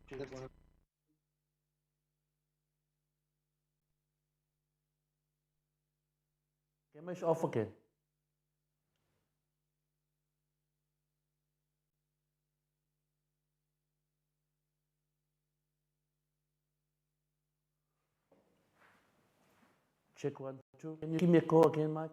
Check one. Camera is off again. Check 1, 2. Can you give me a call again, Mike?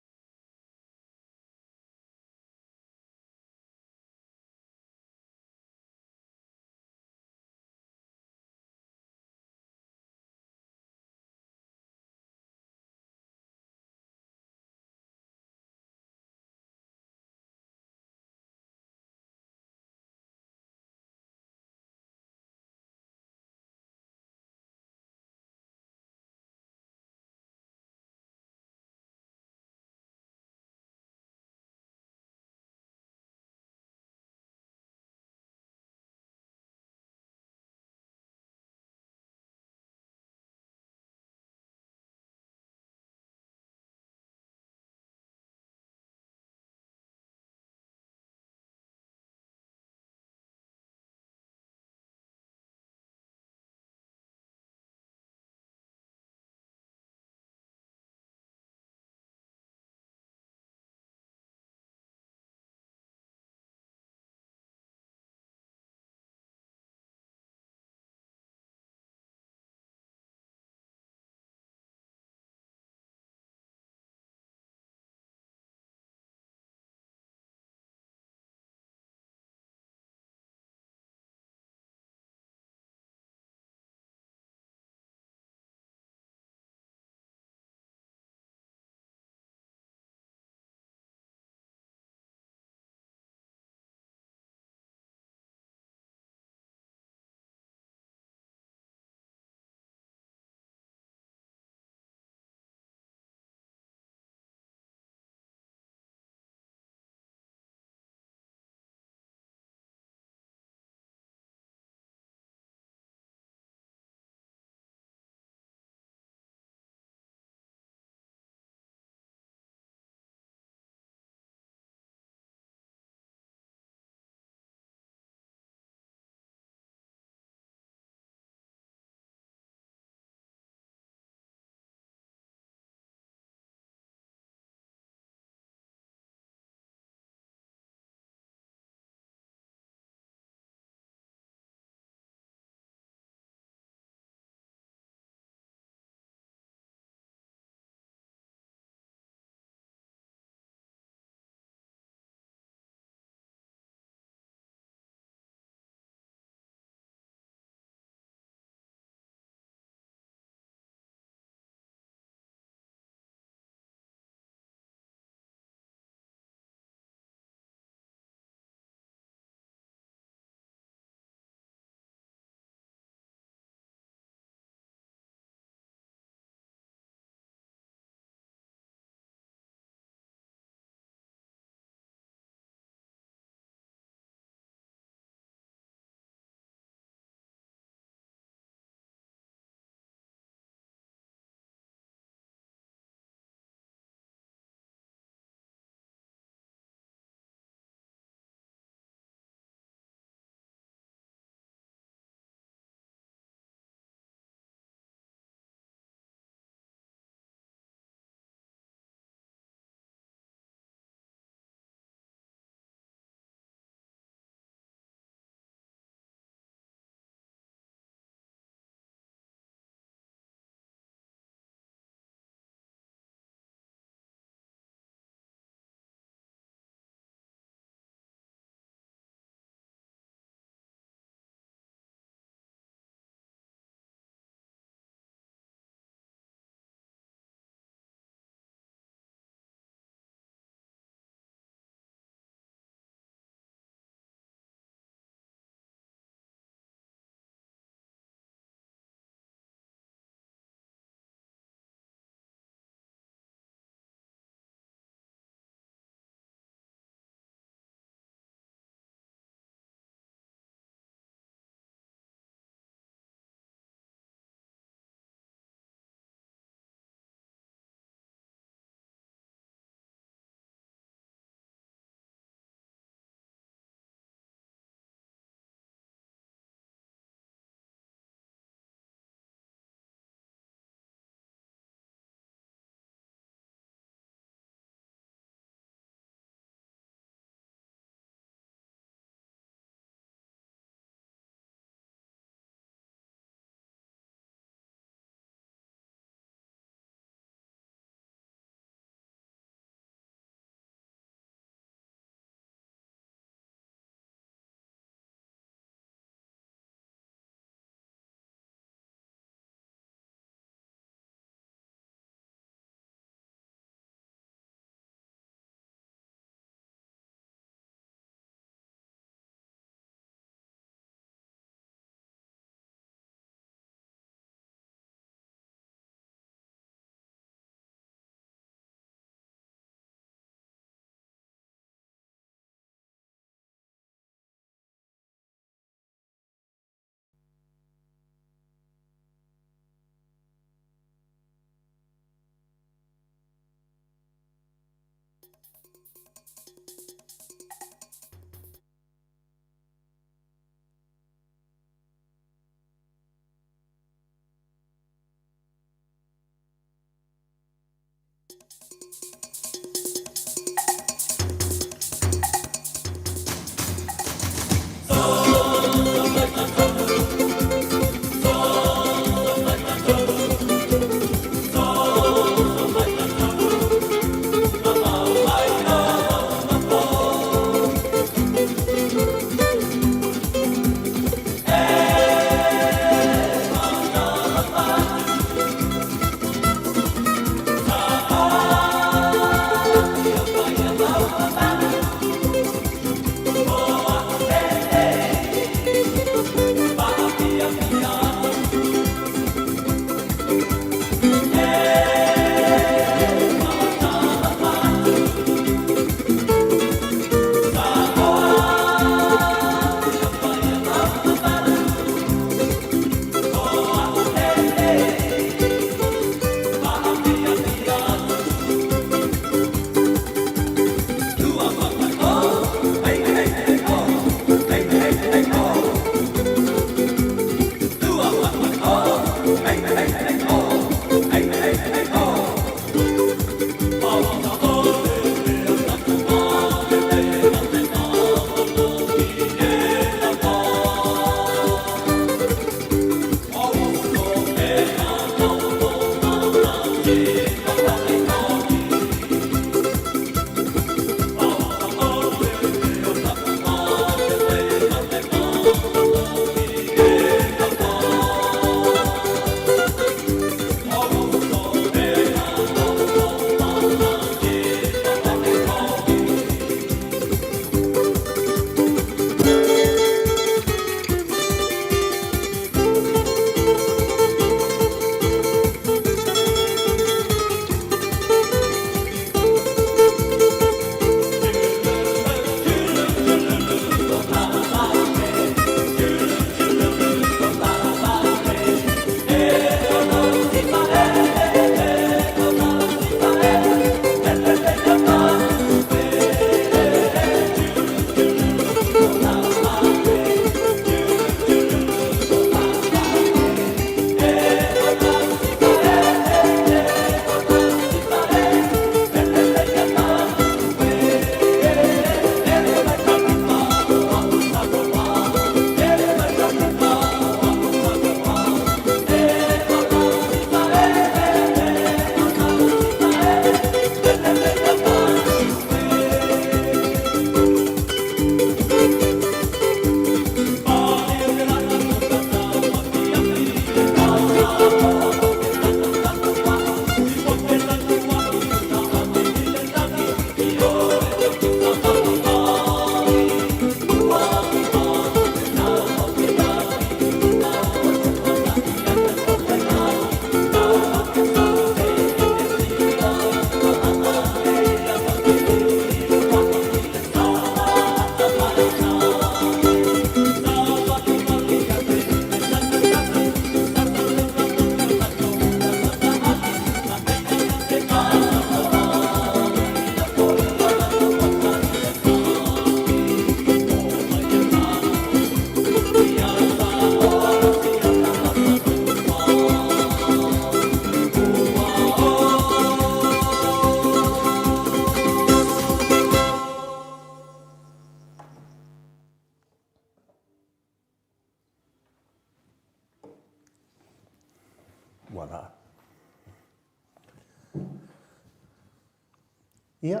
Ia,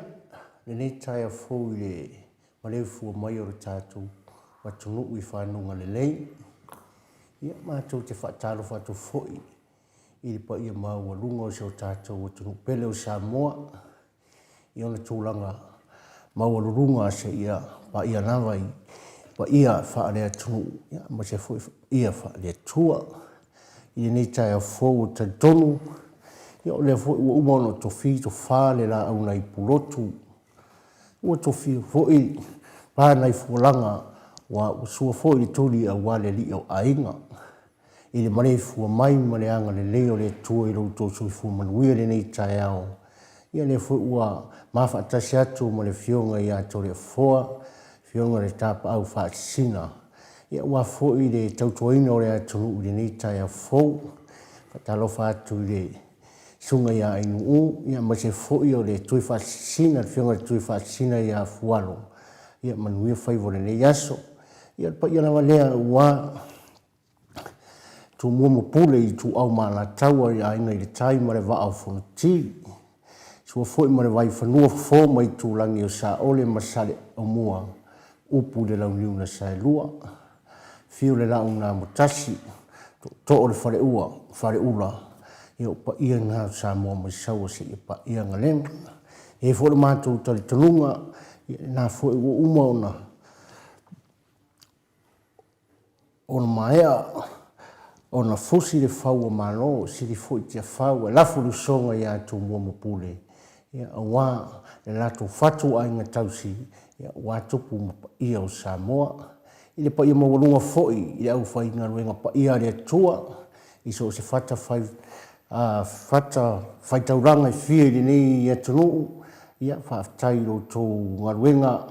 nei tai a fōu I le Maleifua-Mai o le tātou watunu I whanunga le lei. Ia mātou te whaatalo whātou fōi I le pa ia mau a lunga o se o tātou watunu pele o Samoa. Ia ona tūlanga mau a lurunga se ia pa ia nawai pa ia whaalea tunu. Ia ma se fōi ia whaalea tua. I nei tai a fōu o tonu. Ia o le fōi ua umono tofi to whale la au nei pulotu. Ua tofi fōi pānei fualanga wa usua fōi I tuli a wale li o ainga. I le Maleifua-Mai ma le anga le leo le tua I rautou suifu manuia le nei tai ao. Ia le fōi ua mawhaatasi atu ma le fionga I ato le foa, fionga le tapa au whaatisina. Ia ua fōi le tautuaina o le atunu I le nei tai a fōu. Whaatalofa atu I le sunga ia inu u, ia ma se fōi o le tui whaatisina, le fionga le tui whaatisina ia fualo. Ia manuia whaivo le nei aso. Ia pa ia nawa lea ua tu mua mopule I tu au maana taua I ainga I le tai ma le waa au whanutiri. Sua fōi ma le vai whanua fō mai tu langi o sa ole ma sale o mua upu le lau niu na sae lua. Fiu le lau na mutasi, to o le whare ula. Ia o pa ia ngā Samoa mai saua se ia pa ia ngalenga. E fōi le mātou tali tanunga, nā fōi ua uma ona maea, ona fosi le whaua mano, siri fōi tia whaua, lafu lusonga ia tu mua mapule. Ia awa le lato fatu a inga tausi, ia watupu ia o Samoa. Ile pa ia mawalunga fōi, ia au whai ngā ruenga pa ia le tua, iso se fata tauranga I fia I nei ia tunu, ia whaafitai lo tō ngā ruenga,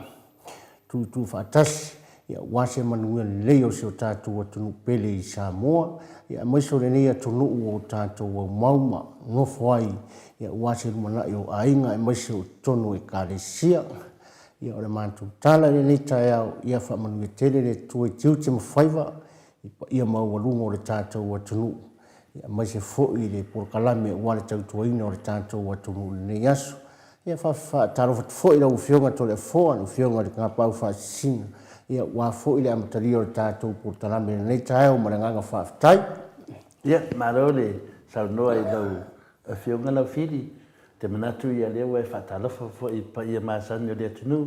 tu whaatasi, ia wase manuia leo se o tātou a tunu pele I Samoa, ia maiso le nei a tunu o tātou au mauma, ngofo ai, ia wase rumanai o ainga, maiso o tonu kalesia, ia ore mātou tala le nei tai au, ia wha manuia tele le tue tiu te mawhaiva, ia maualunga o le tātou a tunu, ia maise fōi le porokalame o le tautuaina o le tātou a tunu le nei aso, ia taro fōi lau fionga to le fōa, no fionga le ngāpau whaasina, ia wā fōi le amataria o le tātou porokalame le nei tai au, ma le nganga whaafitai. Ia, maro le saunoa I lau fionga lau whiri, te manatu ia leo e whaatalofa fōi pa ia māsani o le atunu,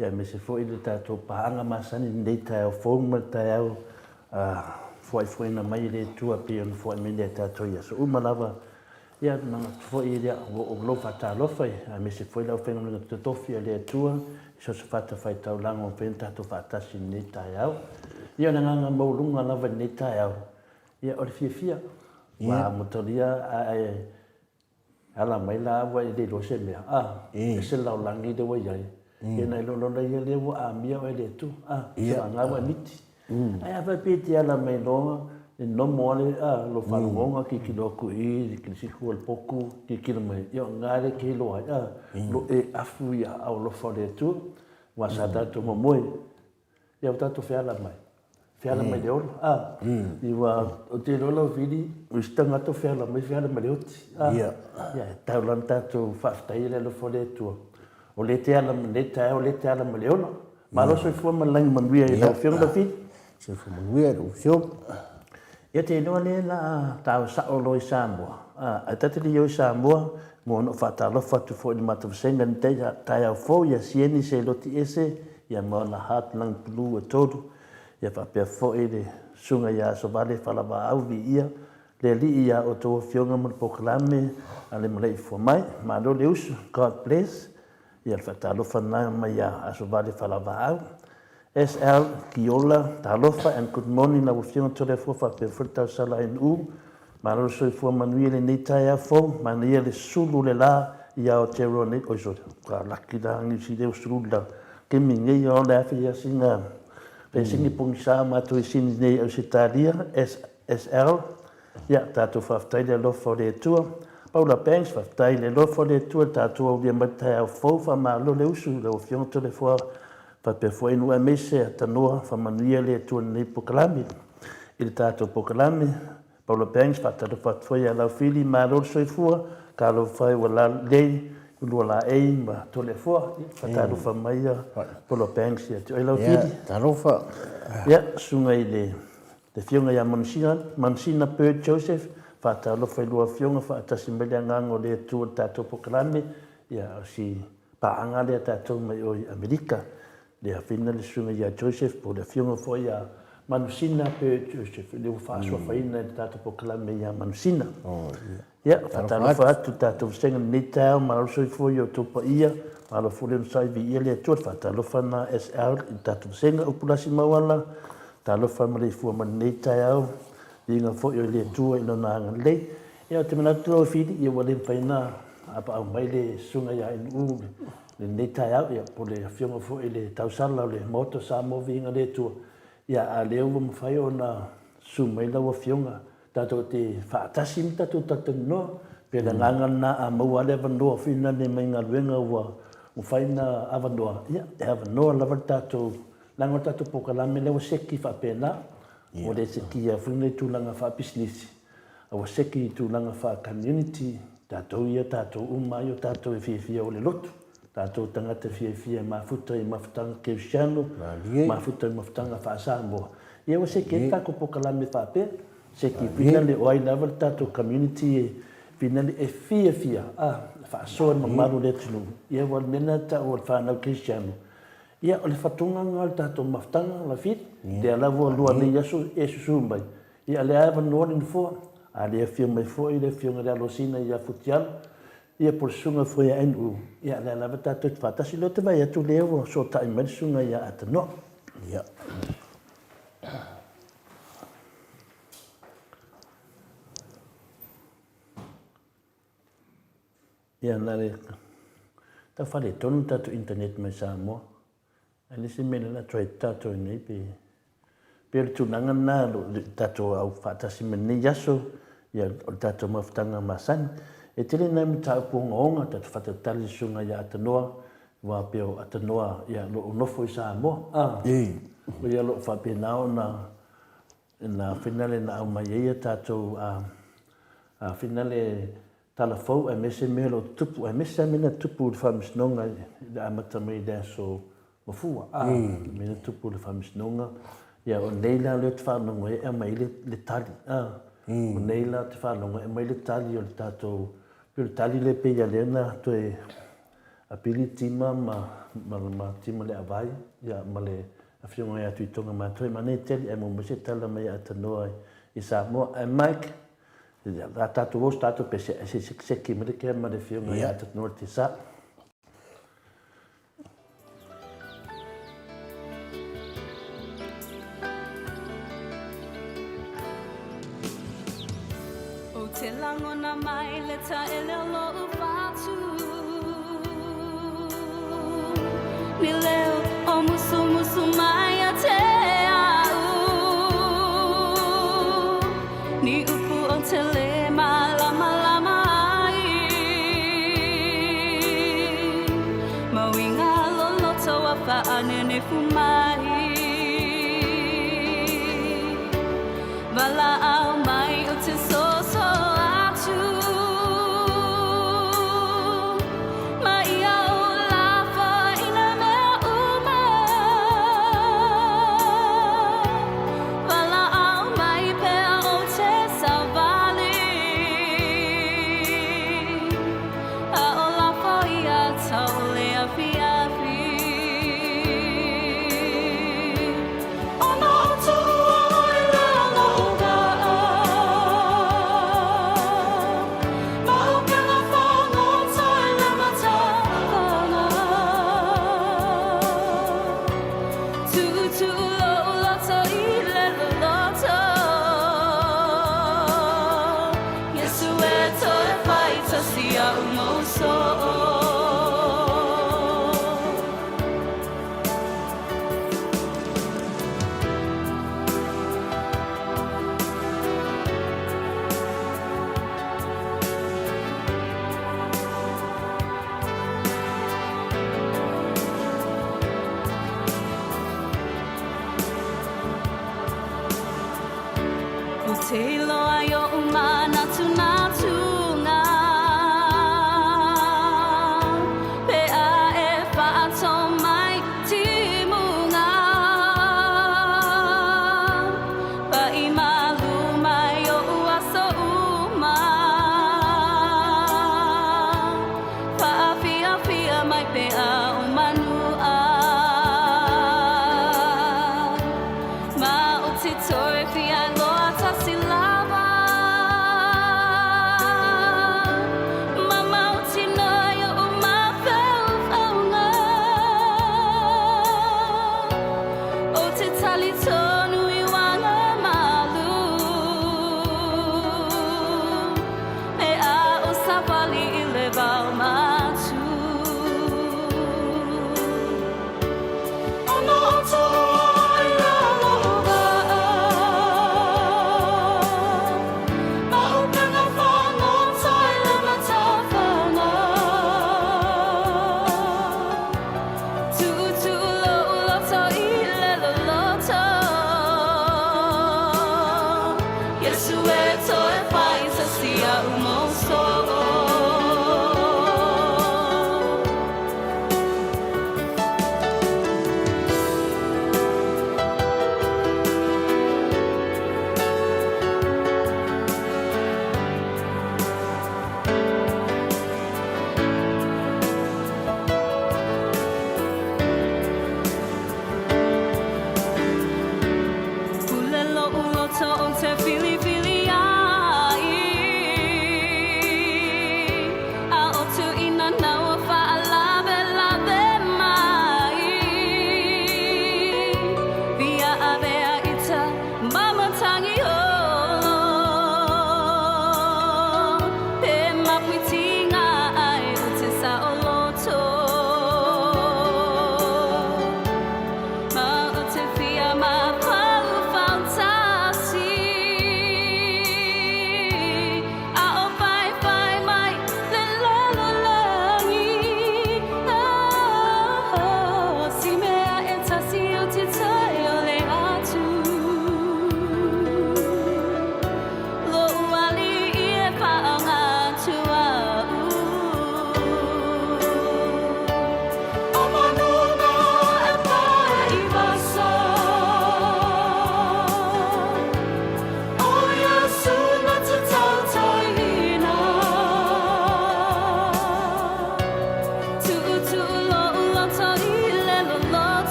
ia me se fōi le tātou pahanga māsani nei tai au fōma tai au fōi na mai le tua pe on fōi me le tātou ia so umalawa, ia nanga fōi lea o lo whaatalofa, me se fōi lau whenga mga tutofi a le tua, so se whata whai tau lango when tātou whaatasi nei tai au, ia nanga maurunga lawa nei tai au, ia ore fia, wa motoria ala mai la wa I le rose mea, e se lau langi de wa iai, e nai lolo ia le wa mia o le tu, se anga wa miti. Ai ava piti ala mai loa, e no moale lo whanonga ki loku I, ki siku al poku, ki kira mai, ia ngare ki loa, lo e afu ia au lo whare tu, wa sa tatu mo moe, ia o tatu whiala mai. Whiala mai le olo, iwa o te rola o whiri, o istanga to whiala mai le oti. Ia, tau lan tatu whaftai le lo whare tu. O le te ala mai le olo, ma lo soi fua malangi manuia I lau whionga whiri. Se fu manuia lau whionga. Ia te noa le la tau sao lo I Samoa. A tatili o I Samoa, mo no whaatalofa tu fo I matawsenga ni tai au fo, ia sieni se loti ese, ia mo na hat lang pulu a toru, ia whapea fo I le sunga ia so vale whalawa au vi ia, le li ia o tō whionga mo pokalame, a le Maleifua-Mai, ma no le usu, God bless, ia whaatalofa na mai ia a so vale whalawa au. SL, Kiola, talofa, and good morning, na whionga to le fo whapea whurtau sala in u, Maro soi fua manuia le nei tai a fo, manuia le sulu le la, ia o te roa nei, oi so, ka laki la hangi si leo sulu la, ke mingi o le awhi ia singa, pe singi pungi sa mātou I sini nei au se tālia, SL, ia tātou whaftai le lofo le tua, Paula Banks whaftai le lofo le tua, tātou au lia matai au fo, wha malo le usu, le o whionga to le fua, whapea fua inua mese, tanoa, wha manuia le tua nei pokalami, I le tātou pokalami, Paula Banks whatara whatwhai a lau whiri mā rol soifua, ka lau whai wa la lei, ulua la ei ma tole fua whatarufa mai polo banks ia te oilau tiri. Tarofa. Ia, sunga i le fionga ia Mansina Bird Joseph, whatalofa i lua fionga whaatasi mele angango le tua tātou pokalame, ia si paanga lea tātou mai o Amerika. Lea whina le sunga ia Joseph, po le fionga fo ia Mansina Bird Joseph, le whaasua whaina le tātou pokalame ia Mansina. Ia, whatalofa atu tātou senga ni tau, marusoi fo i o tupa ia, Malo fule sai vi ia le tuat whatalofa na SL i tātou senga upulasi mawala, talofa Maleifua-Mai nei tai au, inga fo i le tua ino nanga lei. Ia te manatu o whiri, ia wale whaina, apa au mai le sunga ia inu le nei tai au, ia po le fionga fo i le tausala o le moto Samoa vinga le tua. Ia a leo wa mwhai o na sumaila wa fionga, tātou te whaatasi mi tātou tātou noa, pe la nganga na a maua le avanoa whina le mai ngā luenga wa mwhaina avanoa. Ia, e avanoa lava tātou, Lango tātou pokalame lewa seki whapena, o le seki a whina i tūlanga wha business. Awa seki i tūlanga wha community, tātou ia, tātou umai o tātou e whiawhia o le lotu. Tātou tangata whiawhia mafuta i mafutanga Keusiano, mafuta i mafutanga wha Samoa. Ia wa seki e tāko pokalame whapea, seki whina le oai lava tātou community e whina le e whiawhia, wha soa mamaru le tunu. Ia wa mena ta o le whanau Keusiano. Ia o le whatunga ngā le tātou maftanga la whit, le alawa lua nei aso e susumbai. Ia le awa noa ni fua, a le whia mai fua i le whia ngā alosina i a futial, ia por sunga fua ia NU. Ia le alawa tātou te whatasi leo te vai atu leo so tai mai sunga ia atanoa. Ia. Ia nare, ta whare tonu tātou internet mai Samoa. Ani se mele la trai tātou nei pe le tūnanga nā tātou au whātasi me nei aso ia o tātou mawhitanga masani. E tere nei mi tāu puonga onga tātou whatatali sunga ia atanoa wā peo atanoa ia lo nofo i Samoa. O ia lo whape nao na whinale na au mai eia tātou whinale talafou e mese me lo tupu, e mese amena tupu le whamisnonga i amata mai lea so Mafua, mena tupu le whamisnonga. Ia o neila leo te whanonga e mai le tali. O neila te whanonga e mai le tali o le tātou. Pio le tali le peia lena to e apili tima ma tima le avai. Ia ma le awhionga e atu i tonga mātoi. Ma nei teli e mumase tala mai atanoa i Samoa. E Mike, a tātou os tātou pese e se seki ma le kea ma le whionga e atanoa te sa. Te langona mai le ta ele lo ufatu Ni leo o musu mai a te au Ni upu o te le lama ai Mawinga loloto a whaanene fumai Vala au mai o te soso Oh, no,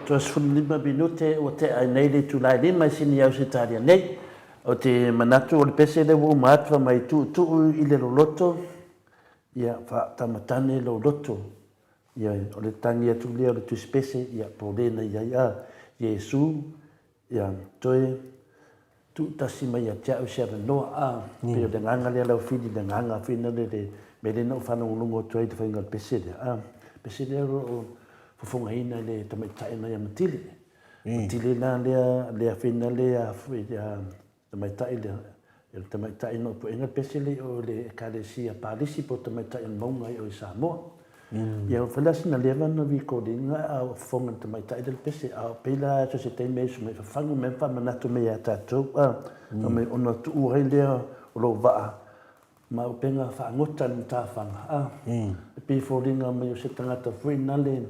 25 minute o te ai nei le tulai lima i sini au se taria nei. O te manatu o le pese le wu maatwa mai tu i le loloto. Ia wha tamatane lo loto. Ia o le tangi atu lea o le tuspese. Ia po lena ia ia Yesu. Ia toe tu tasi mai a tia o se noa a. Peo le nganga lea lau fili le nganga fina le me le nao whanongonongo toi te whainga le pese lea. Pese lea o fofonga ina le tamaitai na ia matili. Matili na lea whina lea tamaitai lea. Ia tamaitai no po inga pese le o le ekalesia palisi po tamaitai an maunga o i Samoa. Ia o whalasi na lea wana vi koringa a fofonga tamaitai le pese. A peila so se tei meisu me whafangu me whamanatu me a tātou. No me ona tu uai lea o lo waa. Ma o penga whaangota ni tāwhanga. Pi fōringa mai o se tangata whina le.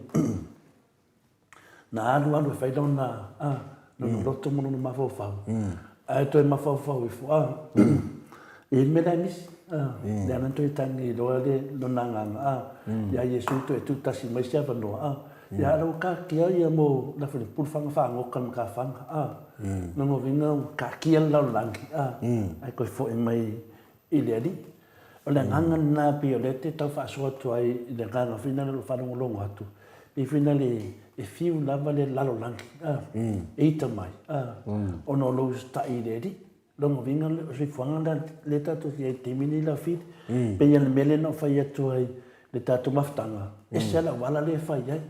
Na alu whaidona. No roto mono no mawhawhau. Ai toi mawhawhau i fua. E mera misi. Le anan toi tangi roa le no nanganga. Ia Yesu toi tutasi mai sia wanoa. Ia rau ka kia ia mo na whani pulwhanga whaangoka ma ka whanga. Nango vinga ka kia lau langi. Ai koi fo mai i le ali. O le nganga na pi o le te tau whaasua tuai i le nganga whina le whanongolongo atu. I whina le e fiu lava le lalo langi. E ita mai. O no lo sta i le ri. Longo vinga le rifuanga le tatu ki e te mini la whit. Pe ia le mele no whai atu ai le tatu maftanga. E se la wala le whai ai.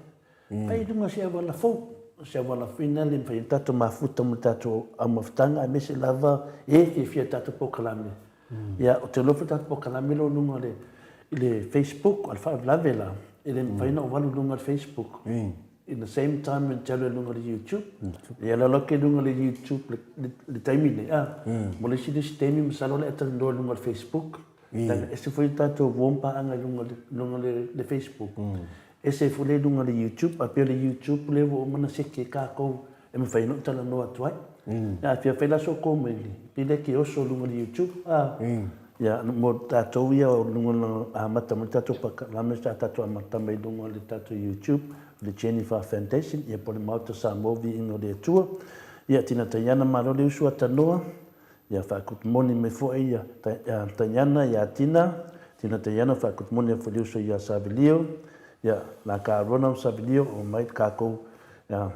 Pai dunga se wala fau. Se wala whina le whai tatu mafuta mo tatu a maftanga. E me se lava e ki fia tatu pokalame. Ia o te lofu tatu pokalame lo nunga le Facebook. Al wha lavela. E le whaina o walu nunga le Facebook. In the same time when tell lunga le YouTube. Ia la loke lunga le YouTube le taimine. Mo le sidi stemi masalo le ata lunga le Facebook. E se foi tatu wompa anga lunga le Facebook. E se foi lunga le YouTube. A pia le YouTube le wo mana seke kako. E me whaina o tala noa tuai. Ia pia whaila so komeli. Pile ki oso lunga le YouTube. Ia mo tātou ia o lunga a mata mo tātou pakalame sa tātou a mata mai lunga le tātou YouTube. Le Jennifer Foundation, ia po le mauta Samoa vi ingo le atua. Ia tina taiana maro le usua tanoa. Ia whakut moni me fo ia taiana ia tina taiana whakut moni a fo uso ia Savilio. Ia la ka rona Savilio o mai kako. Ia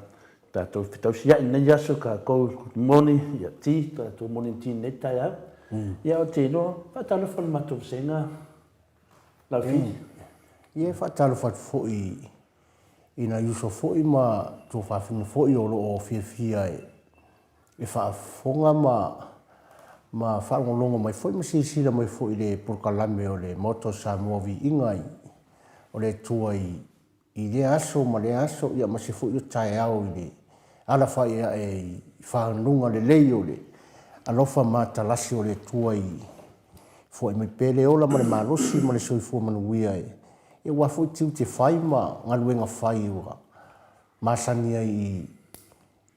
tātou whitau sia ina yaso kako moni ia ti, tātou moni ti neta ia. Ia o te noa, whatalo whanu matou senga. Lau fi. Ia whatalo whatu fo ina yuso foi ma to whawhinga foi o o whiawhia e whaafonga ma whaangolonga mai foi ma sisira mai foi le porkalame o le moto Samoa vi ingai o le tua i le aso ma le aso ia ma se fu i tae au i le ala fa ia e whanunga le leio le alofa ma talasi o le tua i fo i me pele ola ma le malosi ma le soifua manuia e wafu tiu te whai ma ngaluenga whai ua masania i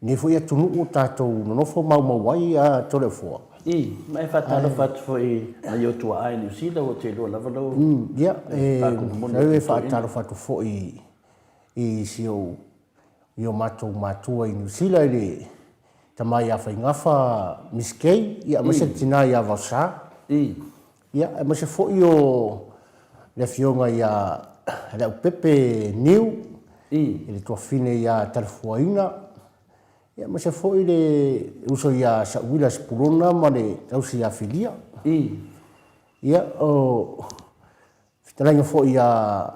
ne fu ia tunu o tātou nonofo mau mawai a tole fua. Mai whatalo whatu fo i mai o tua ai New Zealand o te loa lava lau. Ia, e whatalo whatu fo i sio i o matua i New Zealand le tamai a whaingafa miskei ia mase tina i a vausa. Ia, mase fo i o le fionga i a le upepe niu i le tua fine i a telefuaina. Ia mase fo i le uso i a sauila spurona ma le tausi a filia. Ia, o fitalainga fo i a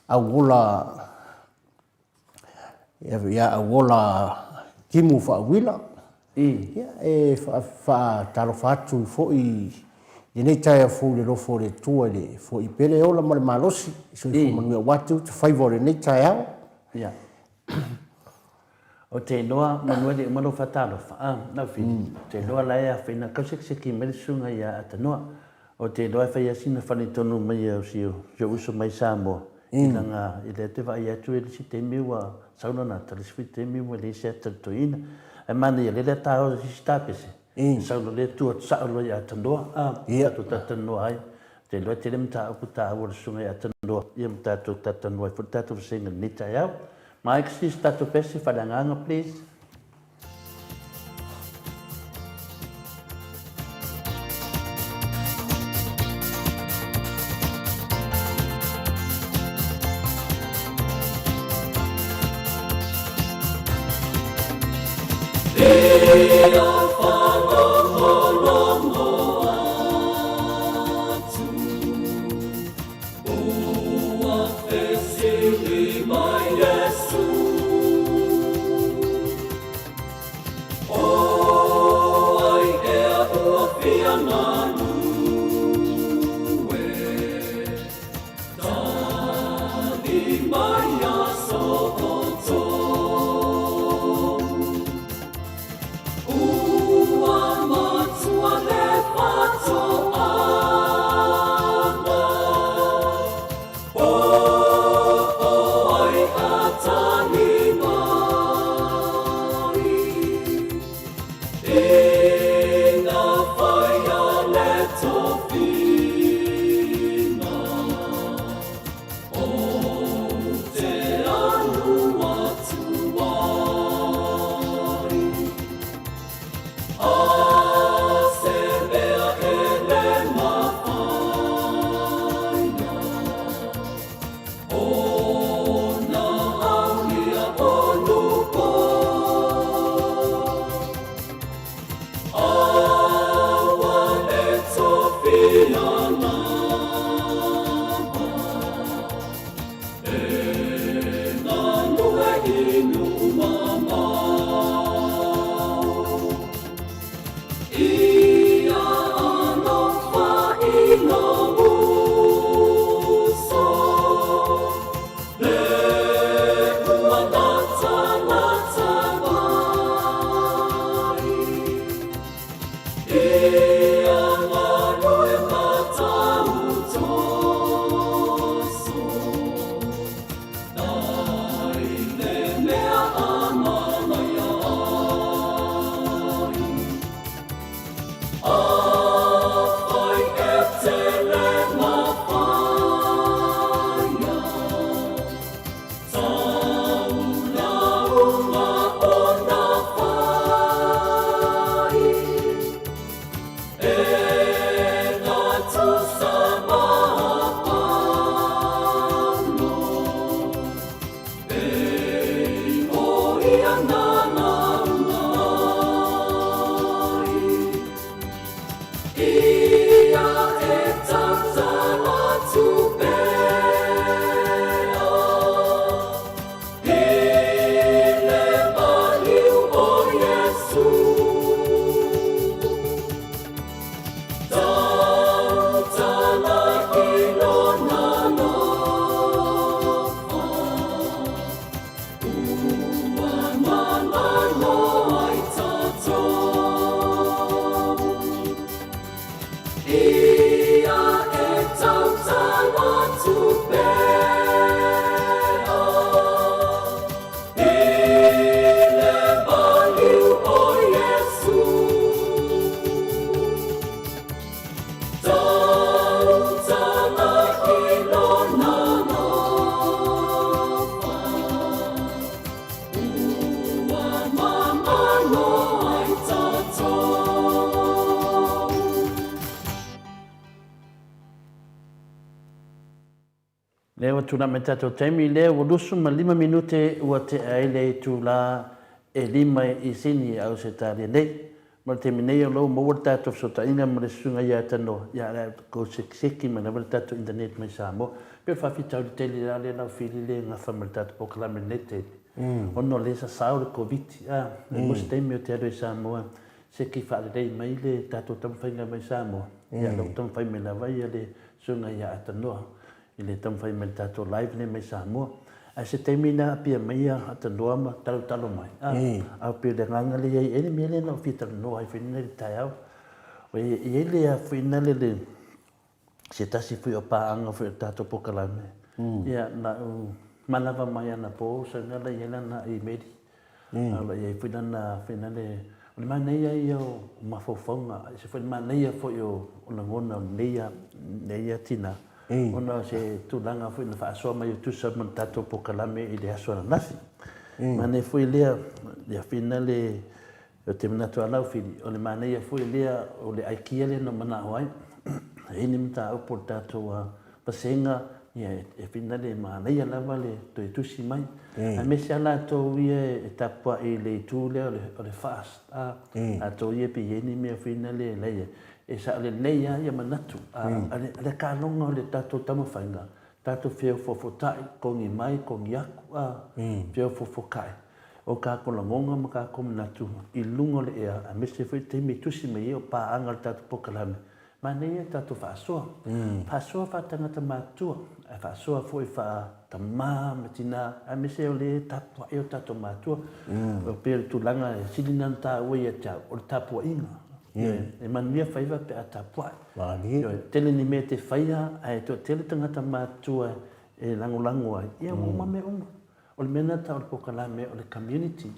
awola timu whaawila. Ia, e talo whatu fo i nei tae a fu le rofo le tua le fo i pele ola ma le malosi. So i fo manuia watu te whaivo le nei tae au. Ia. O te noa manuele o malo whatalo na whini. Te noa lai a whina kausekseki merisunga i a atanoa. O te noa whai asina whani tonu mai au sio uso mai Samoa. Ina ngā i le te vai atu e lisi te miwa sauna nā talisiwi te miwa le se atatoina. E mana i a lele tāo si tāpese. Sauna le tua tsaulo i atanoa. Ia tu tatanoa ai. Te loa te lem tā upu tā ua sunga i atanoa. Ia mta tu tatanoa i futatu visenga nita iau. Mike, si stato pesi whananganga, please. Le o tuna me tatou taimi le o lusu ma 5 minute ua te aile tu la e 5 I sini au se tali nei. Ma te minei o lo mo o tatou sota inga ma le sunga ia tano ia la ko seki ma na tatou internet mai Samoa. Pe fa fitau le tele la le na fili le nga fa ma tatou poklame nete. Ono le sa sao le covid le mo taimi o te ado Samoa. Se ki fa le mai le tatou tamwhainga mai Samoa. Ia lo tamwhai me la vai le sunga ia tano. Ile tamwhai me tatou live ne mai Samoa. A se taimina pia mai atanoa ma talo mai. Au pia le nganga le iei ene mea le na fita noa I whina le tai au. O iei le a whina le se tasi fui o paanga fui o tatou pokalame. Ia na malawa mai ana po sa ngala iela na I meri. Ala iei whina le o le maneia I o mawhauwhaunga. Se whai maneia fui o ngona neia tina. Ona se tulanga foi na faasoa mai tu sa man tatou pokalame I le aso na nafi. Mane foi lea le fina le o te manatua lau fili o le maneia foi lea o le aikia le no mana hoai. Ini mta au por tatou pasenga ia e fina le maneia lava le to e tusi mai. A me se ala to ia e tapua I le tu le o le fast. A to ia pi ini me fina le leia. E sa le leia ia manatu. Ale kānonga o le tatou tamawhainga. Tatou whiau fofotai, kongi mai, kongi aku. Whiau fofokai. O kā kolangonga ma kā komanatu. I lungo le ea. A mese fwoi teimi tusi me o pāanga le tatou pokalame. Ma neia tatou whaasoa. Whaasoa whaatangata mātua. A whaasoa fwoi whaatamā matina. A mese o le tapua e o tatou mātua. O pēr tūlanga e silinan tā ue ia tau. O le tapua inga. E manuia whaiva pe a tapua. Tele ni me te whaia, ai to tele tangata mātua e langolango ai. Ia mo me unga. O le mena ta o le pokalame o le community.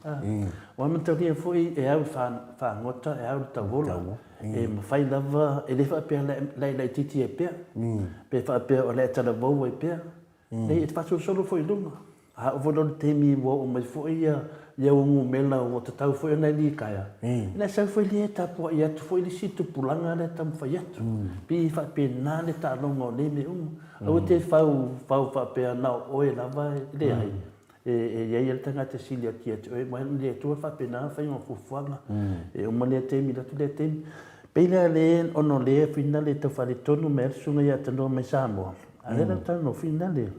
O amatauria fwoi e au whaangota, e au le tauola. E mawhai lava, e le whaapea lai titi e pea. Pe whaapea o le atala vau e pea. Nei e te whatu solo fwoi lunga. Ha o vono te mi wo o mai fwoi ia ungu mela o te tau fwoi nei li kaya. Ina sau fwoi li e tapua I atu fwoi li situ pulanga le tam fwoi atu. Pi whape nā le ta longa o le me ungu. Au te whau whapea nao oe lava le ai. E iei ele tangata silia ki atu. E mai le tua whape nā whai o fufuanga. E o male temi latu le temi. Peila le ono le whina le tau whare tonu me sunga ia tanoa mai Samoa. A le lau tano whina le.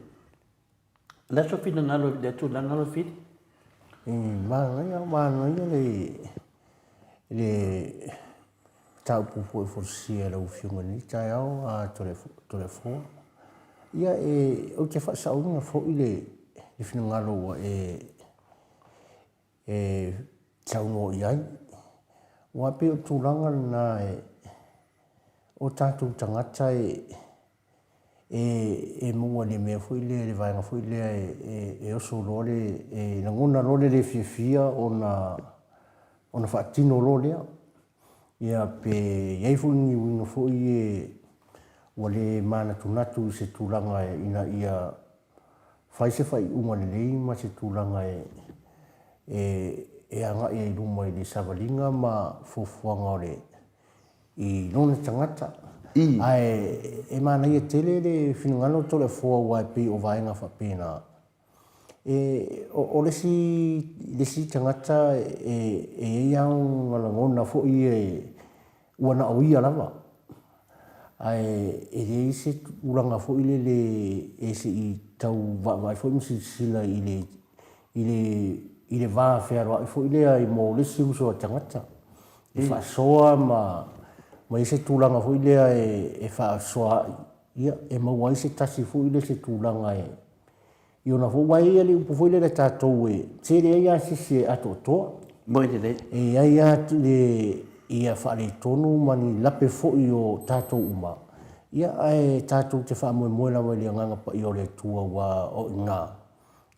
Laso whina ngalo le atu langalo whiri. Māngaia le tau pupu e forsia lau whiunga ni tai au a tole fōa. Ia e o te whaasaunga fōi le whina ngalo e tauno I ai. Wa pe o tūlanga na o tātou tangata e mua le mea fwoi lea le vaenga fwoi lea e oso lore e nangona lore le fia ona whaatino lo lea. Ia pe iei fwoi ni winga fwoi ua le mana tunatu se tūlanga ina ia whai se whai unga le lei ma se tūlanga e anga I luma I le savalinga ma fufuanga o le I nona tangata. Ai e mana ia tele le finangalo tole fua wai pe o vaenga whapena. O le si tangata e iau ngalangona fwoi wana au ia lava. Ai e le se uranga fwoi le se I tau vai fwoi misi sila I le vā whea fwoi lea I mo le si uso a tangata. I whaasoa ma I se tūlanga fwoi lea e whaasoa ia e maua I se tasi fwoi le se tūlanga I ona fwoi ia le upo fwoi le tātou te rea ia sisi ato toa. Moi le. E ia le ia whaare tonu mani lape fwoi o tātou uma. Ia ai tātou te wha moe lawa le nganga pa I o le tua wa o ngā.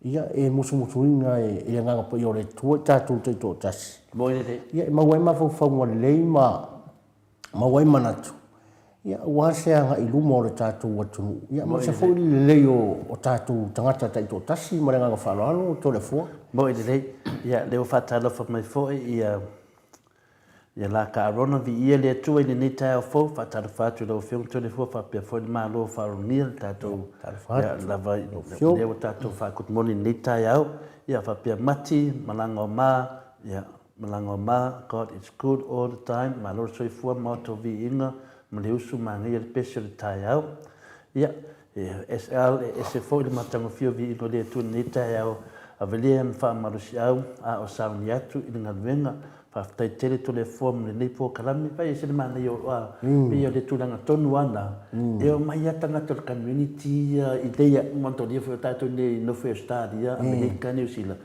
Ia e musu inga e nganga pa I o le tua tātou te tō tasi. Moi le. Ia e mawai mawhauwhaunga lei mawai manatu. Ia wasea nga I luma o le tātou watunu. Ia ma se fwoi le lei o tātou tangata tai tō tasi ma le nganga whaaloano o tō le fua. Moi le. Ia leo whatalofa mai fwoi ia ia la ka arona vi ia le tu ni ni tai fo fa ta fa tu lo fiong tu le fo fa pe fo ma lo fa ni ta to ya la va le ta to fa kut moni ni tai au ia fa pe mati malango ma ya malango ma God is good all the time ma lo so fu ma to vi inga ma le usu ma ngi le special tai au ia SL se fo le matango fio vi no le tu ni tai au a veliam fa ma lo si au a o sa ni atu i nga venga fa tai tele to le form le po kalami pa se le mana yo a pe le tu langa tonu ana e o mai ata nga to community idea mo to dia fo ta to ni no fo stadia americani usila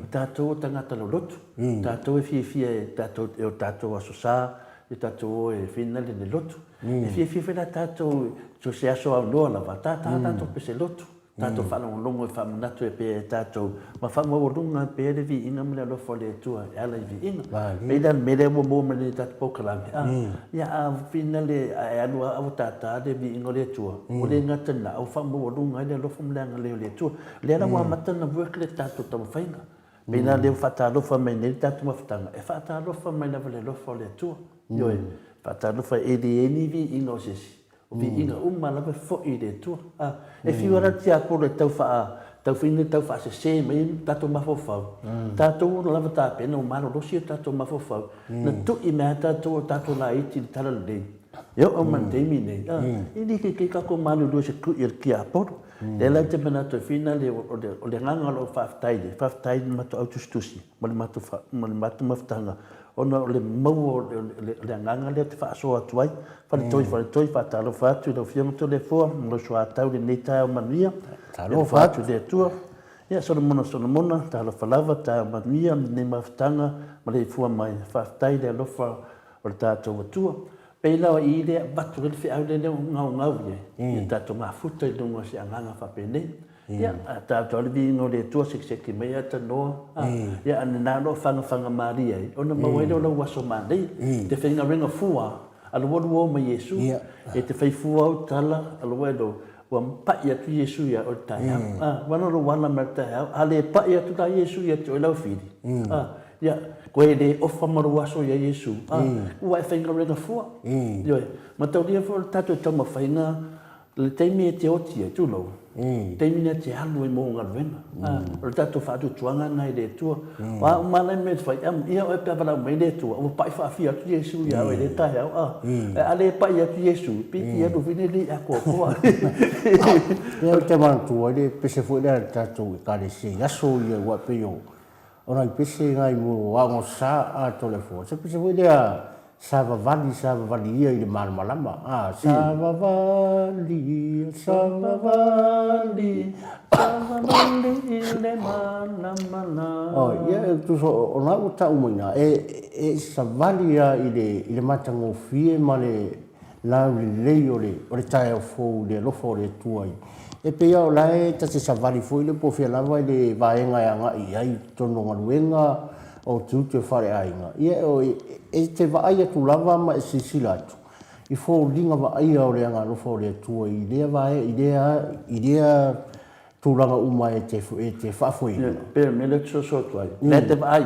ta to tanga ta lo lot ta to fi ta to e ta to asosa e ta to e final le lot e fi la ta to so se aso no la va ta to pe se lot tato fa longo fa nato e pe tato ma fa mo lunga pe de vi inga me lo fo le tua ala vi inga pe dan me le mo me le tato pokala ya a finale a no a tata de vi inga le tua o le ngata na o fa mo lunga le lo fo me le tua le la wa mata na work le tato to fa inga pe na le fa tato fa me le tato ma fa e fa tato fa me le lo fo le tua yo e fa tato fa e de ni vi inga se vi inga uma lava fo i le tu e fi ora tia po le tau fini tau fa se mai tato mafo fa tato lava ta pe no malo lo si tato mafo fa na tu i me tato la iti tala le yo o man te mi ne ini ke ka ko malo do se ku ir kia po le la te mena to finale o le nganga lo fa tai ma to autostusi ma to fa ma to maftanga ona le mau le nganga le te fa so atuai fa toi fa talo fa tu do fiam to le fo mo so atau le neta mania talo fa tu le tu ya so mona talo fa lava ta mania ne maftanga Maleifua-Mai fa tai le lo fa o ta to tu pe la i le batu le fi au le ngau ye ta to ma futa i dunga si nganga fa pe ne ya ta to le vi no le tu se ki me ata no ya an na lo fanga maria ona ma wele lo waso ma dei te fenga ringa fua al wo ma yesu e te fai fua tala al wedo wa pa ya tu yesu ya o ta ya wana lo wana ma ta ya ale pa ya tu ta yesu ya to lo fidi ya ko ele o fa ma waso ya yesu wa fenga ringa fua yo ma to dia fo ta to ma fainga le taimi te oti tu lo taimi ne te halu mo ngalwenga o tato fa tu tuanga nai de tu wa mala me fa ia o pe bala me de tu o pa fa fia tu yesu ya o de ta ya ale pa ya tu yesu pi ya do vini li ako ko ya te man tu o de pe se fu de tato ka de si ya so ye wa pe yo ora pe se ngai mo wa ngo sa a to le fo se pe se fu de Sava vali ia i le malama sava vali le malama oh ia tu so ona o ta umina e savali ia i le matango fie male la le o le tai fo le lo fo le tuai e pe ia la e ta se savali fo le po fia lava le vaenga nga ia i tono ngaluenga o tu te fare ainga ia o e te vai tu lava ma e sisila tu i fo linga va ai o le anga lo fo le tu idea vai idea tu langa uma e te fa foi pe me le so tu ai le te vai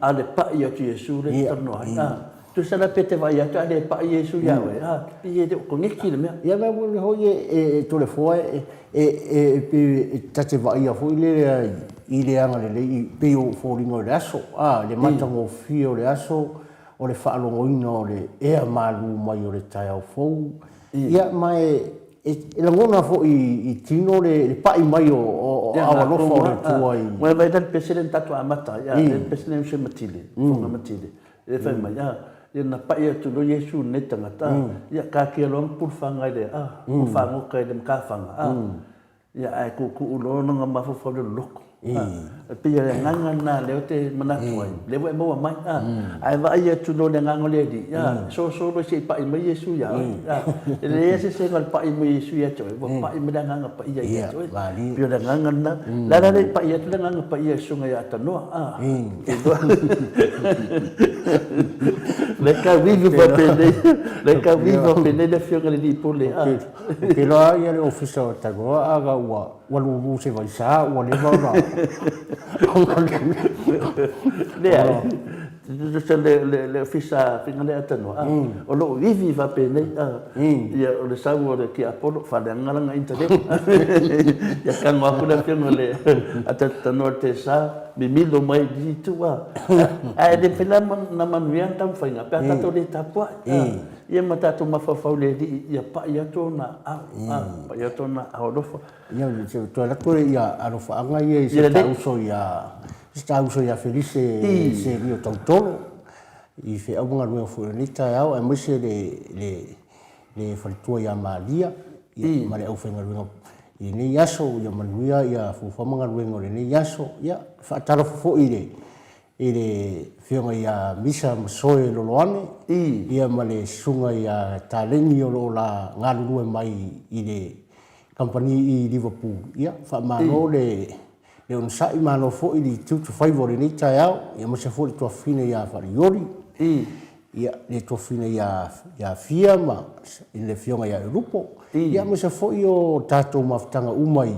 ale pa ia tu yesu le torno ai tu sa la pe te vai tu ale pa yesu ya we pi e ko ngeki le me ia va mo ho e tu le fo e ta te vai a fo le i le anga le pe o fo linga le aso le matango fio le aso o le whaalongoina o le ea malu mai o le tai au fou. Ia mai e langona fo i tino le pai mai o awa lofa o le tua i. Mai vai dan peselen tatu amata, ia le peselen se matile, funga matile. E whai mai, ia na pai atu lo Yesu ne tangata, ia ka kia loang pulwhanga i le, pulwhanga kai le mkawhanga. Ia ai ku ulono nga mawhawhau le loko. Pia le nganga na leo te manatu ai leo e moa mai ai vai atu no le nganga le di so lo se pa i mai Yesu ya le se ngal pa i mai Yesu ya toi pa i mai nganga pa i ya toi pia le nganga na la le pa i atu le nganga pa i Yesu nga ya ta no le ka vivo pa pene le fio le di pole ke lo ia le officer ta go aga wa lu se vai sa wa le va le le ofisa fingale atano o lo vivi va pene ia o le sau o le ki apolo fa le ngala internet ia kan wa kuna fino le atano te sa mi milo mai di tua ai de pela na manuia tam fa nga pa tato le tapua ia mata to mafafa le di ia pa ia to na pa ia to na o lo fa ia se to la ko ia aro fa nga ia se tauso ia felice se rio tautolo i fe au nga rua furanita au e mose le faltua ia malia ia mare au fenga rua i ne yaso ia manuia ia fu fama nga rua le ne yaso ia fa taro fo ile fionga ia misa masoe loloane ia male sunga ia talengi o lo la ngalu mai i le company i Liverpool ia fa malo le on sai mano fo i tutu favor ni taiao ia mo se fo to fine ia fariori ia le to fine ia fia ma le fionga ia grupo ia mo se fo io tato maftanga umai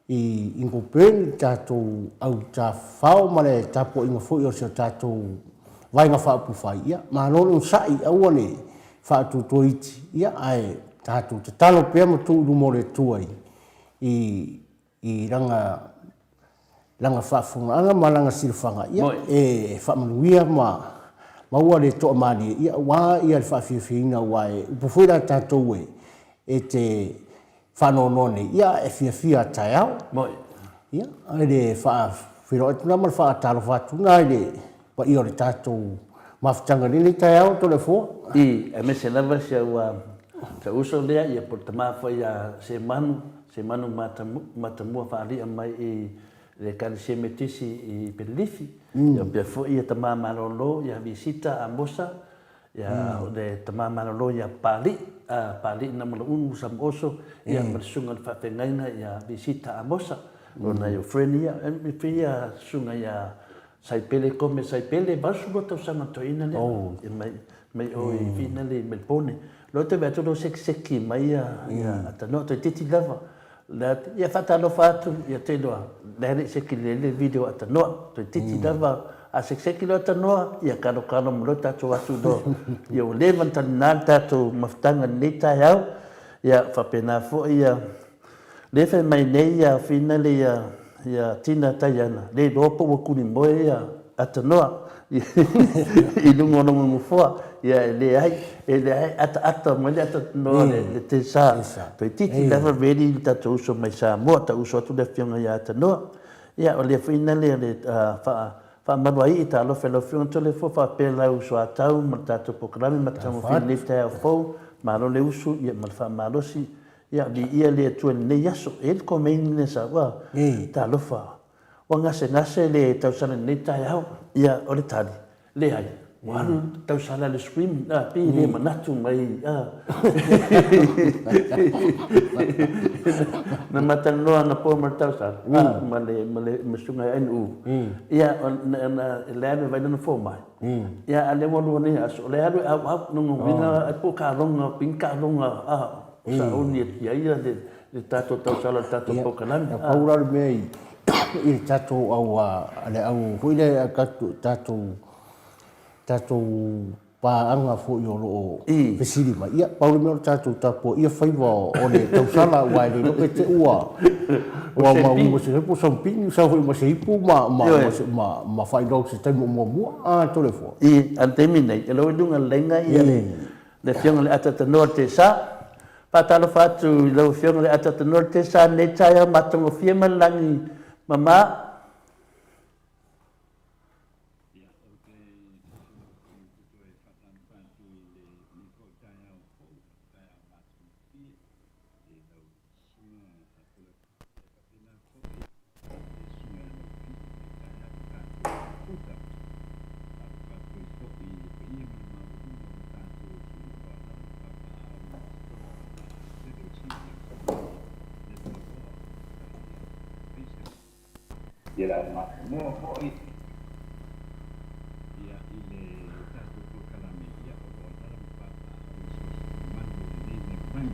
i ingopen tato au ta fao male tapo inga fo io se tato vai nga fa pu fai ia mano on sai au ne fa tu toiti ia ai tato te talo pe mo tu mo le tuai i langa whaafunga malanga silfanga ia e whamanuia ua le toa mani ia wā ia le whaafirifina wā e upufuira tātou e te whanonone ia e whiawhia tai au ia ai le whaafiro e tuna mara whaataro whatuna ai le pa ia le tātou mawhitanga nini tai au to le fua e me se lava se ua te uso lea ia por te mawha ia se manu matamua whaalia mai i le kalisia metisi i Pelifi ia pia fo ia tama malolo ia visita a Mosa ia le tama malolo ia pali na malunu sam oso ia bersunga fa pengaina ia visita a Mosa ona ia friend ia mi pia sunga ia sai pele come sai pele basu bota sama toina le mai o i finale Melbourne lo te veto do seki mai ia atano te titi lava la ia fatalo fatu ia te doa le seki le video atano te titi lava a seki lo atano ia kalo mo tatu atu do ia o levantan na tatu maftanga neta ia ia fa pena fo ia le fe mai nei ia finale ia tina tayana le dopo o kuni moe ia atano i lungo no mo fo ia le ai ata mo le atano le te sa to titi lava veri tatu so mai sa mo ta uso tu le fianga ia atano ia o le finale le fa manuai ta lo felo fianga to le fo fa pela uso atau ma tatu programa ma tamo finita fo ma lo le uso ia ma fa malosi ia di ia le tu ne yaso el komen ne sa wa ta lo fa wa ngase le tau sana ne ta ia o le tali le ai wan tau sana le swim pi le manatu mai na matan no na po mar tau sa male masunga nu ia na le vai no fo mai ia ale mo ni aso le au no vina po ka longa pinka longa sa unia ia de tato tau sala tato pokalan paura mei il tato au ale au huile katu tato pa anga fo yo lo pesili ma ia paura mei tato tapo ia faiva o le tau sala wa le no te ua ma mo se po samping sa fo mo se ipu ma fai dog se tai mo to le fo antemi nei lo dunga lenga ia le fianga le atata norte sa patalo fatu lo fianga le atata norte sa ne taya matongo fiema langi mama Dia ma mo poi ia ile tato ko kalame ia o dala pa mando ni ne pai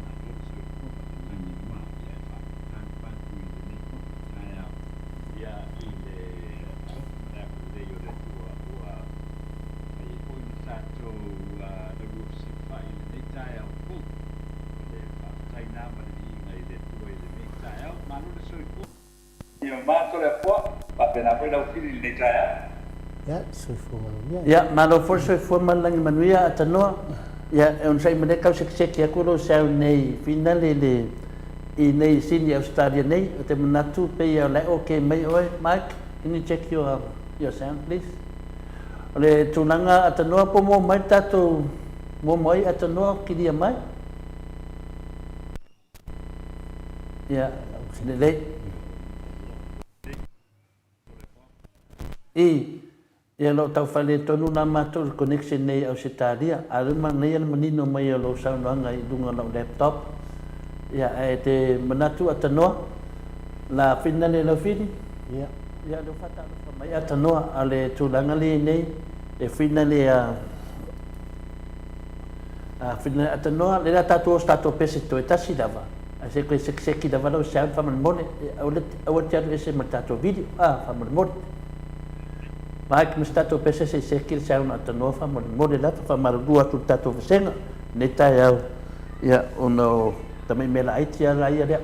ma yo se ko pa ni ma ia pa tan pa tu ni ko ia ile ya de yo de tua Ia mātou le fua, pāpena koe lau kiri nei taia. Ya, soifua manuia. Ia, malo for soifua malangi manuia atanoa. Ia, e on sai mene kau sekeseki aku lo sau nei finale le I nei sini Australia nei, o te manatu pe ia le o ke mai oe. Mike, can you check your sound, please? O le tūlanga atanoa po mo mai tātou mo mai atanoa ki lia mai. Ia, le le. Ia lo tau whale tonu nā mātou connection nei Australia. Aruma nei ana manino mai o lo saunoanga I lunga lau laptop. Ia, e te manatu atanoa. La finale la fini. Ia. Ia, lo fata lo mai atanoa a le tūlanga li nei. E finale a finale atanoa. Le la tātou o stato pese to e tasi lava. A se koe seki lava lau sean whamanmone. Awa te atu ese ma tātou video. Whamanmone. Mike mas tato pese se seki sean atanoa whamanmone lava. Whamarugua tu tātou visenga. Ne tai au. Ia, ono... Tamai mela aiti a rai a rea.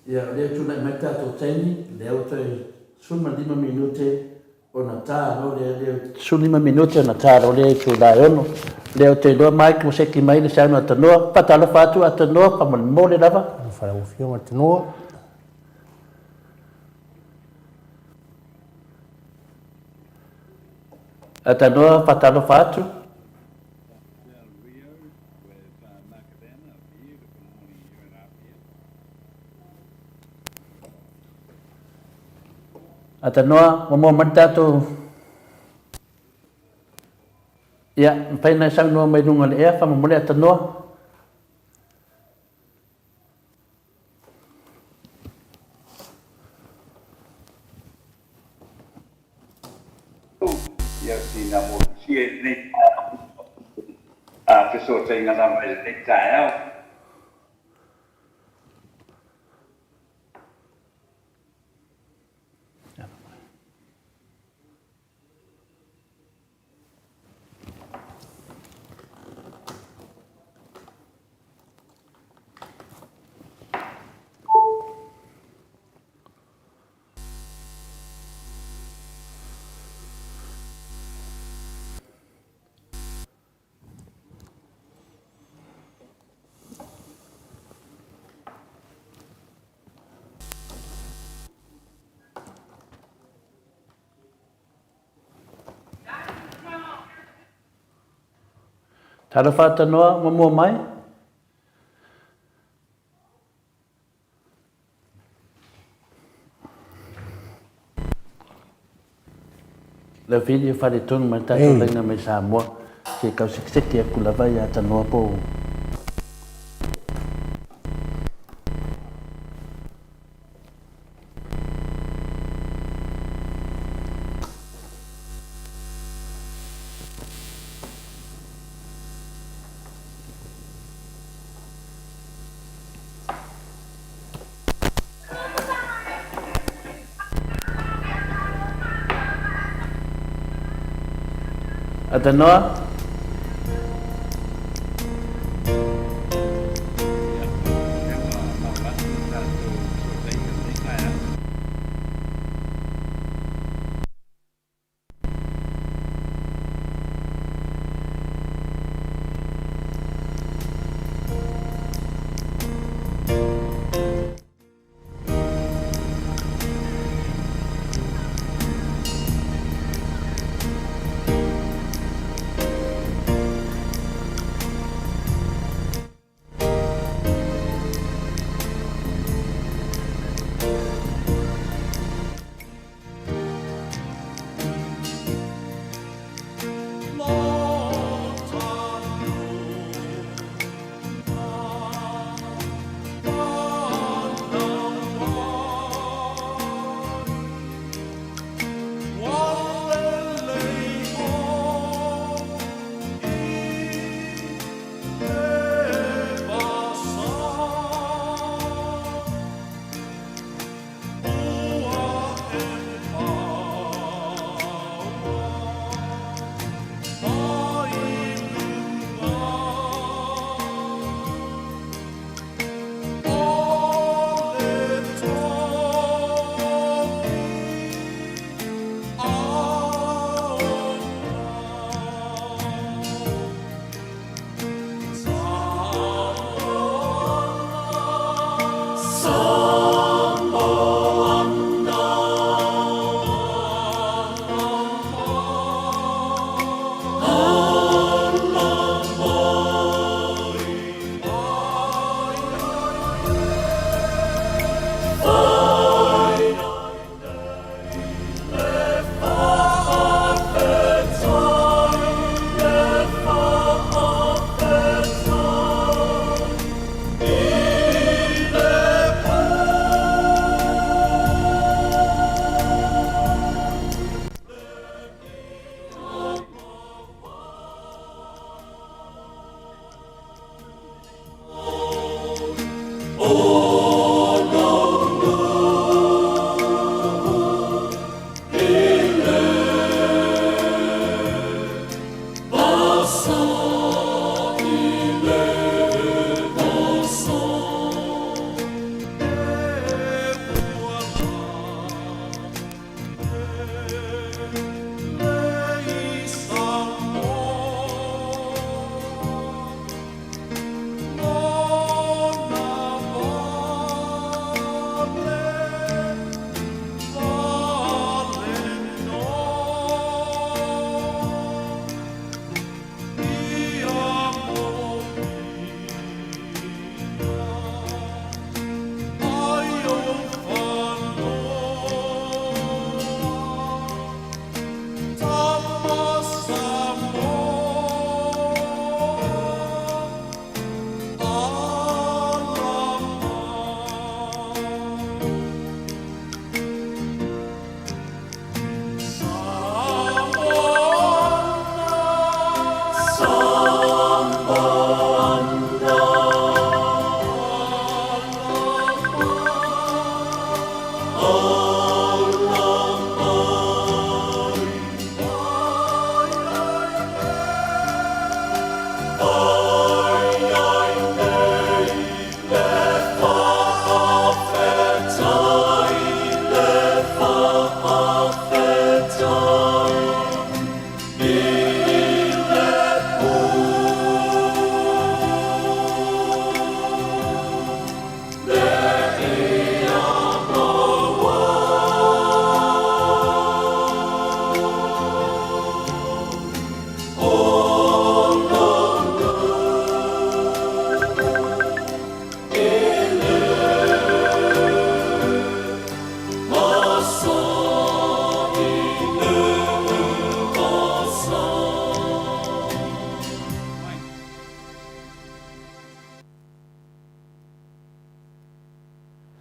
Ia o leo tuna mai tātou taini, leo toi suma 5 minute o na tā, no leo suma 5 minute o na tā, no leo tu lai ono. Leo te loa mai ki moseki mai le sauna atanoa, patala fatu atanoa, pamanimole lava. Whara uwhionga tanoa. Atanoa, patala fatu. Atanoa, momo matato. Ia, paina sang noa mai lunga le ea, whamamole atanoa. Ia tina mo sia nei te so te ngana mai nei tai au. Tala whatanoa, momo mai. Le video whare tonu mai tātou lenga mai Samoa. Ke kau sikseki a kulawa i atanoa po. Atanoa.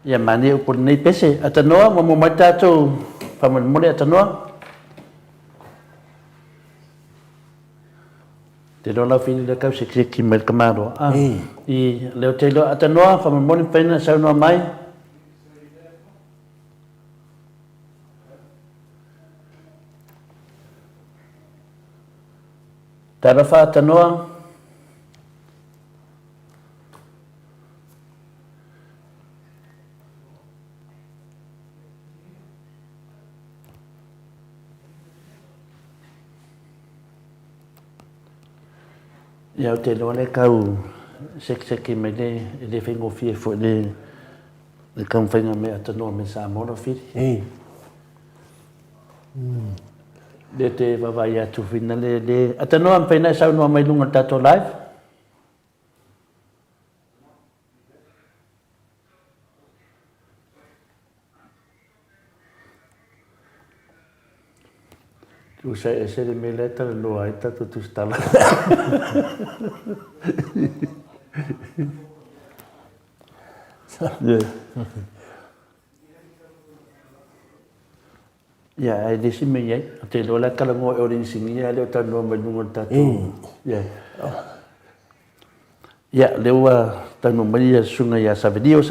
Ia mani o por nei pese atanoa mo mai tatou whamanimone atanoa. Te rola fini le kau sekseki mai kamaro. I leo te loa atanoa whamanimone whaina saunoa mai. Tarafa atanoa. Ia o te loa le kau sekseki mai le whengo fie fo le kau whainga me atanoa me Samoa whiri. Le te wawai atu whina le atanoa am whaina saunoa mai lunga tato live. Usa e sere me leta le loa e tato tu stala. Ia, ai lesi me iai. Te loa la kalangoa e ori singi ia leo tanoa mai lunga tato. Ia, leo tanoa mai ia sunga ia savelio,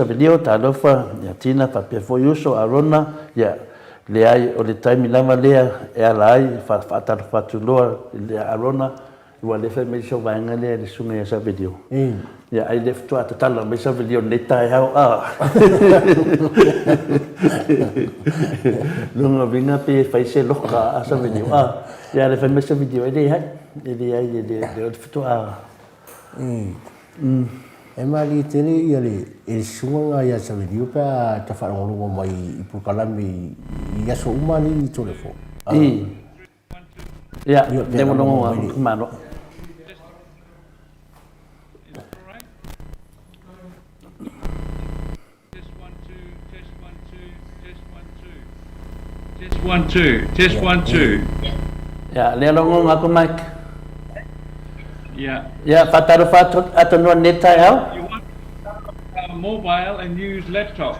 ta alofa, ia tina, papia foi uso, arona, ia, le ai o le taimi lava lea e ala ai whaatara whatuloa le arona ua le whai meiso vaenga lea le sunga ia savelio. Ia ai le fitua atatala mai savelio nei tae hau lunga vinga pe whai se loka a savelio ia le whai mai savelio e le ai le fitua E mali tele ia le sunga ia savelio pa ta wharongo mai i pukalami i aso umani i tole fo. Ia, le monongo kumano. Test 1 2. Ya, le longo ngaku mic. Yeah. Ya, whataru atanua neta au. You want mobile and use laptop.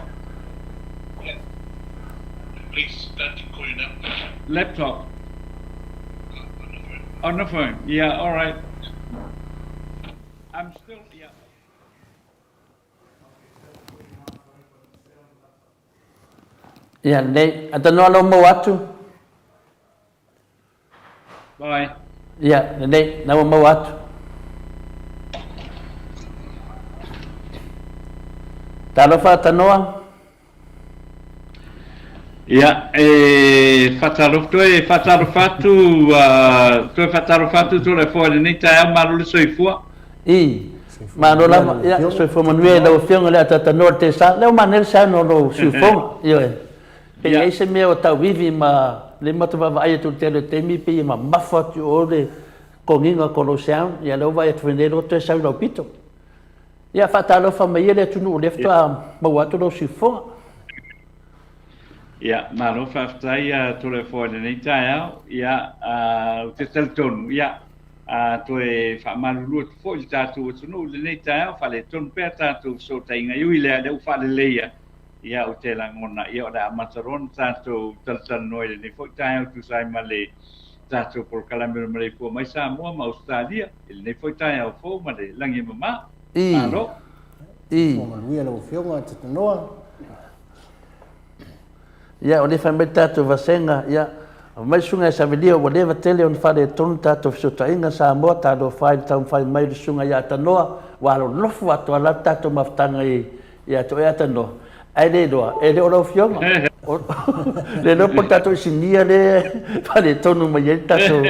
Please, that's calling up. Laptop. On the phone. Yeah, all right. I'm still, yeah. Ya, le atanua lo mo atu. Bye. Ya, le na mo atu. Talofa atanoa. Yeah, whataru fatu to le fo ni tae maru le soifua. Manola ya soifua manuel lo fionga le atanoa te sa le manel sa no lo soifua. Yo. Pe ai se me o tau vivi ma le matu va ai tu te le temi pe ma mafa tu ore konginga kolosian ya lo vai tu venero te sa lo pito. Ya fatalo fa mai le tu no le fta ma watu lo soifua. Ja, maar of aftai tole for de nei tae ja te telton ja toe fa malulu fo tatu tunu le nei tae fa le ton pe tatu so tainga yui le fa le leia ja o te la ngona ia da mataron tatu telton noi le fo tae tu sai male tatu por kalamero Maleifua-Mai Samoa ma Australia le fo tae fo ma le langi mama alo Mo luia lo fionga te noa. Ya, o le whamai tātou vasenga, ya, mai sunga e savelio, o lewa tele on whare tonu tātou fisotainga Samoa, tātou whai whai mai le sunga ia tanoa, walo lofu atu ala tātou mawhtanga i ato e atanoa. Ai le doa, e le ora o fionga. Le lopo tātou sinia le whare tonu mai e tātou.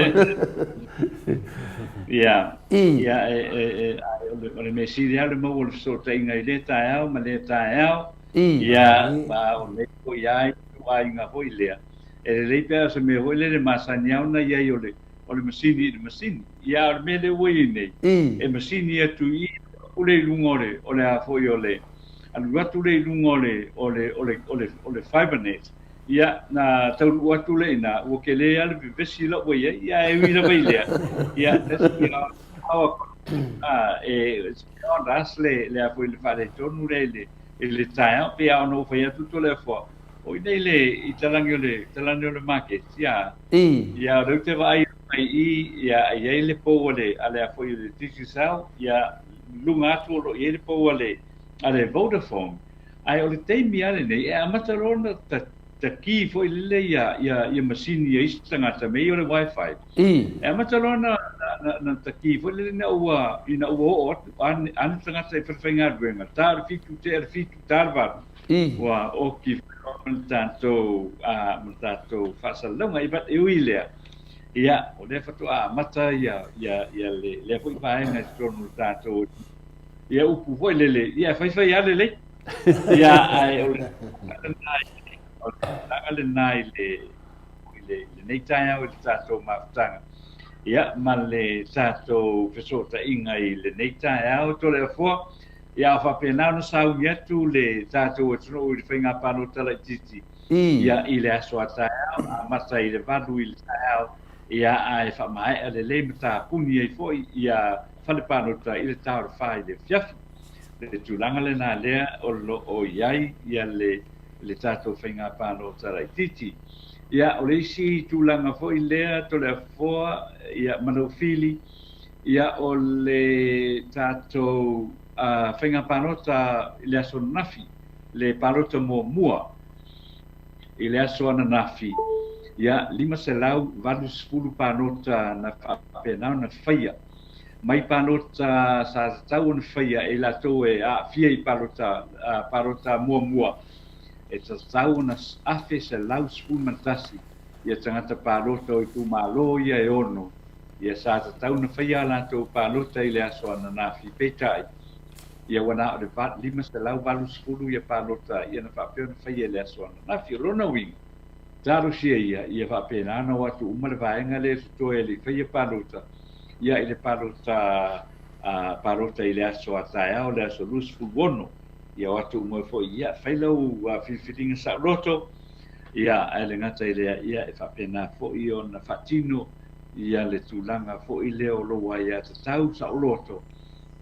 Ja, o le mesiri au le mau o le fisotainga i le tae au, ma le tae au. Ja, ma o le ko iai ai nga hoi lea. E le rei pēr se me hoi le masani au na iai o le masini. Ia o le me le wei nei. E masini atu i o le lungore o le a hoi o le. Anu atu le lungore o le fibernet. Ia na tauru atu le ina o ke le ale vesi la wei ia e wina wei lea. Ia ia awa e on ras le a hoi le whare tonu le le tae pe a no fa tu to le fo o nei le I talangi le market ia re te vai ia ia le po le ale a foi le tisi sao ia lunga tu lo ia le po le ale Vodafone ai o le teimi ale nei e amatarona ta ki foi le ia masini ia istanga ta me o le wifi e amatarona na ta ki foi le na ua ina ua o an tanga ta ferfenga venga tar fitu te fitu tarva wa o ki tanto fasalonga I bat iuilea ia o le fatu mata ia le foi vaenga tonu tato ia upu foi lele ia fai ale le ia ai o le nai le nei taia o tato mafutanga ia ma le tato fesota inga I le nei taia o tole fo ia fa pena no sau yetu le tato o tno I whainga pano tala titi ia I le aso taia mata I le vadu I le taia ia ai fa mai ale le mata puni ai foi ia fale pano ta I le tau fai le fiafu le tulanga le na lea o lo o iai ia le tato whainga pano tala titi ia o le isi tulanga foi lea to le foa ia manofili ia o le tato whainga panota I le aso nafi le panota mua I le aso ana nafi ia 5 selau valu 10 panota na whapenau na whaia mai panota sa tau na whaia e la tau e a fia I panota mua e ta tau na afe selau 10 mantasi ia tangata panota o I kumalo ia e ono ia sa tau na whaia la tau panota I le aso ana nafi petai ia wana o le 5 selau valu 10 ia panota ia na whapeo na whaia le aso ana nafi rona winga Taro sia ia fa pena na watu umar vaenga le to ele fa ia palota ia ile palota palota ile aso ataia o le aso lus fugono ia watu mo fo ia fa lo fitinga sa roto ia ele ngata ile ia fa pena fo io na fatino ia le tulanga fo ile o lo wa ia tau sa roto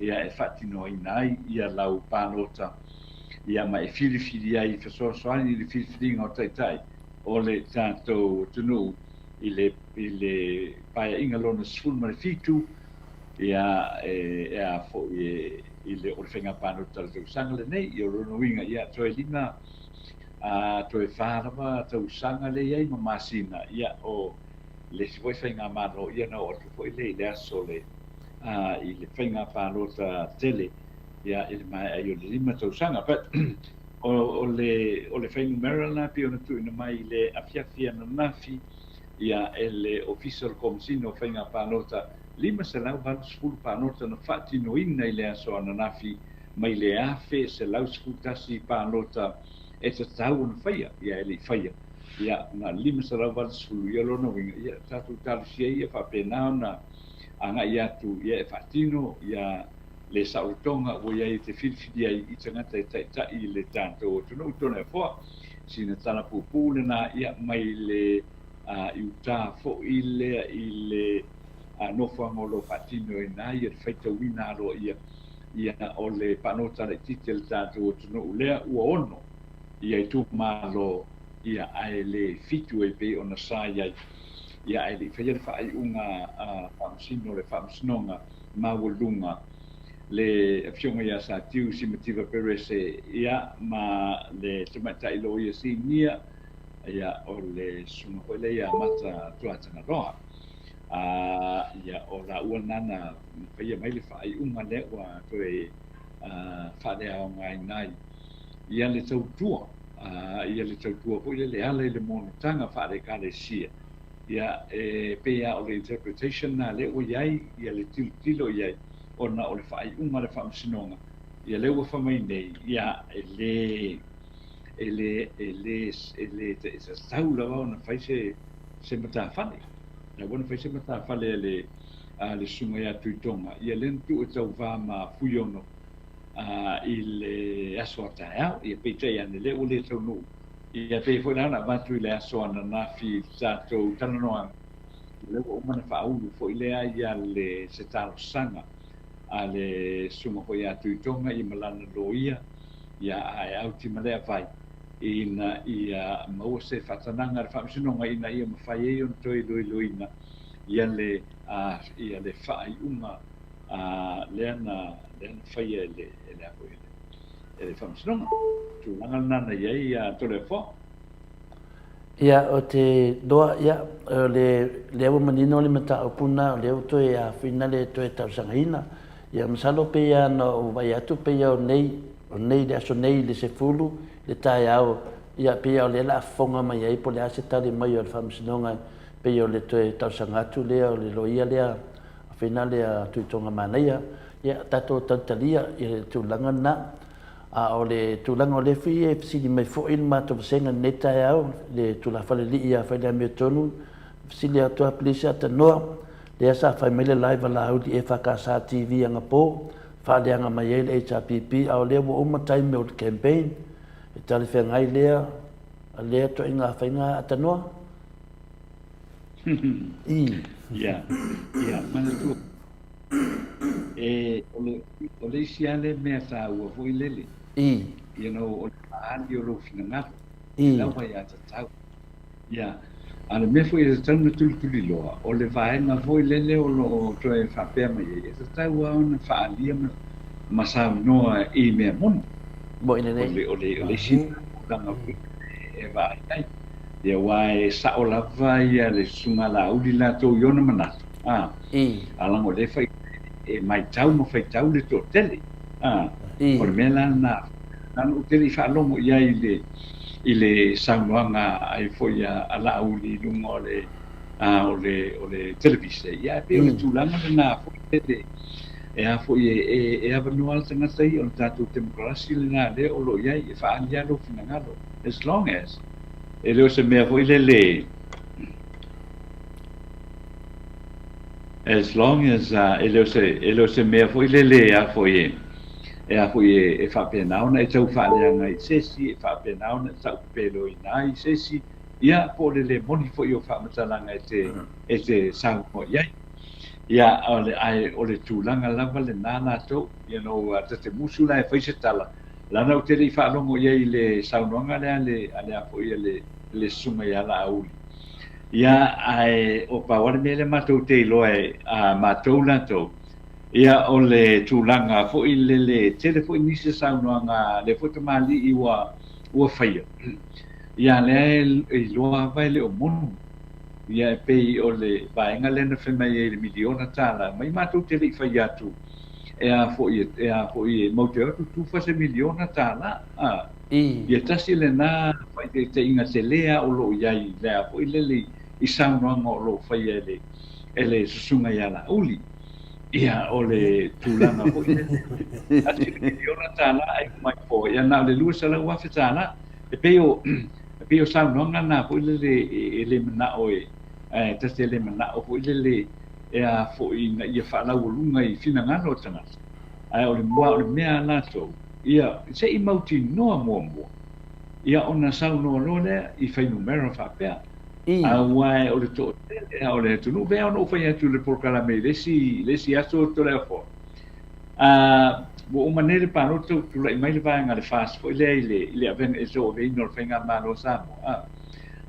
ia e fatino inai ia lau palota ia mai fili ai fa so ani le fitinga o tai o le tato tunu I le paia inga lona sful marifitu ia a fo I le o le whenga pano tala tau sanga le nei I o rono winga ia toe lima toe whārawa tau sanga le iai ma masina ia o le si voi whenga mano ia na o tu fo I le aso le I le whenga pano ta tele ia I le mai ai o le lima tau sanga but o le whaingu Maryland pi ona tu ina mai le afiafia na nafi ia ele official komsino whainga pānota 5 selau valu 10 pānota na whaatino ina I le aso ana nafi mai le afe selau 10 tasi pānota e ta tau na whaia ia ele whaia ia na 5 selau valu 10 ia lona winga ia tatu talusia ia whapena na anga ia tu ia e whaatino ia le sautonga o ia te filfili ai I tangata tai le tanto tonu tona fo sina tala pupu na ia mai le iuta fo ile no fo ngolo patino ina ia feita wina ro ia o le panota le titel tanto tonu le o ono ia tu malo ia ai le fitu e pe ona sai ia ai le feia fa ai unga famsino le famsnonga mawulunga le afionga ia sa tiu simativa perese ia ma le tomata ilo ia sinia ia o le sunga ole ia mata tuatanga roa ia o la uanana ia mai le fai unga le wa toe fa le au ngai nai ia le tautua po le ale le monotanga fa le kale sia ia pe ia o le interpretation na le o iai ia le tilo iai ona o le fai unga le whamsinonga ia leua whamai nei ia ele te tau lawa ona fai se matawhale na wana fai se matawhale le sunga ia tuitonga ia lentu e tau vama fuyono I le aso ataea ia peitai ane le o le tau no ia pei foi lana vatu I le aso ana nafi tatou tananoa leua umana whaulu foi lea ia le se talo sanga ale sunga ko ya tuitonga I malana loia ia ai au ti male vai ina ia mau se fatananga fa sinonga ina ia mafai e on toi loina ia le ia le fai uma lena fai ele apo ele fa sinonga tu langa nana ia to le fo ia o te doa ia le au manino le mata opuna le auto ia fina le to e tausangaina ia masalo pe ia no vai atu pe ia o nei le aso nei le se fulu le tai au ia pe ia le la fonga mai ai po le ase tali mai o le famsinonga pe ia le to e tausangatu le o le loia le fina le tuitonga manaia ia tato tantalia ia tulanga na o le tulanga o le fi e fisi mai fo il mato senga neta au le tula fale li ia fale me tonu fisi le ato aplisa ta no le asa fa mele live la au di faka sa tv anga po fa le anga mai le HPP au le wo uma time me campaign e tali fe ngai le to inga fa inga ta no ia mana tu ole siale me sa u vo ilele you know an yo lo finanga la vai ata tau ia ale me foi e tanu tuli loa o le vai na foi lele o lo to e fa pe mai e tau ona fa alia ma sa no e me mon bo ina nei ole sin tanga e vai ai ia wai sa o la vai le sunga la uli la to yo na mana alango le fai e mai tau mo fai tau le to tele por mela na utili fa lomo ia ile sanwanga ai foi ala uli lungo le ole televise ia pe o tulanga na foi e a foi e a manual tanga sai on tatu demokrasi na le o lo ia e fa ania lo finangalo as long as ele se me foi le as long as ele se me foi le a foi e fa pena ona e tau fa le ngai sesi e fa pena ona tau pelo inai sesi ia po le moni foi o fa matala ngai te sang mo ia ole tulanga lava le nana to you know te musula e foi se tala lana o te li fa longo ia le saunonga le a foi le suma ia la au ia o pa wale mele matou te loe a matou latou ia o le tulanga fo i le telefo nisi saunoanga le foto mali i ua faia ia le i loa vai le o monu ia pe o le vaenga le na fema i le miliona tala mai matou te li faia tu ia fo i mote tu fa se miliona tala ia tasi le na fai te inga te lea o lo iai lea fo i le i saunoanga o lo faia ele susunga ia la uli ia o le tulanga o ati miliona tala ai mai po ia na le lua sala wa fetala e peo saunoanga na po le mana o te le mana o po le ia fo ina ia fa la ulunga i finanga no tanga ai o le mua o le mea na to ia se i mauti no mo ia ona sauno lo le i fai numero fa pe wai o le to o le tunu ve ono fai tu le porkala me lesi aso to le fo o manere pa no to le mai le vai ngale fast fo le aven e so ve no fenga ma no samo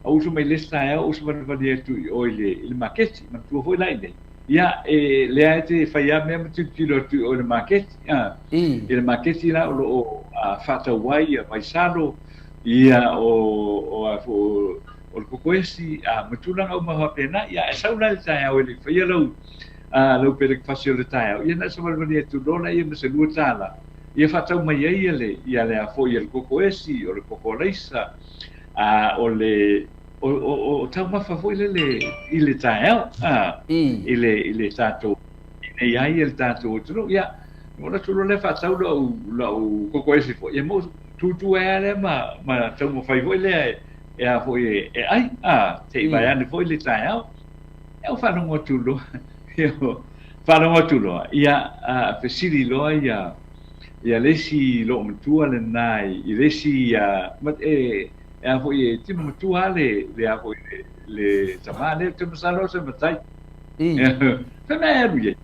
o uso mai lista e o uso va di tu o le market ma tu fo la ide ia le ate fai a me tu kilo tu o le market il market la o fata wai vai salo ia o kokoesi matulanga uma pena ia sauna le tai au le fai lo pere fasio le tai ia na sama le tu dona ia me se lu tala ia fatau mai ia le a foi el kokoesi o le kokoleisa o le o tau mafa foi le tai au ile tato nei ai el tato tu ia ona tu le fatau lo kokoesi foi ia mo tu ele ma tau mo fai foi le e a foi ai te vai ane foi le tai au eu fa no tulo eu fa no tulo ia pesili lo ia lesi lo mtua le nai i lesi mat a foi ti mtua le a foi le tamale te masalo se matai fa me ruye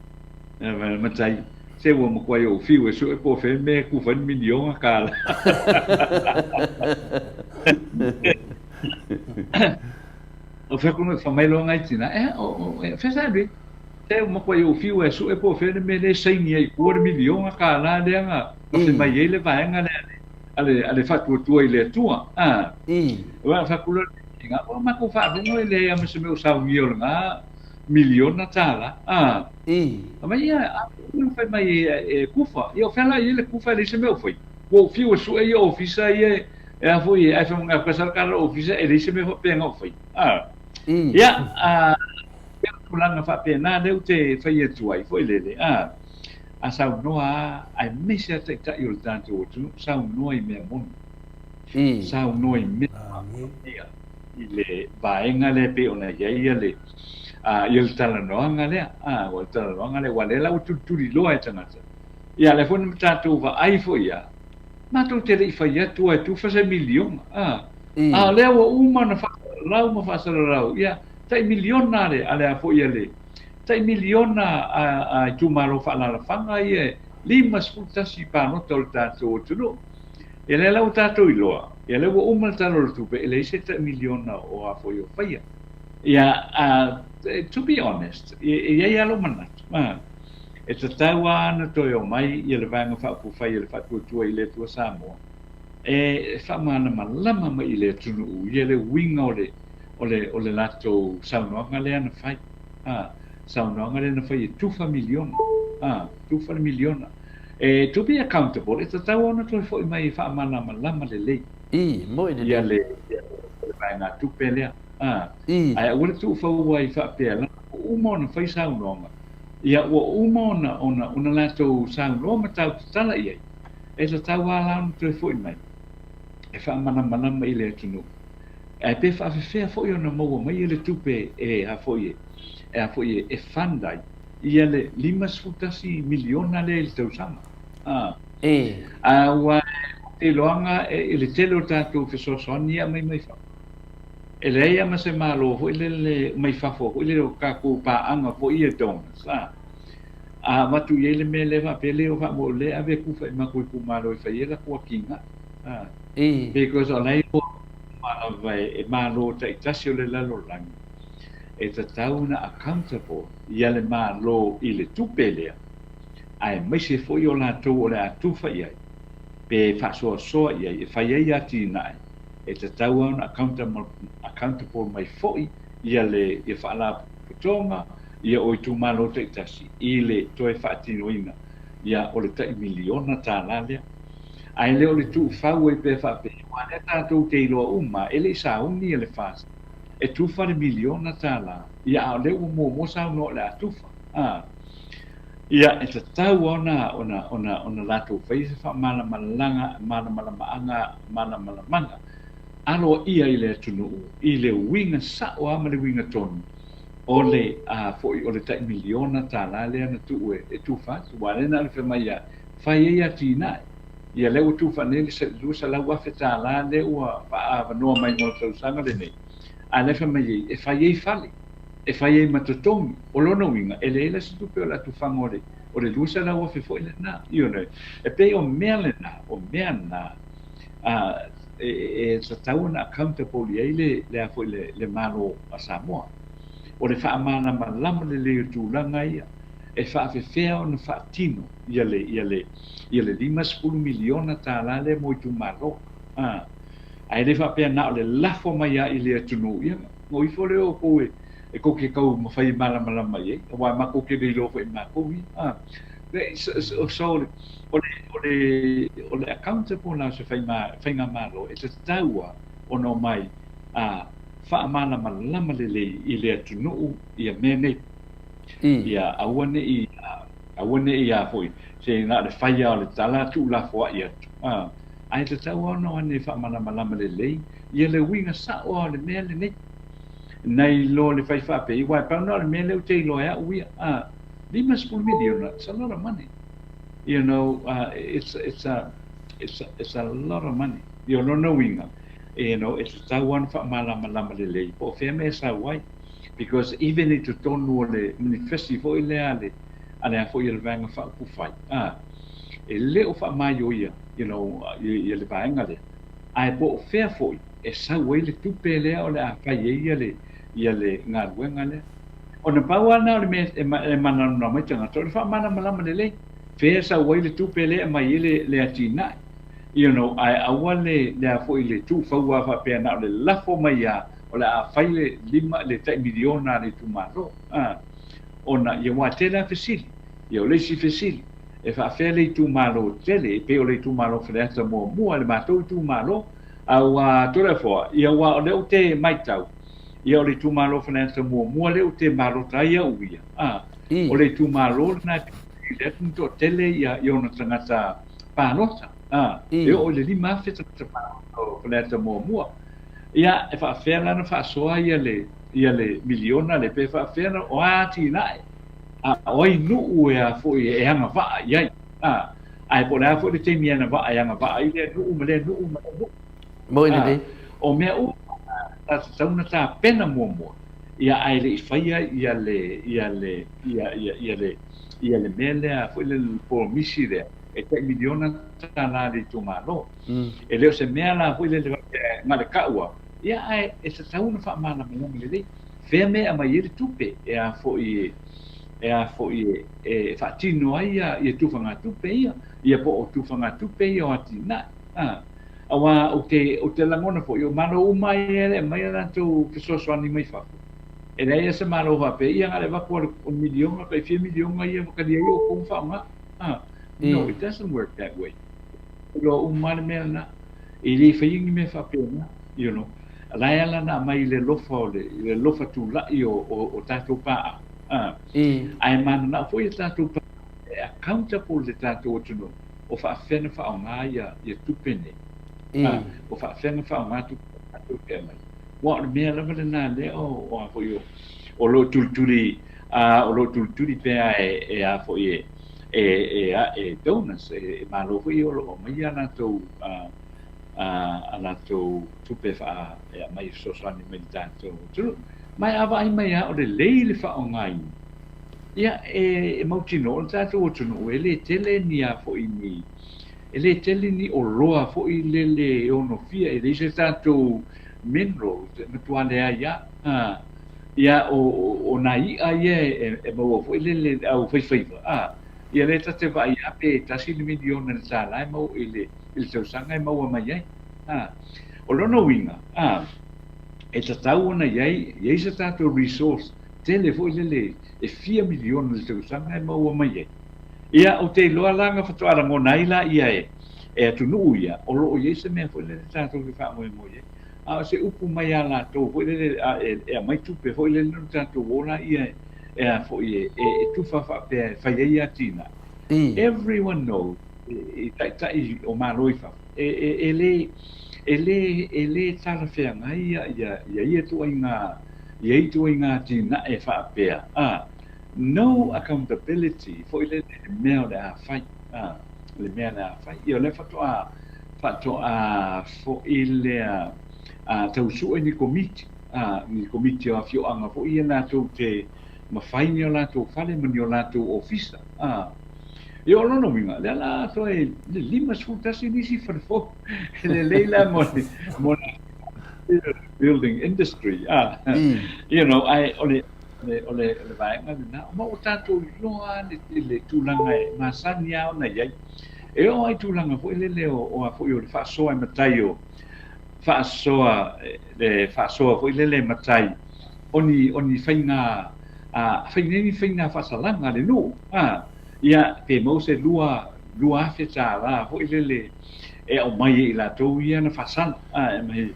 matai se wo mo kwai o fiu e so e po fe me ku fan milion kala o fe ku fa mai lo ngai tina o fe sa bi se mo kwai o fiu e so e po fe me le 6 milion kala le nga o fe mai ele vai nga le ale fa tu ile tua wa fa ku lo nga o ma ku fa no ile ya me se me sa nga milion na tala ma ia não faz mais kufa eu falo ele kufa ele se meu foi o fio su e office e foi a foi uma coisa cara office ele se meu pega foi ia pulando fa pena deu te foi tu aí foi ele a sau noa ai missa te ta eu tanto tu sau noi me mon sau noi me ile vaenga le pe ona ia le il talanoanga le o talanoanga le wale la uturi loa tangata ia le fon tatu va ai fo ia ma tu te le fa ia tu fa se milion le o uma na fa lau ma fa sa lau ia tai milion na le ale fo ia le tai milion na tu maro fa la fanga ia lima sputasi pa no tol tatu tu ele la tatu loa ele o uma talo tu pe ele se tai milion na o a fo ia fa ia ia to be honest, ia lo manat. E te taua ana toi o mai, ia le vanga whakupwhai, ia le whakutua i le tua Samoa. E whamana malama mai i le tunu u, ia le winga o le lato saunoanga le ana whai. Saunoanga le ana whai e 2 miliona. 2 miliona. E to be accountable, e te taua ana toi fo i mai i whamana malama le lei. Moi le ia le vanga tupe lea. Ai ule tu fau ai fa pela uma na fai sa unonga ia o uma ona lato sa unonga tau tala ia e sa tau ala tu foi mai e fa mana mai le tunu e pe fa fe fo yo na mo mai le tupe e a foi e fandai ia le 5 miliona le tau sama wa te loanga e le telo tatu fe so sonia mai fa ele ia ma se malo ho ile mai fafo ho ile ka ku pa anga po ia don sa matu ile me le va pele o va mo le ave ku fa ma ku malo fa ia ku kinga because alai po ma vai e malo te tasio le la lo lang e te tauna accountable ia le malo ile tu pele ai mai se fo yo la to o la tu fa ia pe fa so ia fa ia ti nai e te tau ana accountable mai foi ia le ia whaala putonga ia o i tu malo te tasi i le toe whaatinoina ia o le tai miliona tā lalea ai le o le tu whau e pe whape wane tātou te iloa uma e le sa uni e le whasa e tu whare miliona tā la ia o le mo sa no le atufa ia e te tau ona latou whaise wha mana malanga mana malamanga alo ia i le tunu i le winga sa o ama le winga tonu o le foi o le tai miliona tala le ana tu e tu fa tu wale na le mai ia fai ia tina ia le tu fa ne se lu sa la wa feta la le wa pa no mai mo so sanga le nei a le fa mai e fai ia fali e fai ia matotongi o lona winga e le se tu pe la tu fa ngore o le lu sa la wa fe foi le na io ne e pe o mele na o mena e sa tauna accountable ia le foi le malo a Samoa o le fa mana malama le tu langa ia e fa fe feo no fa tino ia le 5 miliona tala le mo tu malo ai le fa pe na le lafo mai ia le tunu ia ngoi fo le o ko e ko ke kau ma fai malama mai e wa ma ko ke le lo fa ma ko so o le accountable na se fai nga malo e te taua o no mai fa mana malama le i le tunu ia mene ia awane ia foi se na le fai o le tala tu la fo ia ai te taua no ane fa mana malama le ia le winga sa o le mele nei nei lo le fai fa pe i wa pa no le mele te lo ia uia 5 miliona, it's a lot of money. You know, it's a lot of money. You don't know, you know, it's a one for malama lele. For family, it's a white because even if you don't know the festival, ana fo ia le vanga fa ku fai e le o fa mai o ia ia le vanga le ai po fe fo e sa wei le tupe le o le a fa ia le nga wenga le ona paua na le me e mana no mai tanga to fa mana malama le fe sa wei le tupe le mai le atina ai awale le fo le tu fa wa fa pe na le la fo mai ya o le a fai le 5 le 3 miliona le tu malo ona ia wa tela fesili ia o le si fesili e fa fe le tu malo tele pe o le tu malo fa le mo le matou tu malo a tole fo ia wa o le te mai tau ia o le tu malo fa le mo le te malo tai ia uia o le tu malo na le tu tele ia ona tangata panota e o le 5 feta o le mo ia e fa fe na fa soa ia le miliona le pe fa fe na o ati nai oi nu e fo e anga va ia ai po la fo le te mia na va anga va ile nu mo ile o me u ta una ta pena mo ia ai le faia ia le mele fo le por misire e te miliona ta na le tu malo e le se mea la fo le ngale kaua ia ai e se ta una fa mana mo le fe me a mai le tupe e a fo e fa tino ai ia tu fanga tupe ia po o tu fanga tupe ia o atina awa o te langona fo yo malo umai ele mai la tu que so so ni mai fa e lei se malo va pe ia ngale va por 1 milion pe 4 milion ia mo kadia yo ko fa ma no it doesn't work that way lo umai mena ili fa yingi me fa pe la na mai le lofa tu la o tatu pa ai mana na foi tatu pa accountable le tatu o tuno o fa fena fa nga ia tupene o fa fena fa nga tu ke mai wa me la na le o fo yo o lo tulturi pe a fo e donas ma lo fo yo lo mai ana to ala to tupe fa mai so sani mai tanto mai ava ai mai o le leile fa o ngai ia e mautino tanto o tuno ele tele ni a fo ini ele tele ni o roa fo i le ono fia e le se tanto mineral na tuale ia o nai ai e mo fo le au fai ia le te vai a pe tasi ni miliona le sala mo ile il seu sanga mo mai ai o lono winga e tau na ia se tato resource tele foi le e 4 miliona le seu sanga mo mai ai ia o te loa langa fa toa ngo naila ia e tu nu ia o lo ia se me foi le tato que fa mo ia se upu mai ala to foi le e mai tu pe foi le no tato wona ia foi tu fa pe fa ia tina everyone knows tai o Maleifua ele tala fea ngai ia tu inga tina e fa pe no accountability for le mea da fai le mea da fai io le fatto a fo ile tau su ni komiti a fio anga fo ia na tu te ma fai ni la tu fale mo ni la tu office io non ho minga la to e le 5 sfruttasi ni si fo le leila mo building industry I ole vai na ma o tanto loa le tulanga ma sania na ia e o ai tulanga fo le o fo yo fa so ai mataio fa so fo le matai oni faina faina fa salanga le no ia pe mo se lua fe la fo le e o mai la to ia na fa sal mai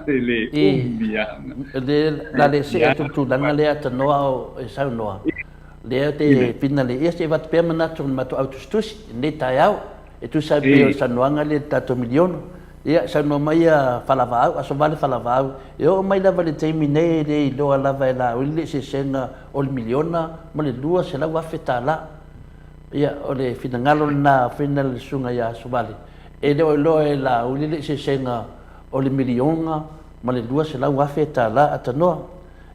le umbia la le se tu danga le ata noa e sa noa le te finale este vat permana tu mato autostus ne taiau e tu sa pe sa noanga le tato milion ia sa no mai falavau aso vale falavau e o mai lava le termine le do lava la o le se sena o miliona mo le dua se la wa fetala ia o le finangalo na final sunga ia so vale e lo e la o le se sena o le miliona ma le dua se la wa feta la atanoa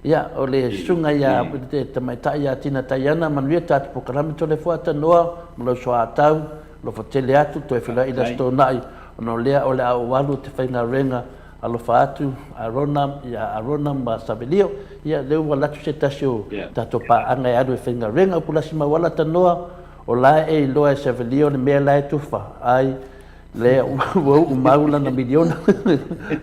ia o le sunga ia te tamaita ia tina taiana manuia tatu pokalami tole fua tanoa lo so atau lo fatele atu to e fila ila stonai ono lea o le au walu te whainga renga alo faatu arona ma sabelio ia leu walatu se tasio tato pa anga e adu e whainga renga o pulasi mawala tanoa o la e loa e sabelio le mea la e tufa ai le o maula na miliona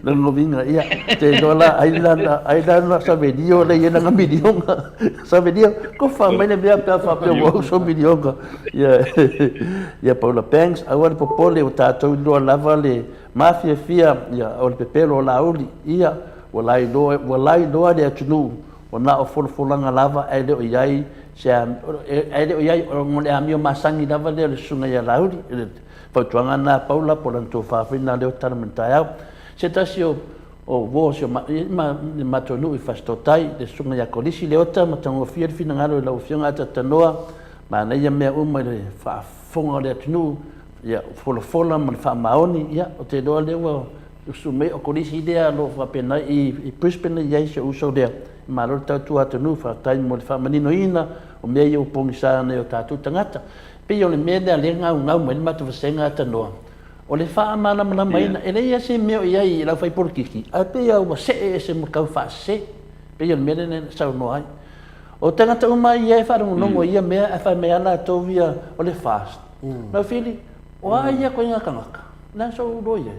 na novinga ia te dola ai la sabelio le ia na miliona sabelio ko fa mai le bia pa fa pe o so miliona ia Paula Banks awal popole o tato lo lava le mafia fia ia o le pepelo la uli ia walai do le atunu o na o folanga lava ai le iai se ai le iai o ngole amio masangi lava le sunga ia la uli Pautuanga na Paula polanto fafina leo taramentai se tasio o vosio ma tonu I fastotai le sunga ya kolisi leo ta matango fier fina ngalo la ofionga tatanoa ma na ia mea uma le fa fonga le tunu ya fola man fa maoni ya o te do leo sume o kolisi idea lo fa pena I Brisbane ya se uso dea ma lo tatu atunu fa tai mo fa manino ina o mea o pongisa ne o tatu tangata pe o le mea le ngau mo le matu vasenga tanoa o le fa mana mai na ele ia se meo ia I la fai por kiki a pe o se mo kau fa se pe o le mea ne sa no ai o tangata uma ia fa no ia mea fa mea na to via o le fast no fili o ia ko nga kangaka na so do ia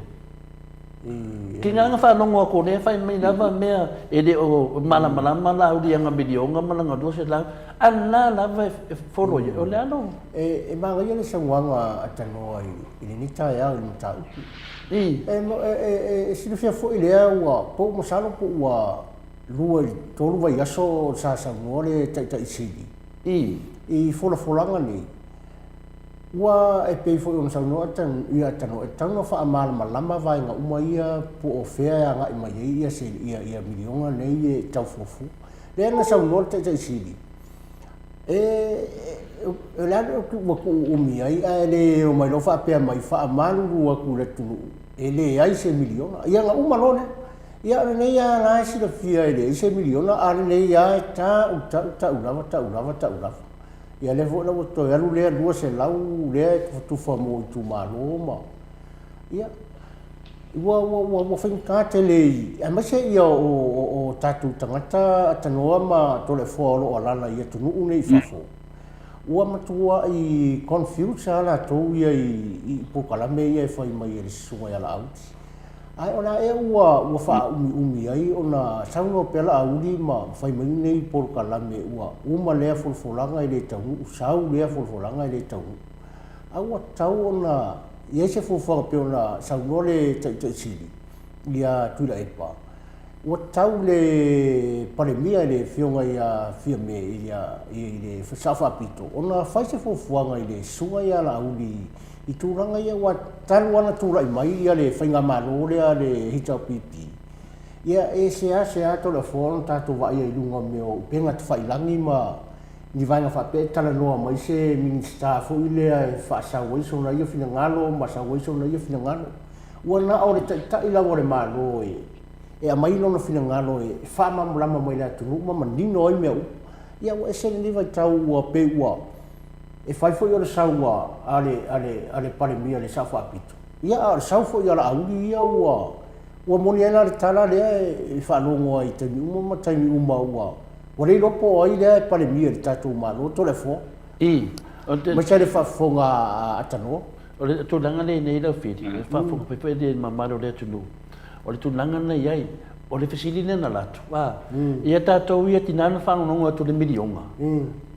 ki nga fa no ko le fa mai lava mea ele o mala la o dia nga video nga mala do se la ana lava folo ia o le ano e ma ga ile sa wanga atano ai ile ni ta ya ni ta e si fia fo ile wa po mo salo po wa lua tolu vai aso sa no le ta sidi I folanga ni wa e pe fo on sa no atan ia tano e tano fa amal malama vai nga uma ia po o fea nga I mai ia se ia milionga nei e tau fofu le na sa no ta sidi la ku o mi ai ele o mai lo fa pe mai fa malu ku le tu ele ai se miliona ia nga uma lone ia nei ia na si da fia ele se miliona ale nei ia ta lava ia le vo lo to ia lu le lu se lau le tu fa mo tu malo ma ia wa fin ka tele a ma se ia o tatu tangata tanoa ma to le folo ala la ia tu nu nei fa fo wa matua I confuse ala to ia I pokala me ia fa mai ele sunga ia la out ai ona e wa fa umi ai ona sango pela auli ma fa mai nei pokala me wa uma le folfolanga ile tau sau le folfolanga ile tau awa tau ona ia se fofa pe ona sango le tai sili ia tu la epa o tau le palemia le fionga ia firme ia ile safa pito ona fai se fofuanga ile sunga ia la uli I turanga ia wa talu ana tura I mai ia le whainga malo le hita pipi ia e se to le phone tatu wa ia I lunga meo penga te whailangi ma ni vainga whape tala noa mai se minista fo ile e whaasa waiso na ia fina ngalo ma sa waiso na ia fina ngalo ua na o le tai la le malo e a mai lona fina ngalo e whaama mulama mai la tunu ma manino ai mea ia ua e se ni vai tau ua pe ua e fai foi o le saua ale palemia le safa apito ia le sau foi ala auli ia ua moni ana le tala lea e whalongo ai taimi uma ma taimi uma ua rei lopo ai lea e palemia le tatou malo to le fo ma se le whafonga atanoa o le tūlanga nei nei lau whiri le whafonga pepe le mamaro le tunu o le tūlanga nei ai o le whasilina na latu ia tatou ia tinana whanonga tu le milionga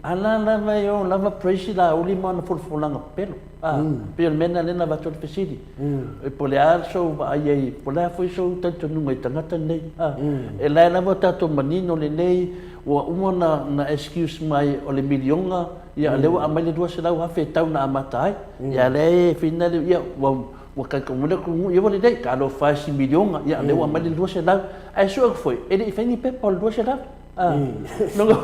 ala lava yo lava presi la uli mana fulfulanga pelo pelo mena lena va tot pesidi e pole also ai pole foi so tanto nunga tangata nei e la lava tato manino le nei wa umona na excuse mai o le milionga ia le wa mai le dua se la wa fe tau na matai ia le final ia wa ka ko mo ko ia vole dei ka lo fa si milionga ia le wa mai le dua se la ai so foi e le fini pe pol dua se la no go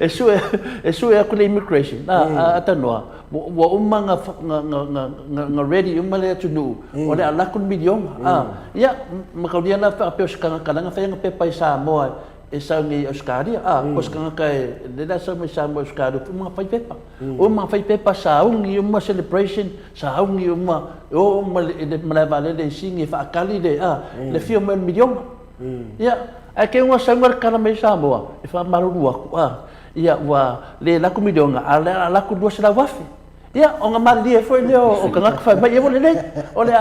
e su e ko le immigration ata no wa umanga nga ready umale to no o le ala kun million ya makaudia na fa pe ska kana fa nga pe pa Samoa e sa ngi Australia pos ka kai le da sa Samoa Australia uma fa pepa uma fa pepa sa ungi uma celebration sa ungi uma o ma vale de singi fa kali de le fio million ya ake nga sangar kana me Samoa e fa marua ku ia wa le la ku million ala la ku 2 sala wafi ya o nga mali e foi le o ka fa mai e vole le o le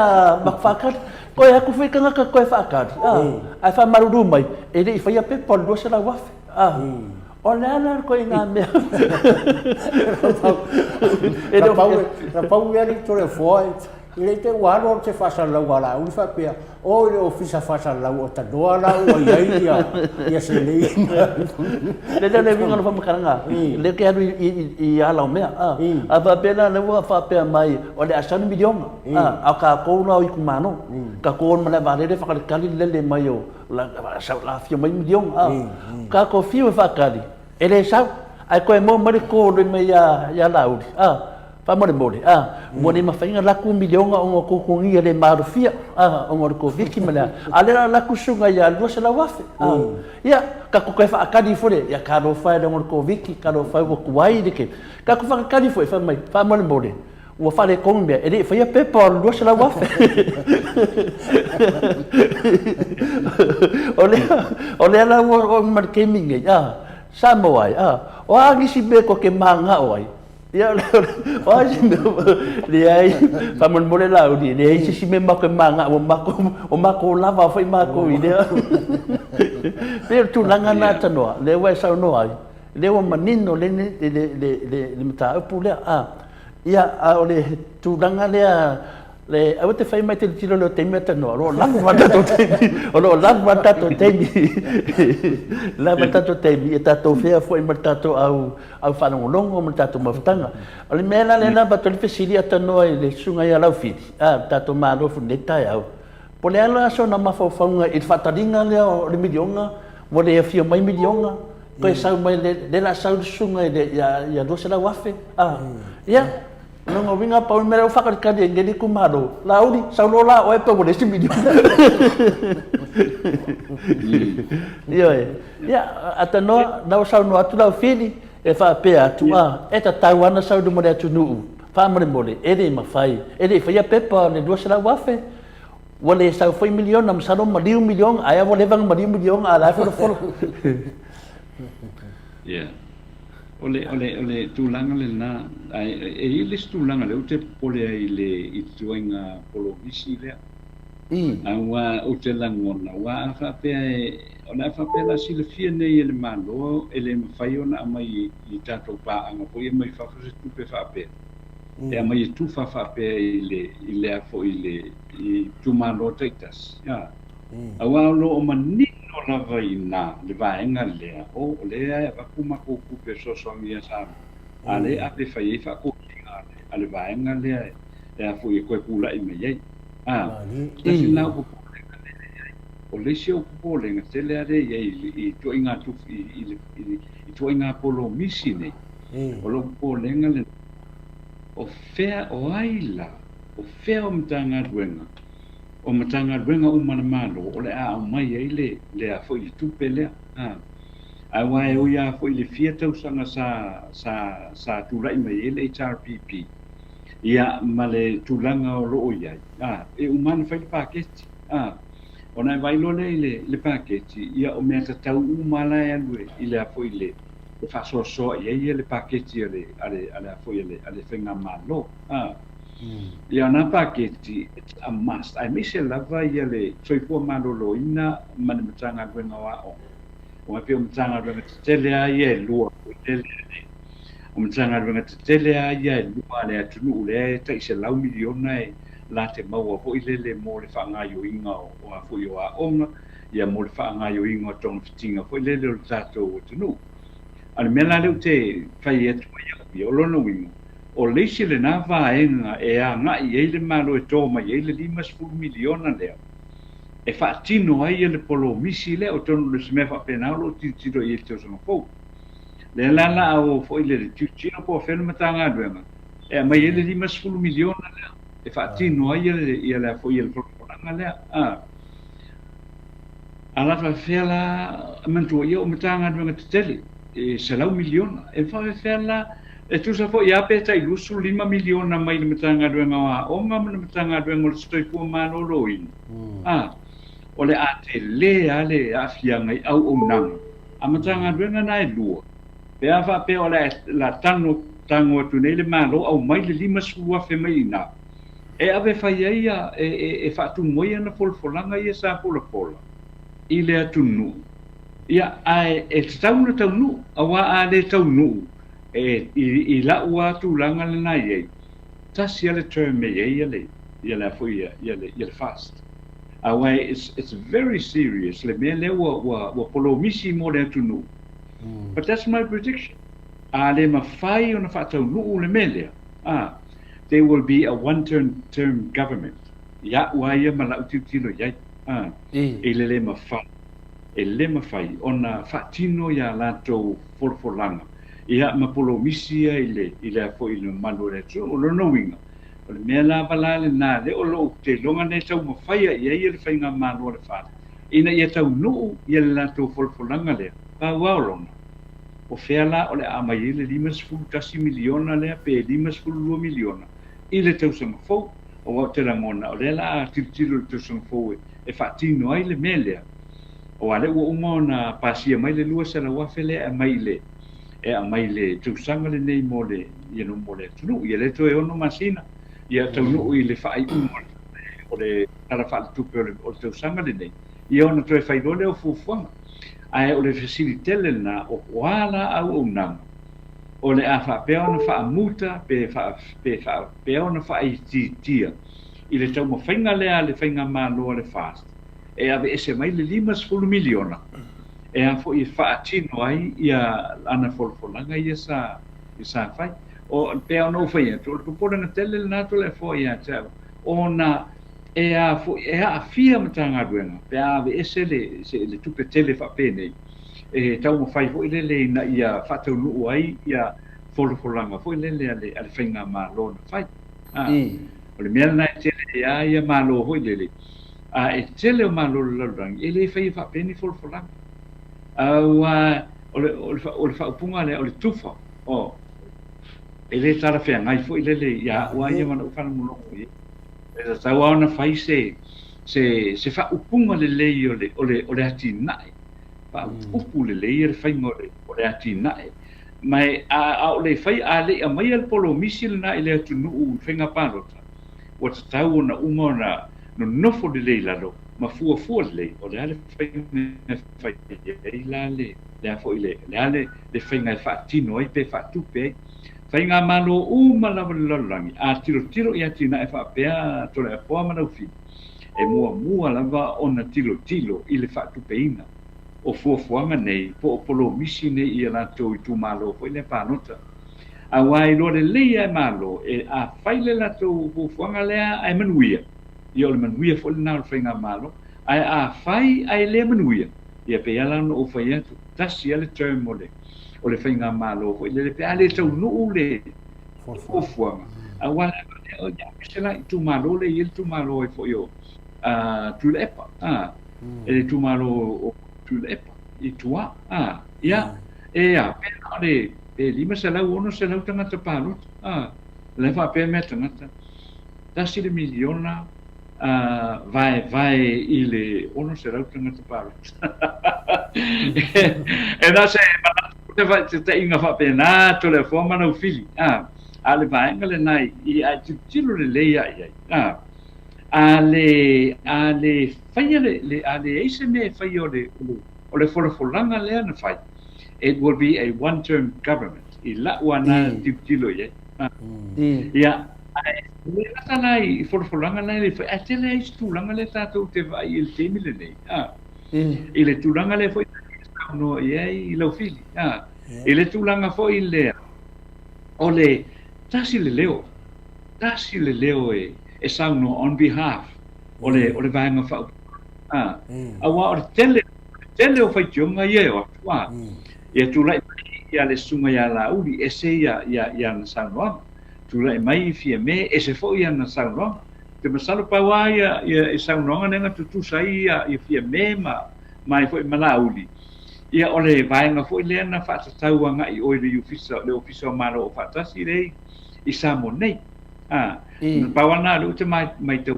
makfakat ko ya ku fika nga ko fa akadi ai fa marudu mai e le fa ya pe por 2 sala wafi o le ala ko ina me e do pau ya ni tore foi ile te waro te fasa la wala u fa pe o le ofisa fasa la o ta do la o ia se le le vinga no fa makaranga le ke adu I ala me a fa pena le wa fa pe mai o le asan million a ka ko no I kumano ka ko ma le vale de fa kali le mai o la fio mai million ka ko fio fa kali ele sa ai ko mo mari ko le me ya laudi fa mo mo ni ma fainga la ku million o ko ko ngi le marufia o mo ko viki mala ale la ku sunga ya lo se la wafe ya ka ko fa akadi fore ya ka do fa de mo ko viki ka do fa wo kuai de ke ka ko fa akadi fo fa mai fa mo wo fa le kong be e fa ya pe por lo se la wafe ole la wo mar ke minge Samoa o angi si be ko ke manga oi ya o le ai fa mon mole la o di le si me ma ko manga o ma ko lava fa ma ko ide per tu langa na tano le wa sa no ai le o manino le mata pu le ya o le tu langa le a te fai mai te tiro lo te meta no lo la vata to te lo la vata to te la vata to te e tato fea foi mata to au fa no longo mata to mafutanga ole mena le na bato le fesilia tano le sunga ya lau fiti tato ma lo fu neta ya pole ala so na mafaunga I fataringa le milionga mo le fio mai milionga ko sa mai le la sa sunga ya do se la wafe ya no vinga pa me fa ka de ngeli ku maro laudi sa lo la o e pe bo si video ya atano na sa no atu la fili e fa pe atu e ta taiwan sa do mo de tu nu fa mo mole e de ma fai e de fa ya pe pa le do sa wafe wale sa foi million nam sa no ma diu million aya wale vang ma diu million ala fo yeah ole tulanga le na e le tulanga le te pole ai le I tuinga polo isi le awa o te langona wa fa pe ona fa pe la sile fie nei le malo ele mafai ona mai I tato pa anga po mai fa se tu pe fa pe e mai tu fa pe ile a fo ile I tu malo teitas ya awa lo o mani no la vaina le vaenga le o le a kuma ko ku pe so ngia sa ale a pe fai fa ko ale vaenga le e fu I ko kula I me ye e na ko o le se o ko le nga tele are ye I to inga tu I to inga polo misine o lo ko le nga le o fea o aila o fea o mtanga duenga o matanga renga o mana malo o le a mai ele le a foi tupe le ai wai o ya foi le fieta usanga sa turai mai ele HRPP ia male tulanga o lo ia e o mana fai paketi ona vai lo le paketi ia o mea tau umala ya lue ile a foi le fa so ia le paketi ale a foi ale fenga malo ia na paketi a must I miss a lava ia le soifua malolo ina mane matanga wenga wa o me pe matanga wenga tele ia lua tele o matanga wenga tele ia lua le atunu le ta se lau miliona la te mau o ile mo le fanga yo inga o a fu yo a onga ia mo le fanga yo inga tong fitinga fo ile le tato o tunu al mena le te fai e tu ia o lono winga o leisi le na vaenga e a ngai e le malo e tō mai e le 5 miliona lea. e whaatino ai le polo misi le o tonu le semea whapena lo titiro i te osanga fōu. Le lala au fo i le titiro po whenu matanga aduenga. E mai ele 5 miliona lea. E whaatino ai i le fo i le polanga lea. Ala whawhela mantua ia o matanga aduenga te tele. E salau miliona. E whawhela e tusa fo i ape tai lusu 5 miliona mai le matanga aduenga wa. O ngama le matanga aduenga o le stoi kua manolo ina. O le a te lea le a fiangai au o nanga. A matanga aduenga na e lua. Pea wha pe o la tango atu nei le malo au mai le 5 sua fe mai ina. E ave whai eia e whaatu moia na folfolanga ia sa pola pola. I le atu nu. Ia e te tauna tau nu, a wa a le tau nu. I la ua tu langa le nai ei. Tasi ale term ei eia le. Ia le afu ia le fast. Away, it's very serious. Le mea leo wa polo misi mo le atu nu. But that's my prediction. Le mawhai o na whaatau nuu le mea lea. There will be a one-term government. Ia ua ia ma lau tiutilo iai. E le mawhai. E le mawhai o na whaatino ia lato folfolanga. Ia ma polo misi ia i le afo i le manu le atu. O lono winga. O le mea la balale na le o lo te longa ne tau mawhaia ia le whainga manu le whata. Ina ia tau nuu ia le lato folfolanga lea. Waolona. O whela o le amai le 5 miliona lea pe 5 miliona. I le tausanga fau o wau te rangona o le la titilo le tausanga fau e whaatino ai le mea lea. O ale ua unga o na pasia mai le lua sara wafele e mai le. E a mai le tausanga le nei mo le iano mo le tunu. Ia le toe ono masina. Ia tau nuu i le whaai o le tara whaale tupe o le tausanga le nei. Ia ona toe whaidole o fufuanga. Ai o le fasilitele na o wala au o nang. O le a whapea ona whaamuta pe whapea ona whaititia. I le tau mawhainga lea le whainga māloa le fast. E ave ese mai le 5 miliona. E a fo i whaatino ai ia ana folfolanga ia sa whai. O pea ona uwhaia. O le popora na tele le nato le fo ia tau. O na e a fia matanga duenga pe ave ese le tupe tele fa pene e tau mo fai foi le na ia fatau nu ai ia folanga foi le ale fainga malo na fai o le mea na tele ia malo foi le e tele malo lang ele fai fa pene folanga o le fa punga le o le tufa o ele tara fe ngai foi le ia wa ia mana ufana mo e tau ana fai se fa upunga le lei o le ati nai fa upu le lei le fai o le ati nai mai a o le fai a le a mai al polo misil na ile atu nu fenga palota o tau na uma na no nofo le lei lalo ma fu le lei o le ale fai la le fo ile le ale le fenga fa tino ai pe fa tupe whainga malo lava lalangi. A tiro ia tina e whapea tole a poa manau fi. E mua lava ona tilo i le whaatupeina. O fuafuanga nei, po o polo misi nei i lato i tu malo po i le pānota. A wai lo le leia e malo, e a whaile lato fuafuanga lea ai manuia. I o le manuia fo le nao whainga malo. Ai a whai ai le manuia. Ia pe ala no o whai atu. Tasi ale term o le. O le whainga malo fo i le pe ale tau nuu le fuafuanga. A wala o ia pisela i tu malo le i tu malo e fo i o tu le epa. E le tu malo o tu le epa. I tua. Ia. E a pena le e lima se lau ono se lau tangata palo. Le wha pe me tangata. Tasi le miliona vai i le ono se lau tangata palo. E da se te inga fa pena to le forma no fili ale vaenga le nai I a tilo le leia ia ale fai le ale ese me fai o le folanga le na fai it will be a one term government I la wana tilo ia ia le atana I folanga le fai atele is tulanga le tato te vai il temi le nei I le tulanga le foi no I lo fili I le tulanga fo I le o le tasi le leo e sauno on behalf o le vaenga fa awa o tele o fai tionga ia o wa ia tulai ia le sunga ia la uli ese ia na sanwa tulai mai fia me ese fo ia na sanwa te masalo pa wa ia e sanwa nga tutu sai ia fia me mai fo mala uli ia ole vai nga fo le na fa tau nga i o le ofisa malo o fa tasi le i samo nei pa wana lu te mai te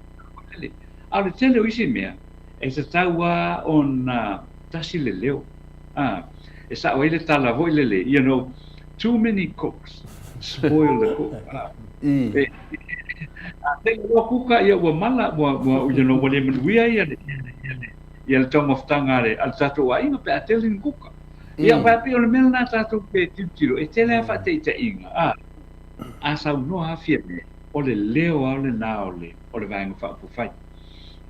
ale tele o isi mea e se taua on tasi le leo e sa o ile tala vo ile you know too many cooks spoil the cook te o kuka ia wa mala wa you know wale manuia ia le tom of tangare al tato wa inga pe atelin kuka ia pa pe o le mel na tato pe tiro e tele fa te inga a sa no ha fie o le leo o le naole o le vanga fa pu fai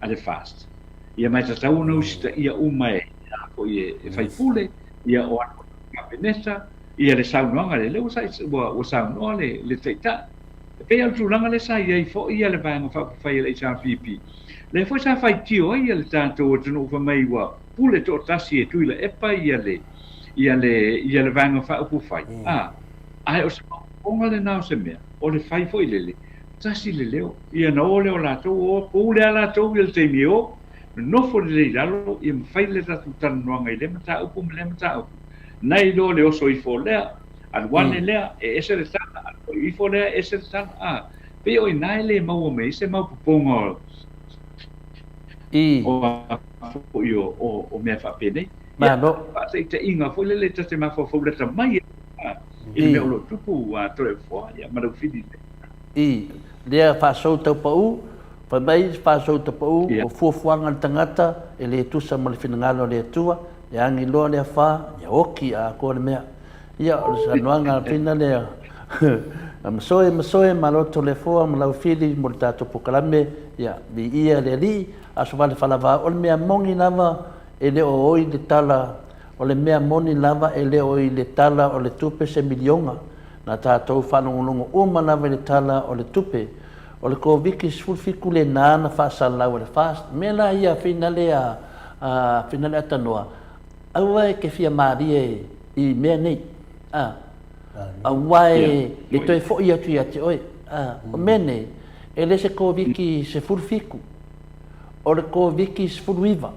ale fast ia mai ta tau no sta ia umai ko ia fai pule ia o a penesa ia le sau no ngale le usa o sau no le teita pe al tu langa le sai ia fo ia le vanga fa fai le sa pipi le fo sa fai tio ia le tanto o tunu fa mai wa pule to tasi e tuila e pa ia le vanga fa pu fai ai o onga le nao se mea o le fai fo ile tasi le leo ia na ole o la to o pule ala to il te mio no fo le lalo ia fai le tatu tan no ngai le mata upu le mata upu nai do le oso I fo le al wane le e ese le tan al I fo le ese tan pe o nai le mau me se mau pongo o io o me fa pene ma no fa se te inga fo le te ma fo le mai il me lo tupu tre fo ia ma lo fidi dia fa so te pau fa mai fa so te pau o fuafuanga tangata e le tusa mo le finangalo le tua e angi lo le fa ia oki a ko le mea ia o sa noanga pina le am soe maloto le fo mo la fidi mo tato pokalame ia bi ia le li a so vale fala va o le mea mongi lava e le oi de tala o le mea moni lava e le oi le tala o le tupe se milionga na tātou whanongonongo o manawa le tala o le tupe o le ko viki sfulfiku le nāna whaasalau le fast mela ia finale finale atanoa aua e ke fia marie I mea nei aua e le toi fo ia tui ate oi o mene e le se ko viki se fulfiku o le ko viki sfuluiva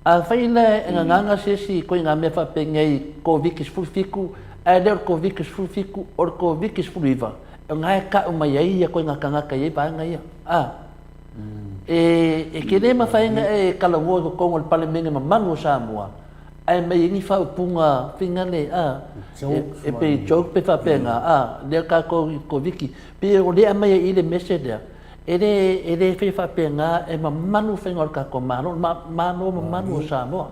a whaile e nganga sesi ko inga mea whapengei ko viki sfulfiku ai le ko viki sfulfiku o ko viki sfuluiva e ngai ka o mai ai ko inga kangaka ia pa ngai e ke le ma whainga e kalango ko kongo le pale menge ma manu Samoa ai mai ingi whau punga fingale e pe joke pe whapenga le ka ko viki pe o le mai I le message ele fe whapenga e ma manu whainga o ka ko manu manu Samoa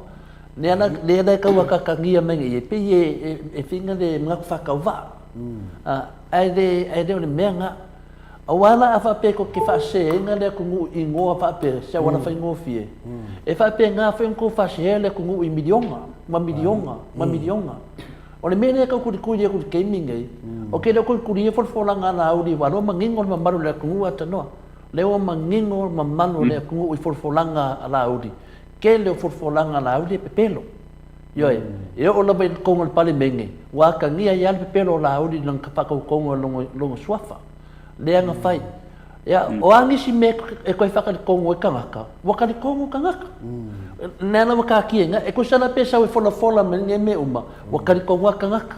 le ka waka kangia mengi e pe e fingale mga whakauwa ai le o le menga awala a whape ko ki whase inga le kungu I ngoa whape sa wana whaingo fie e whape ngā whaingo whase le kungu I ma milionga o le mene ka kuri e kuri gaming ei o ke le kuri e forfolanga na auri wano mangingo le mamaru le kungu atanoa le o mangingo le mamaru le kungu I forfolanga la auri ke le forfolanga la auri pepelo Yoi, e o la bai kongo le pale menge wa ka ngia ia le pepelo la auri nang kapakau kongo longo swafa le anga fai ya o angi si me e koe whaka le kongo e kangaka waka le kongo kangaka nana waka kienga e koe sana pesa o fola me uma waka le kongo kangaka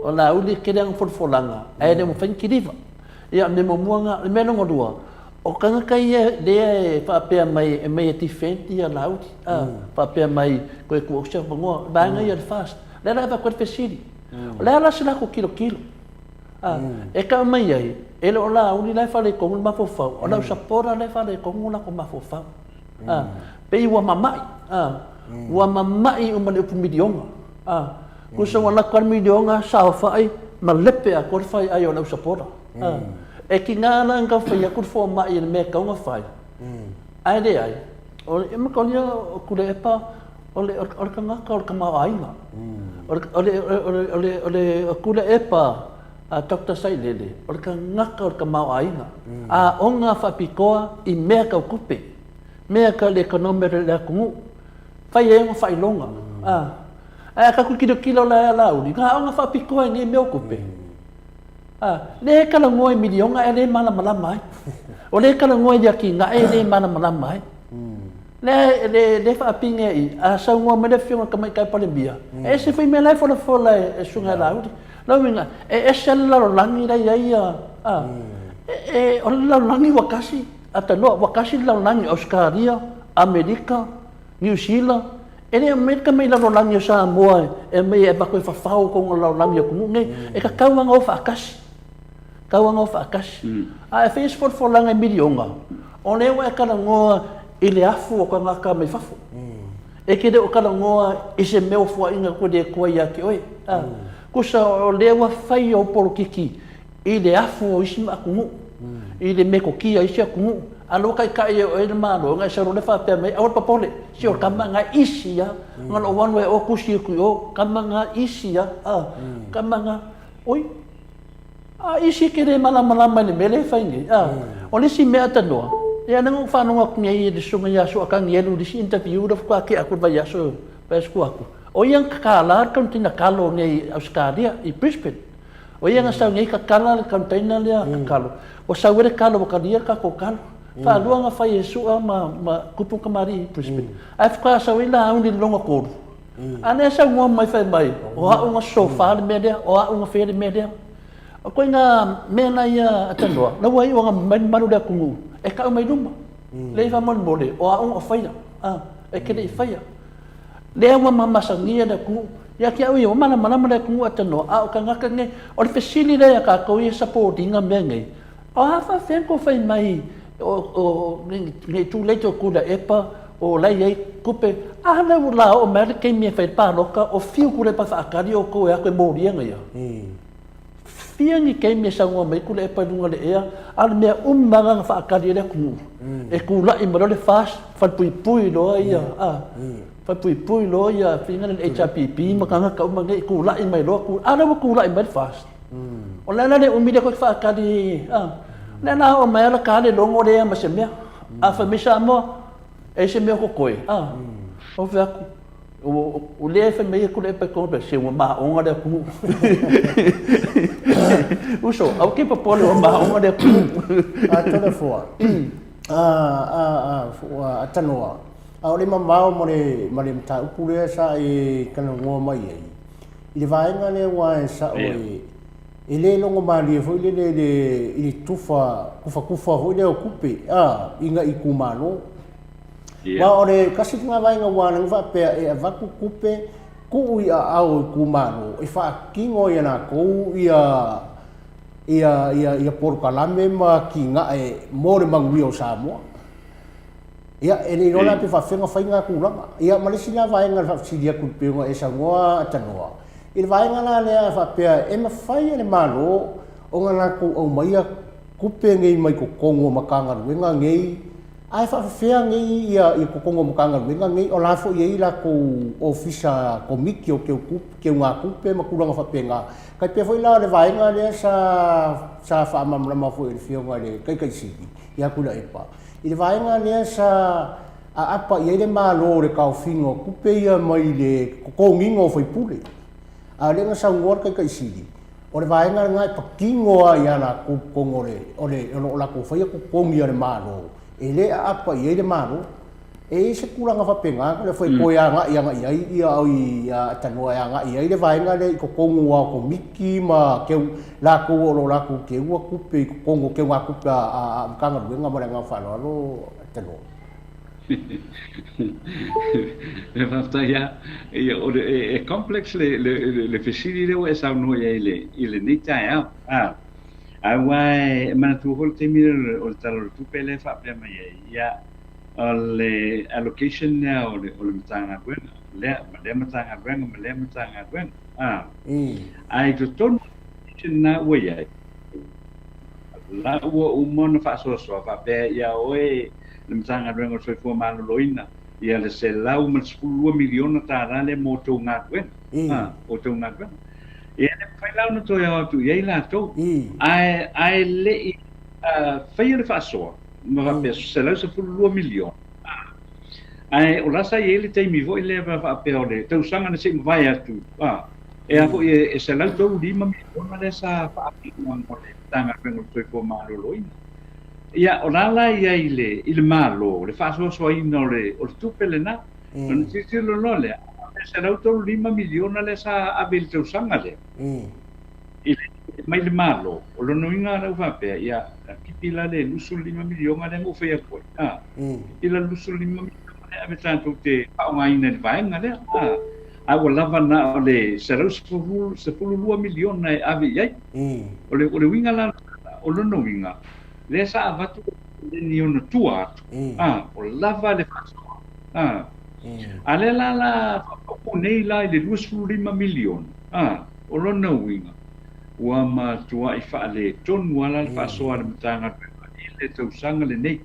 o la uli ke le anga folanga e le mo whankiriva ya me mo muanga le meno ngodua o kangaka ia le whapea mai e mai e tifenti a la uti whapea mai koe kua usia pangoa baanga ia le fast le la koe pesiri le ala sila ko kilo e ka mai ai ele o la uni lai fale kongu mafofau o la sapora lai fale kongu la ko mafofau pe wa mamai o male pumidionga ko so wala ko midionga sa fai ma lepe a ko fai ai o la sapora e ki ngana nga fai ko fo mai me ka nga fai ai de ai o e ma ko lia ku le pa o le ka nga ka ma ai ma o le ku le epa Dr. Sailele, o ka ngaka o ka mau ainga. Onga whapikoa I mea kau kupe. mea ka le economy le kungu fai e fai longa ka ku kilo la la uni ka nga fa piko ni me okupe le ka la ngoi milionga e le mala mai o le ka la ngoi ya ki nga e le mala mai le fa pinge i sa ngoi me le fiona ka mai kai palembia e se fai me la fola e sunga la uni la winga e se la langi la ia o la langi wakasi ata no wakasi la langi Australia Amerika New Zealand ele Amerika mai la langi o Samoa e mai e bako fa fau ko la langi ko nge e ka kawanga o fa akasi e Facebook for langa milionga o le wa ka ngoa ile afu o ka ngaka mai fafu e ke de o ka ngoa i se meu fo inga ko de ko ia ki oi ko sa o le wa fai o polo kiki ile afu o isima ku ile me ko kia isia ku alo kai kai o ele malo ngai sa le fa pe mai o papole si o kama nga isia ngal o one way o kusi ku o kama nga isia kama nga oi isi ke le mala mai mele fai ni o le si me atanoa ya nang fa no ku ngai de sunga ya so kan yelu di interview do ku aki aku ba ya so pas ku aku o yang kala kan tina kalo ngai Australia i Brisbane o yang sa ngai ka kala kan tina le kalo o sa wele kalo ka dia ka ko kalo fa luanga fa yesu ma kupu kamari Brisbane ai fa sa wela undi longa ko ane sa ngom mai fa mai o nga sofa le media o nga fe le media ko nga mena ya atanoa na wai o nga manu da kungu e ka mai duma le fa mon bole o nga fa e ke de fa le wa mama sangia da ku ya ki au mana da ku atanoa o ka ngaka nge o le fesili le ka ko i supporting nga mengai o fa fen ko fa mai o nge tu le to ku da epa o lai ai kupe na la o mer ke mi fa pa loka o fiu ku le pa fa ka dio ko ya ko mo ria nga ya fiangi ke me sango mai ku le pa dunga le ea al me manga fa ka dio le ku e ku la i mo le fast fa pui lo ia fa pui lo ia finga le HPP makanga ka ma ngai ku la i mai lo ku ana ku la i mai fast o la le umide ko fa ka di na o mai la ka le longo le ma se me fa me sa mo e se me ko koi o fa o le fa me ku le pa ko be se ma o nga de ku uso au ke pa pole o ma o nga de ku tole fo atanoa au le mamao mo le mta upule sa e kana ngo mai ai i le vaenga le wa sa o e le longo mali fo le i tufa kufa ho le okupe inga i kumano wa ore kasi nga vaenga wa nang va pe e va kupe ku ia au kumano e fa kingo ia na ko ia por kalame ma kinga e more mangwi o Samoa ia e ni rola pe fa fenga fainga ku lama ia malisia vaenga fa sidia ku pe ngo e sangoa atanoa il vaenga la le fa pe e ma fai le malo o ngana ku o mai ku pe ngai mai ko kongo makanga wenga ngai ai fa fea ngai ia i ko kongo makanga wenga ngai o la fo ia la ko ofisa komiki o ke nga ku pe makulanga fa penga kai pe foi la le vaenga le sa fa mamma fo il fio ngale kai sigi ia kula epa il vaenga le sa apa ia le malo le kaufingo ku pe ia mai le ko ngingo foi pule le nga sa ngor kai sigi o le vaenga ngai pakingo ia na ku kongore ole la ko foi ku kongi le malo ele apa ia le malo e se kulanga fa penga le foi ko ia nga ia au ia tanoa ia nga ia le vaenga le ko kongu wa ko miki ma ke la ko lo la ko ke wa ku pe kongo ke wa ku pa kanga nga mo nga fa lo tanoa le fasta ya e complex le facility le sa no ya ile ni ta ya wai mana tu hol temir o talo tu pele fa pe mai ya le allocation na o le mtanga gwen le mtanga gwen ai to ton na we ya la wo umon fa so fa pe ya we le mtanga gwen o foi mano loina ia le se lau ma 10 miliona ta le moto nga gwen o to nga gwen e le fai lau no to ya tu ye la to ai le fai le fa so ma va pe se lau se 10 miliona ai o lasa i ele teimi vo ile va pe ole tau sanga na se vai atu e a vo e se lau tau lima miliona le sa fa api mo le tanga pengo toi ko malo loi ia o la ia ile malo le fa so ina le o tupe le na non ti lo le se lau tau 5 miliona le sa abil tau sanga le ile mai le malo o lo no inga na fa pe ia kipila le lusu 5 miliona le mo fe ko ila lusu 5 miliona ave tanto te aunga ina le vaenga le a o lava na o le se pulu miliona e ave iai o le winga la o lo no winga le sa avatu le ni ona tua o lava le faso a le la o nei la le 2.5 miliona o lo no winga ua ma tua i fa le tonu ala le faso ala mtanga le tau sanga le nei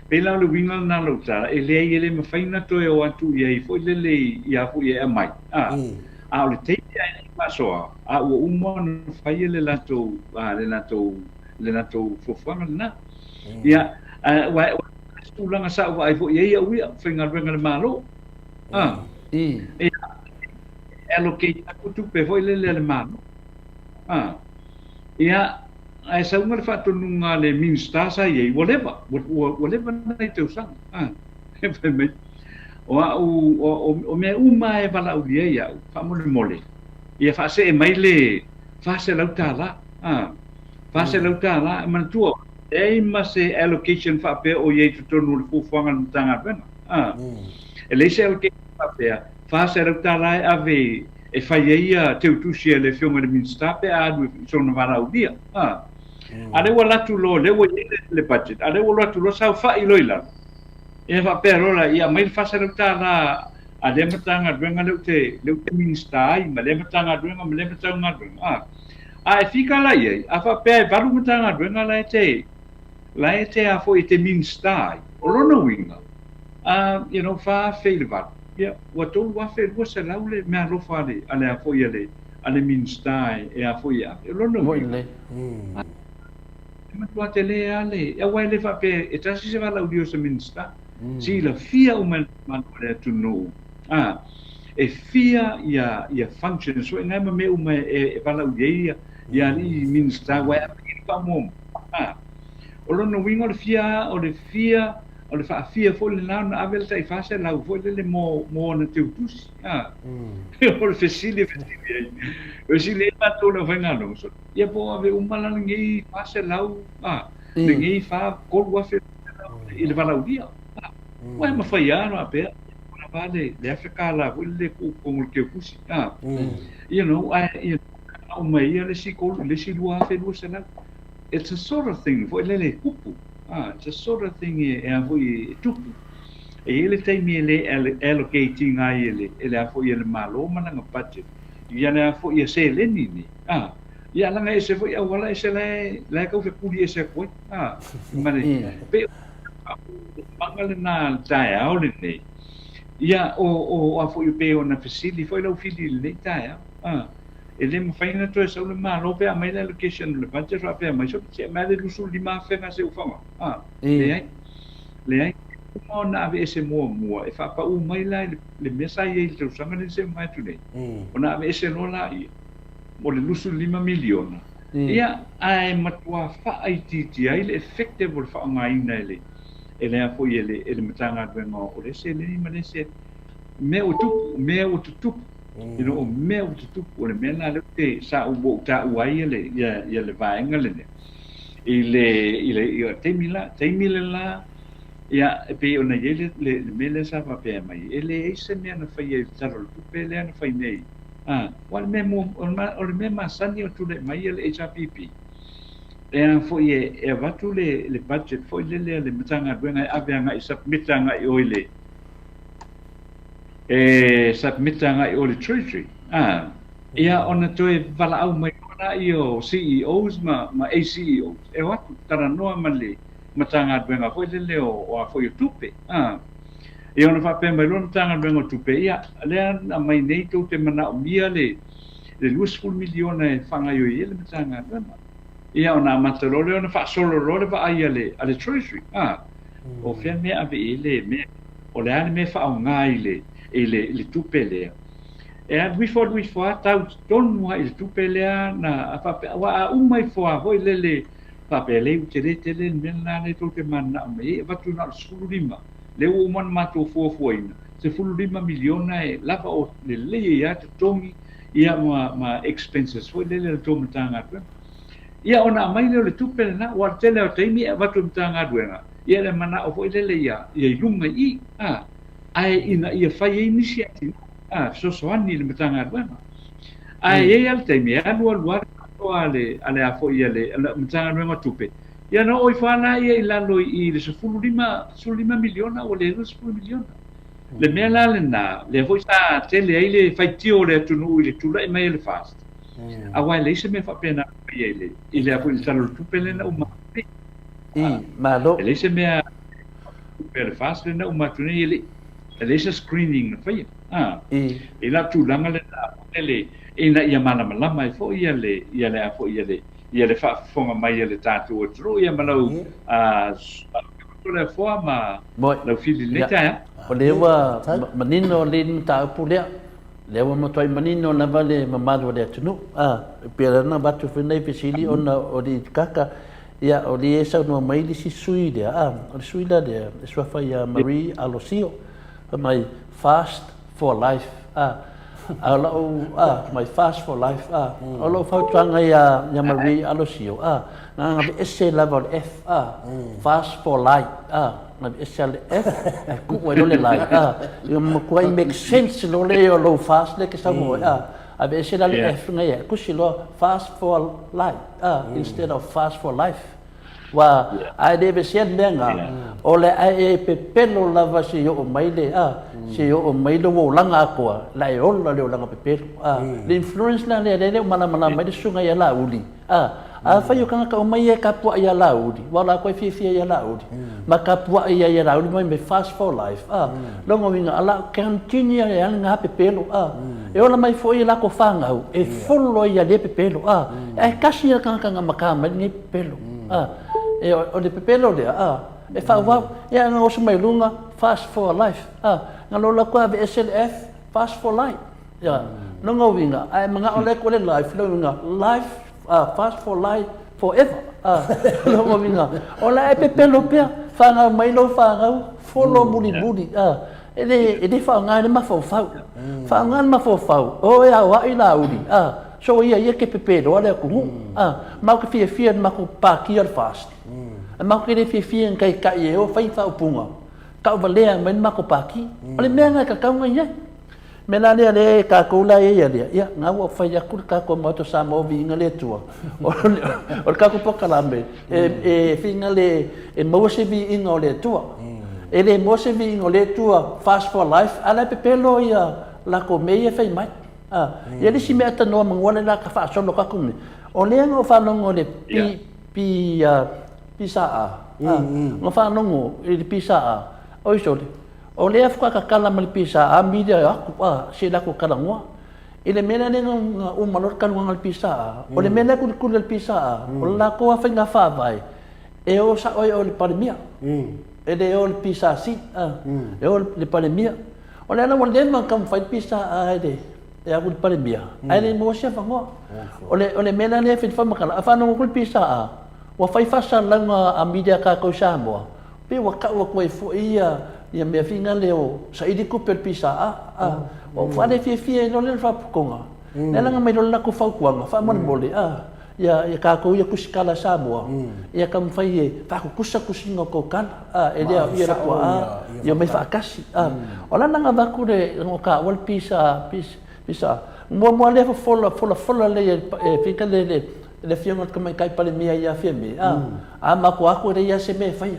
pela le winga na lo ta ele mafaina to e o atu ia foi le ia foi e mai a le te ia paso a o umon fai le lato le lato fofanga na ia wa stulanga sa wa foi ia ui finga venga le malo allocate aku pe foi le malo ia ai sa unga fa to nunga le minsta sa ye whatever na te usang me o me uma e bala u ia fa mole ia fa se mai le fa se lautala fa se lautala man tu e ma se allocation fa pe o ye to no fu fanga tanga ben ele se allocation fa se lautala ave e fai ia te utusi le fionga de minsta pe a so no vara u dia ale wala tu lo le wo le budget ale wala tu lo sa fa i loila e fa pero la ia mai fa sa ta la ale matanga dwenga le te minsta ai ma le matanga dwenga ma le matanga dwenga e fika la ia a fa pe valu matanga dwenga la te a fo te minsta ai o lo no winga you know fa fail va ia wa to wa fe wo se la le me lo fa le ale a fo ia le ale minsta e a fo ia lo no winga ma tua te le ale e wai le fa pe e tasi se vala udio se minsta si la fia o man le tu no e fia ia function so nga me uma e vala udia ia li minsta wai pa mom o lo no wingo le fia o le fa fia fo le na avel tai fa se la fo le mo na te utus o le fesili o si le pa to le venga no so ia po ave un mala ngi fa se la ngi fa ko wa fe il va la udia wa ma fa ya no ape na vale le afrika la le ku ke kusi you know o mai le si ko le si lua fe lu se na it's a sort of thing for le kupu it's a sort of thing e a voi tupu e ele taimi ele allocating ai ele a foi ele malo mana nga budget ia na foi se le ni ia langa ese foi wala ese la ka fe puli ese ko mane pe mangale na tai au ni ia o a foi pe ona facility foi lo fili le tai ele me faina to esa le malo pe a mai la location le budget fa pe mai so se mai le lusu lima fe na se ufanga le ai mo na ave ese mo e fa pa u mai la le mesa ye le sanga le se mai tu nei ona ave ese no la mo le lusu 5 miliona ia ai matua fa ai titi ai le effective fa ngai na ele a foi ele matanga venga o le se le ma le se me o tu you know me o tu o le mena le te sa u bo ta u ai ele ia le vaenga le ile te mila la ia pe ona ele le mele sa pa pe mai ele ese me na fa ia taro tu pe le na fa nei wal me mo o le me ma sani o tu le mai ele HPP e fo e vatu le budget fo le matanga venga avanga i submitanga i oile submitanga i ole treasury ia ona toe vala au mai ona i o CEOs ma ACEOs e watu taranoa male matanga venga fo le o fo tupe e ona fa pe mai lona tanga venga tupe ia le na mai nei to te mana o mia le 2 miliona e fanga yo ile matanga venga ia ona matalole ona fa solo role va ai ale treasury o fe me ave ile me o le ane me whaonga i le tupe lea. E a wi fwa tau tonu i le tupe lea na wa a umai fwa hoi le whapele u te rete le mena ne tau te mana me e watu na sulu lima. Le u man mato fuafuaina. Se fulu lima miliona e lava o le ia te tongi ia ma expenses hoi le tomo tanga tue. Ia ona mai le tupe na wa tele o teimi e watu tanga duenga. Ia le mana o hoi le ia lunga i ai ina ia fai e nisi ati so ani le matanga duenga. Ai e al teimi e alua ale a fo ia le matanga duenga tupe. Ia no oi whana ia i lalo i le sefulu lima miliona o le 10 miliona. Le mea la le na, le hoi sa tele ai le whaitio le atunu i le tula i mai le fast. A wai le se me whapena i le apu i le talo tupe le na umate. Malo. Le se mea tupe le fast le na umatune i le se screening na whaia. I la tūlanga le na apune ina ia malama i fo ia le apu ia le whaafonga mai le tātua tru ia malau le fo ma lau fili le taia. O lewa manino le ta pulea. Lewa matoi manino na vale mamado le tunu. Pera na batu finai fisili ona o di kaka ia o di esa no mai li si sui le o sui la de swafa ia Marie Alosio my fast for life my fast for life alo fau tanga ia Marie Alosio nga ese level F fast for life na SLF ku wa le lai mo ko make sense lo le lo fast le ke sa mo abe SLF nga ya ku silo fast for life instead of fast for life wa ai deve sian benga ole ai pe pelo lava si yo mai le si yo mai lo wo langa ko la yo le langa pe pelo the influence la le mana mai de sunga ya la uli fa yo kanga ka mai ka pu ya la udi wala ko fi ya la udi ma ka pu ya la udi mai me fast for life lo ngo winga ala continue ya nga pe pelo e ona mai foi la ko fanga e follo ya le pe pelo e kasi ya kanga maka mai ni pelo e o le pe pelo le e fa wa ya nga o mai lunga fast for life nga lo la ko be SLF fast for life ya lo ngo winga ai mga ole ko le life lo winga life fast for life forever. Lo mo vinga. Ola e pepe lo pea. Fanga mai lo fanga. Folo buli. Ele fanga ne ma fo fau. Fanga ma fo fau. O ya wa ila udi. So ia ke pepe lo ale ku. Ma ke fia ma ku pa ki al fast. Ma ke fia kai kai o fai fa punga. Ka valea men ma ku pa ki. Ale menga ka ka ngai. Mela le ka kula ia nga wa fa ya ka ko moto Samoa vinga le tua o ka ko pokalambe e finga le e mo se vi inga le tua e le mo se vi inga le tua fast for life ala pe pelo ia la ko me e fai mai ia le si me ata no mangole la ka fa so no ka kumi o le ngo fa no ngole pi sa ngo fa no ngo e pi sa o iso o le afka ka kala mal pisa a media aku sila ko kala ngwa ile mena ne ng malor kan ngal pisa o le mena ko kul pisa o la ko fa nga fa vai e o sa o le pandemia e de o le pisa si e o le pandemia o le na mo le man kam fa pisa de e a ko pandemia ai le mo se fa ngwa o le mena ne fa makala fa no ko pisa wa fa sa lang a media ka ko Samoa pe wa ka wa ko fo ia ia me finga leo sa idi ku per pisa o fa de fi no le fa konga nela nga me lo la ku fa kuanga fa mon bole ia ka ko ia ku skala Samoa ia kam fa ye fa ku kusinga ko kan e dia ia ko ia me fa kasi ola nga ba ku de ngo ka wal pisa mo le fa fola le finga le fianga como kai pale mia ia fiame ma ko ako re ia se me fai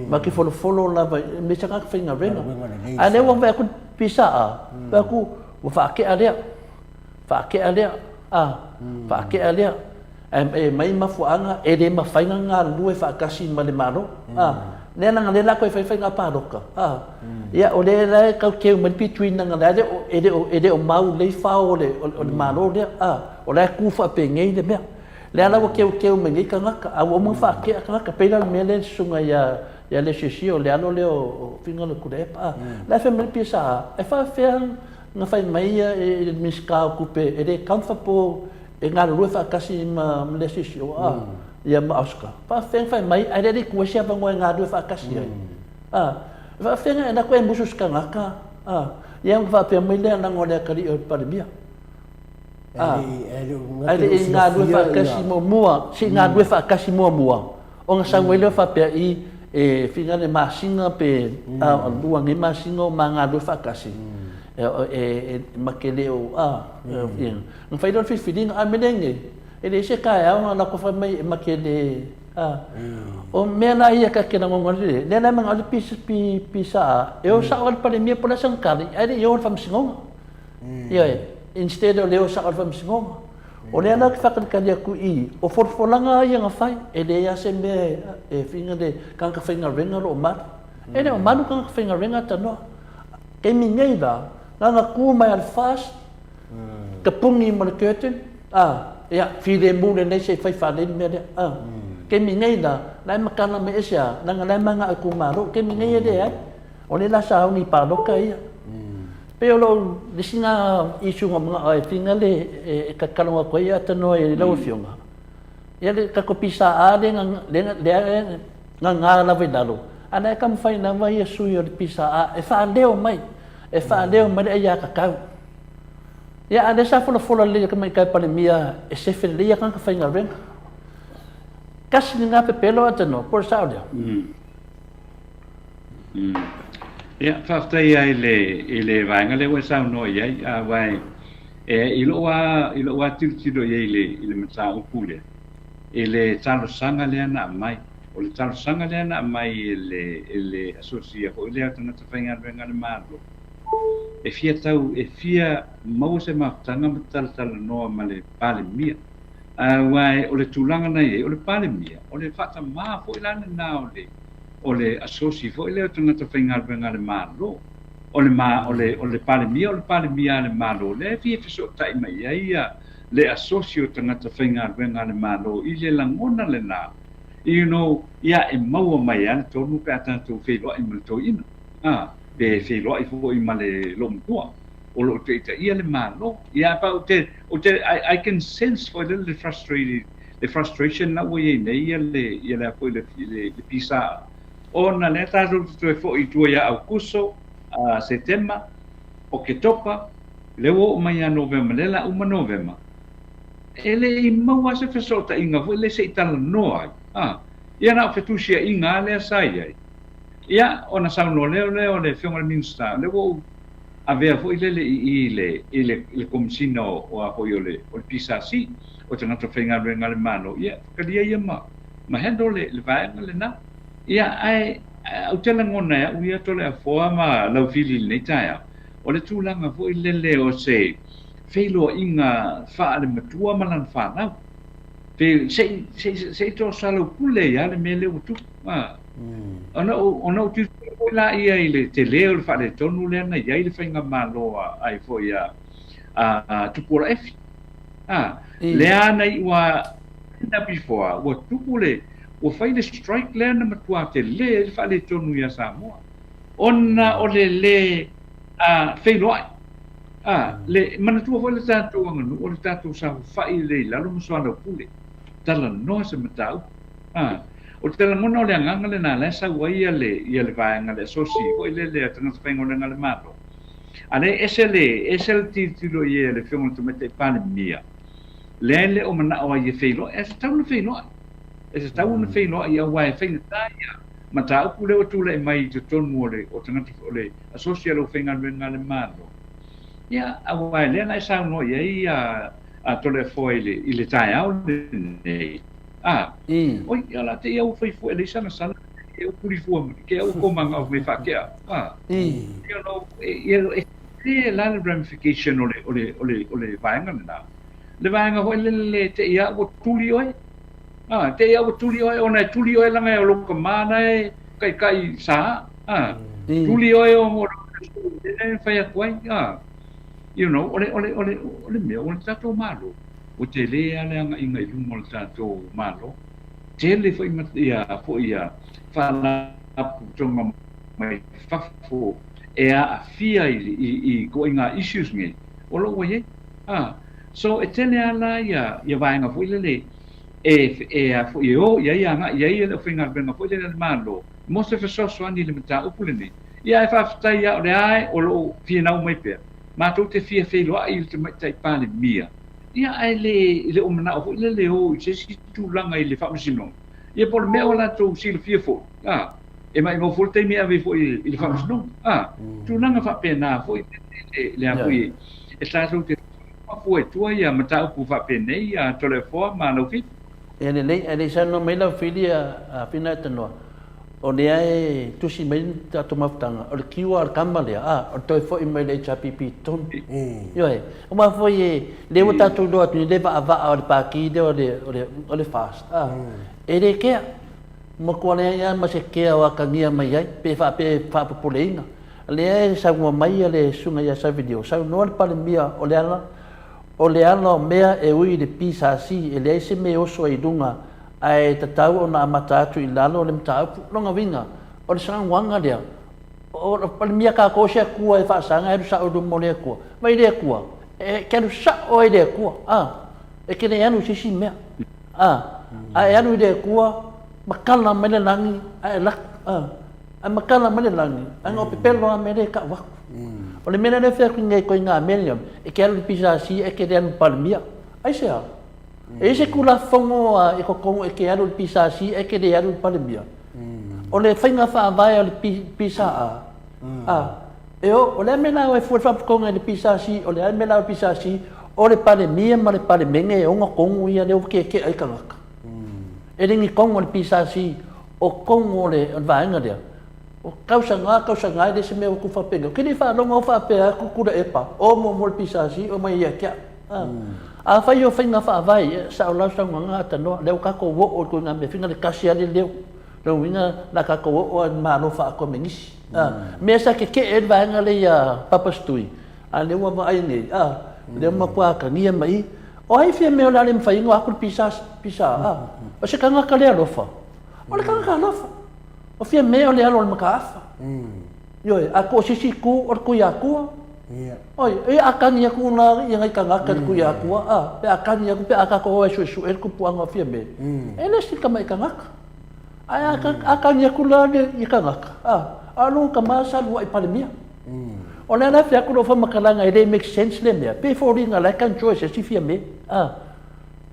ma ki follow la me chaka finga renga ane wa ba ku pisa ba ku wa fa ke ale e mai mafuanga e de mafainga nga lue fa kasi male maro nena nga lela ko fai nga paroka ia o le la ka ke man between nga la de o mau le fa o le maro le o la ku fa pe ngai le mea le ala ke me ngai ka nga a wo mo fa ke ka pe la me le sunga ia ya le sisi o le alo le o finga le kude pa la fe me pisa e fa fe nga fai mai e miska kupe e le kanfa po e nga lu fa kasi ma le sisi o ya ma aska fa fe fai mai ai le ku sia pa ngo nga lu fa kasi fa fe na ko e musu ska ngaka yang fa pe mai le na ngole kali o pa bia ai nga lu fa kasi mo mua si nga lu fa kasi mo mua o nga sangwele fa pe e finga le masinga pe luang e masinga ma nga lu fa kasi makele o ng fai don fiding a menenge ele se kaya na ko fa mai makele o mena ia ka kena ngongole le na mang ali pisa eu sa ol pa mi pola sang kali ai eu fam singong instead o leo sa ol fam singong o le ana ka ka dia ku I o forfolanga ia nga fai ele ia se me e finga de kan ka finga renga ro ma ele o manu kan ka finga renga tano ke mi ngeida nga ku mai al fast ka pungi mo le curtain ya fide mu le nei se fai fa le me de ke mi ngeida lai makana me esia nga lai manga ku maro ke mi ngeida de o le la sa ni pa do kai pero lo disinga isu nga ai finga le ka kalonga ko ia tano e lo fionga ya le ka ko pisa ale nga la vedalo ana kam fai na vai su yo pisa e fa leo mai e fa leo mai ia ka kau ya ada sa fola le ka mai ka pa mia e se fe le ka fai nga ren kas ni nga pe pelo atano por saudia ya fafta ia ile vanga le wa sa no ia vai ilo wa tilo ia ile mata upule ile talo sanga le na mai o le talo sanga le na mai ile asocia ko ile tana tafanga venga le malo e fia mau se maftanga tal no male pale mia vai o le tulanga nei o le pale mia o le fata ma fo ilana na o le asoci fo ile tana tafanga venga le malo o le pale mia le malo le fia fiso tai mai ia le asocio tana tafanga venga le malo ile langona le na ia e mau mai an tonu pe ata tu fe lo in to in be fe lo I fo I male lom tua o lo te ia le malo ia pa o te I can sense for a little frustration na we nei ia le foi le pisa ona le ta ro tu fo I tu ia au kuso setema o ke topa le o mai a november le la uma november ele I mau se fesota inga fo le se itala noa ia na fetusia inga le sai ia ona sauno le fionga minsta le wo avea fo ile komsino o a le pisa si o tana to fenga renga le mano ia kalia ia ma hendo le vai le na ia ai o tela ngona ia to le fo ma lo fili nei taia o le tulanga fo le o se feilo inga fa le matua malan fa na pe se to salo pule ya le mele utu ona utu la ia ile te leo le fa le tonu le na ia ile fainga malo ai fo ia tupura f le ana I wa na before wa tupule wa faile strike le na matua te le fa le tonu ia Samoa ona o le feilo le manatua fo le tatu nganu o le tatu sa fa ile la lo so ana pule tala no se matau o tala mona le nganga le na la sa wa ia le va ngale sosi o le tana spengo le ngale mato ane esel titulo ia le fiongo to mete pane mia le o mana o ia feilo es tau no feilo ia wa feilo taia matau pule o tule mai to tonu o tana le asosia lo fenga le ngale mato ia awa le na sa no ia tole foi ile tai au nei o ia la te eu foi foi le sana eu puri fu ke eu komanga o me fa ke ia la ramification ole vaenga na le vaenga ho le te ia o tuli oi te ia o tuli oi ona tuli oi la me lo komana kai sa tuli oi o mo le fa ya kwai ole me tato malo o te lea leanga inga I lumo le tato malo te le foi ia fala tonga mai fafo e a fia i ko inga issues nge o lo ye so e tele ala ia vai nga fuilele e a fu yo ia nga ia le finga benga fuilele malo mo se so ani le mata upulene ia e fa tai ia le ai o lo fia na mai pe ma to te fia fe lo ai te mai tai pa le mia ia ai le o mana o fuilele o se si tu langa i le fa masino ia por me o la to si le fia fo e mai mo fulte mi ave fo i le fa masino tu langa fa pena fo le a fui e sta so te foi tua ia mata upu fa pena ia telefone ma no fit ele sa no mela filia a pina tano o le ai tu si men ta to maftanga o le QR kamale o to fo i mai le HPP ton yo o ma foi le o tatu do atu le va o le paki de o le fast ele ke mo ko le ia ma se ke o kangia mai ai pe fa populinga le sa mo mai le sunga ia sa video sa no le palemia o le ana mea e ui le pisa si e le se me oso i dunga ai tatau ona amata atu i lalo le mta longa vinga o le sang wanga dia o le mia ka ko se kua e fa sanga e sa o do mo le kua mai le kua e ke no sa o le kua e ke ne anu si mea ai anu le kua makala mele langi ai la ai makala mele langi ai o pepelo a mele ka wa o le mena le fe ngai ko nga melium e ke le pisa si e ke den palmia ai se e se kula fongo e ko kongo e ke le pisa si e ke le palmia o le fainga fa vai le pisa e o le mena e fu fa kongo le pisa si o le mena le pisa si o le palmia ma le palmenge e o kongo ia le ke ai kalaka e ringi kongo le pisa si o kongo le vaenga dia o kausa nga de se me ku fa pega que ni fa longa fa pe ku kura epa o mo pisa si o mai ia kia a fa yo finga fa vai sa la sa nga ta no le ka ko wo o ku nga me finga le kasia le le winga la ka ko o ma no fa ko mengis me sa ke e va nga le ya papastui a le wa ai ni le ma kwa ka ni mai o ai fia me o la le fa inga ku pisa o se ka nga ka le lo fa o le ka nga lo fa o fia me o le alo le makafa yo a ko sisi ku o ku ya ku oi e akani ya ku na ia ngai kanga ka ku ya ku pe akani ya ku pe aka ko e su e ku puanga fia me ele si ka mai kanga ai akani ya ku la de i kanga alu ka masa lu ai palemia o le na fia ku do fa makalanga e make sense le me pe for ringa la kan choice si fia me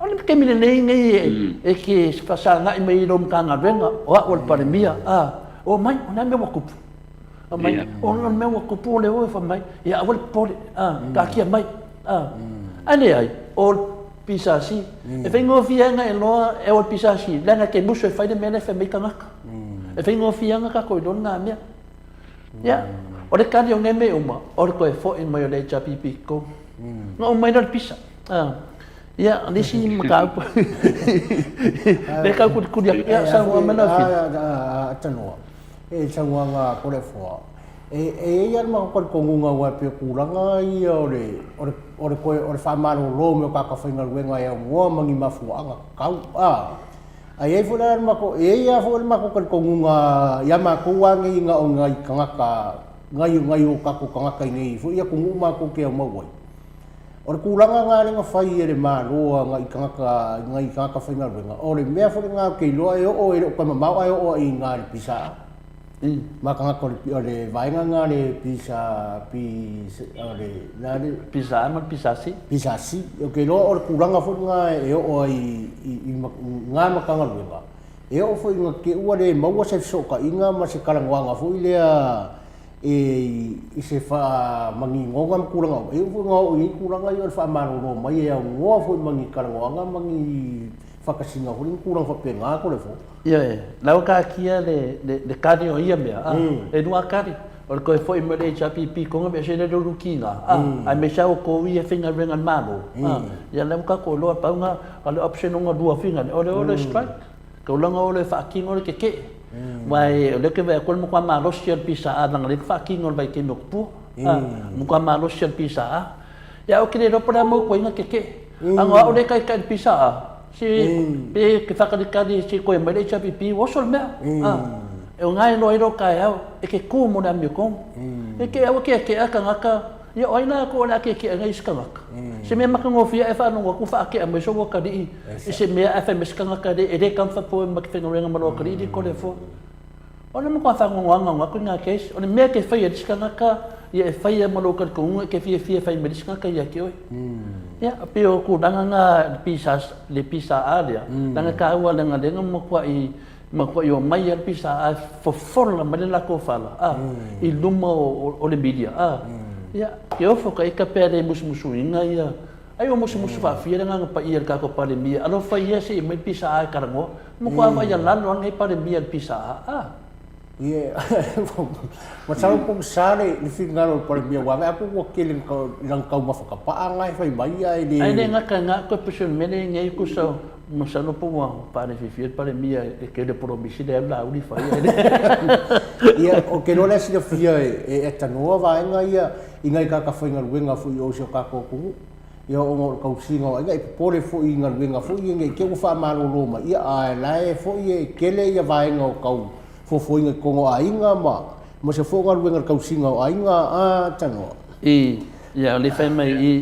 ole ke mine nei ngai e ke fasa ngai mai rom kanga venga o palemia o mai ona me wa kupu mai ona me wa kupu le o fa mai ya o pole ka kia mai ane ai o pisa si e vengo fianga e loa e o pisa si lana ke buso e fai de mene fe mai kanga e vengo fianga ka ko dona me ya o le kali o ngeme uma o ko e fo in mai le chapipi ko no mai no pisa ya ni si maka le ka ku dia ya sa wa mena fi tano e sa wa nga ko le fo e ya ma ko ngunga wa pe kuranga i ore ko fa maro lo me ka fa ngal wenga ya wo mangi mafu anga kau ai fo la ma ko ya fo ma ko ngunga ya ma ko wa ngi nga o ngai kanga ka ngai o ka ko kanga kai nei fo ya ko ma ko ke mo wai ore kulanga nga le fai e le malo ngai kanga fa ngal wenga ore me fo nga ke lo e o ko ma ai o i nga pisa maka ko le vai nga le pisa ore la le pisa ma pisa si o ke lo ore kulanga fo nga e o i nga maka nga wenga e o fo nga ke ua le maua se so ka inga ma se kalangwanga fo ile e se fa mangi ngongam kulanga e fo nga i kulanga i fa maro mai e ngo fo mangi kalangwanga mangi fakasinga ho ling kurang fa penga ko le fo lau ka kia le kari o ia mea e nua kari o le koe foi mele HPP konga me se le rukinga ai me sa o ko ia finga renga malo ia lau ka ko loa paunga ale option nga dua finga ole strike ko langa ole fa kinga ole ke mai ole ke ve ko mo kwa malo sian pisa adang le fa kinga ole vai ke no pu mo kwa malo sian pisa ya o ke le ro para mo ko inga ke anga ole kai pisa si pe ke whakalikari si koe mai leicha pipi wasol mea e o ngai no iro kai au e ke ku mo na mi kom e ke au ke aka ngaka ia oina ko la ke ngai skangaka se me makangofia e fa no ku fa ke me so ka di e se me fa me skangaka de e de kam fa po ma ke fenga renga malo ka di ko le fo ona mo ka fa ngwanga ku nga kes ona me ke fa ye skangaka ia e fa ye malo ka ku ke fie fa me skangaka ia ke oi ia pe o ku danga nga pisa alia danga ka wa danga de mo kwa i ma ko yo mai al pisa a for la ma la ko fala i luma o le media ia ke ofo ka ka pere musu inga ia ai o musu fa fia nga pa ia ka ko pa le mia alo fa ia se me pisa a karango mo ko va ia lan ngai pa le mia pisa ia ma sa ko sare ni fingaro pa le mia wa va ko keling ko lang ka ma fa pa ngai fa mai ai nga ka nga ko person me ngai ku so no sa no po pa le fia pa le mia e ke le promisi de la uni fa ia o ke no le si fia e tanoa va nga ia ingai ka fa inga wenga fu yo so ka ko ku ia o mo ka singa ai po le fu inga wenga fu inga ke fa ma lo ma ia ai lai fu ia ke le ia va nga ka fo inga ko ngo ainga ma se fo ngal wenga ka singa ainga tanoa ia le fa mai i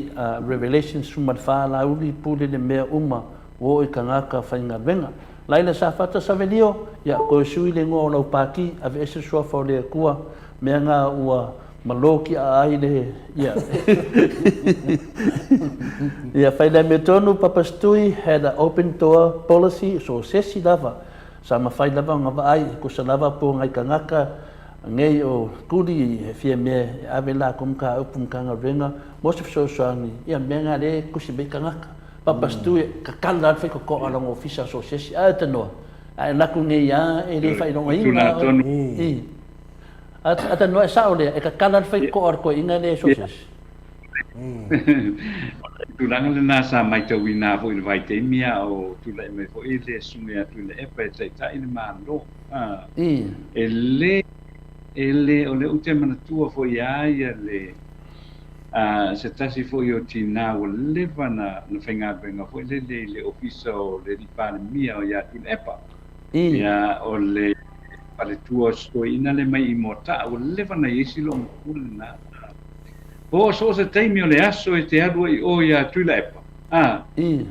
revelations from fa la uni pu le me o e kangaka whainga wenga. Laila sa fata sa velio, ia ko sui le ngō lau pāki, a ve ese sua whao lea kua, mea ngā ua maloki a ai le, ia. Ia whaina me tonu papastui had an open door policy, so sesi lava, sa mawhai lava ngā ai, ko sa lava po ngai kangaka, ngai o kuri he fia mea, ave la kumka upum kanga wenga, mosif so soani, ia mea ngā le kusi me kangaka. Papastu ka kala fe ko ko ala office association tano ai la ku nge ya e le fa no ai ata no sa ole e ka kala fe ko or ko inga le association tu lang le na sa mai to wina fo vai te mia o tu le me fo ile sunga tu le e pe te ta ina mando ele o le utema tua fo ya le se tasi fo yo tina o leva na whainga benga fo le ofisa o le ripane mia o ya tu epa ia o le pale tua sto ina le mai i mota o leva na yesi lo mkulina po so se taimi o le aso e te adu i o ya tu epa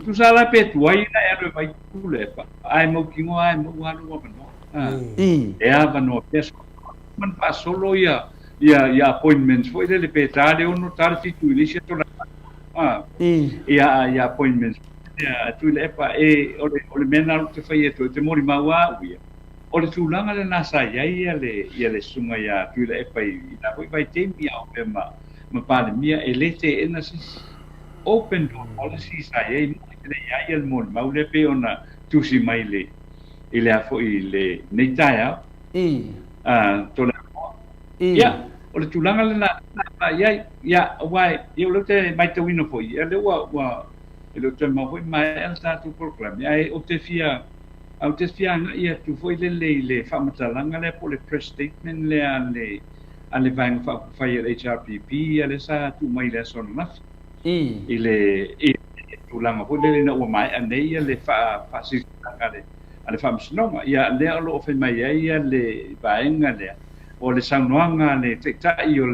tu sa la pe tu ai na adu vai tu epa ai mo kingo ai mo halu wa no e ava no peso man pa solo ia appointments foi le petale uno tarti tu lisha to ia appointments tu le pa e ole mena te fai te mori mawa ole tu langa le nasa ia le sunga ia tu le pa ina vai tempi au pema ma pa mia elete ena si open door policy sa ia ia il mon ma le pe ona tu si mai le ile a foi le neitaya to ia o le tulanga le na ia wai eu le te mai te wino foi ia le wa le te ma foi mai el statu program ia o te fia ia tu foi le fa matalanga le po le press statement le ale vang fa fire HRPP ale sa tu mai le son na ile tulanga foi le na o mai ane ia le fa si ale fa msnoma ia le lo fe mai ia le vaenga le o le saunoanga le teitai o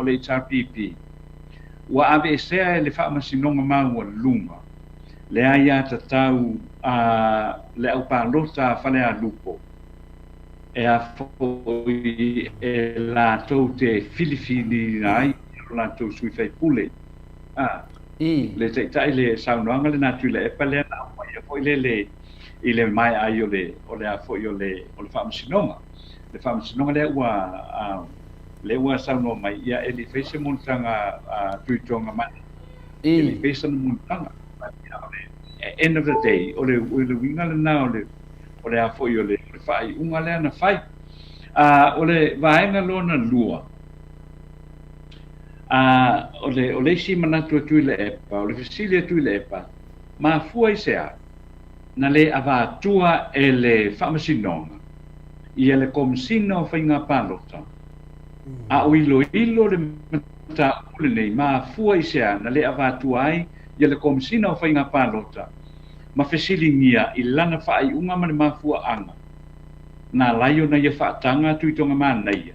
le HRPP ua ave esea le whaamasinonga mau o lunga le aia tatau le au pālota whale a lupo e a foi e lātou te Filifini ai lātou sui whai pule le teitai le saunoanga le nātu le epa le na mai foi le i le mai ai o le a foi o le whaamasinonga le whaamasinonga le ua sauno mai ia e li whaise montanga tuitonga mai e li whaise montanga end of the day o le winga le na o le a foi o le whai unga le ana whai o le vaenga lona lua o le si manatu tui le epa o le fisilia tui le epa ma fua i sea na le avatua e le whaamasinonga ia le komsina o whainga pālota. A o ilo le mata ule nei, ma fua i sea na le avatua ai, ia le komsina o whainga pālota. Ma whesilingia i lana whaai unga mane ma fua anga. na laio na ia whaatanga tui tonga mana ia.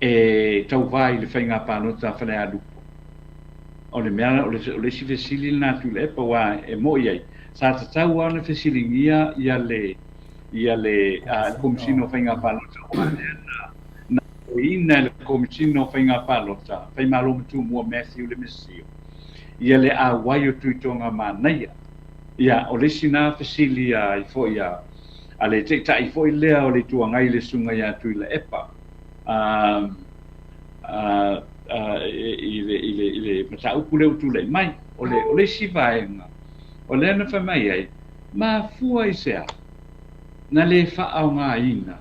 E tau vai le whainga pānota whale alupo. O le mea, o le si fesili nā tu le epa wā e mo iai. Sa ta tau wā na fesili ngia ia le komisino whainga pānota wā na ina le komisino whainga pānota whai malo matu mua Matthew le Mesio. Ia le a wai o tui tonga mana ia. Ia o le sina fesili i fo ia a le te tai fo i lea o le tuangai le sunga ia tui le epa. ile mata upu le utu le mai o le sivaenga o le na famai ai ma fua i sea na le fa au nga ina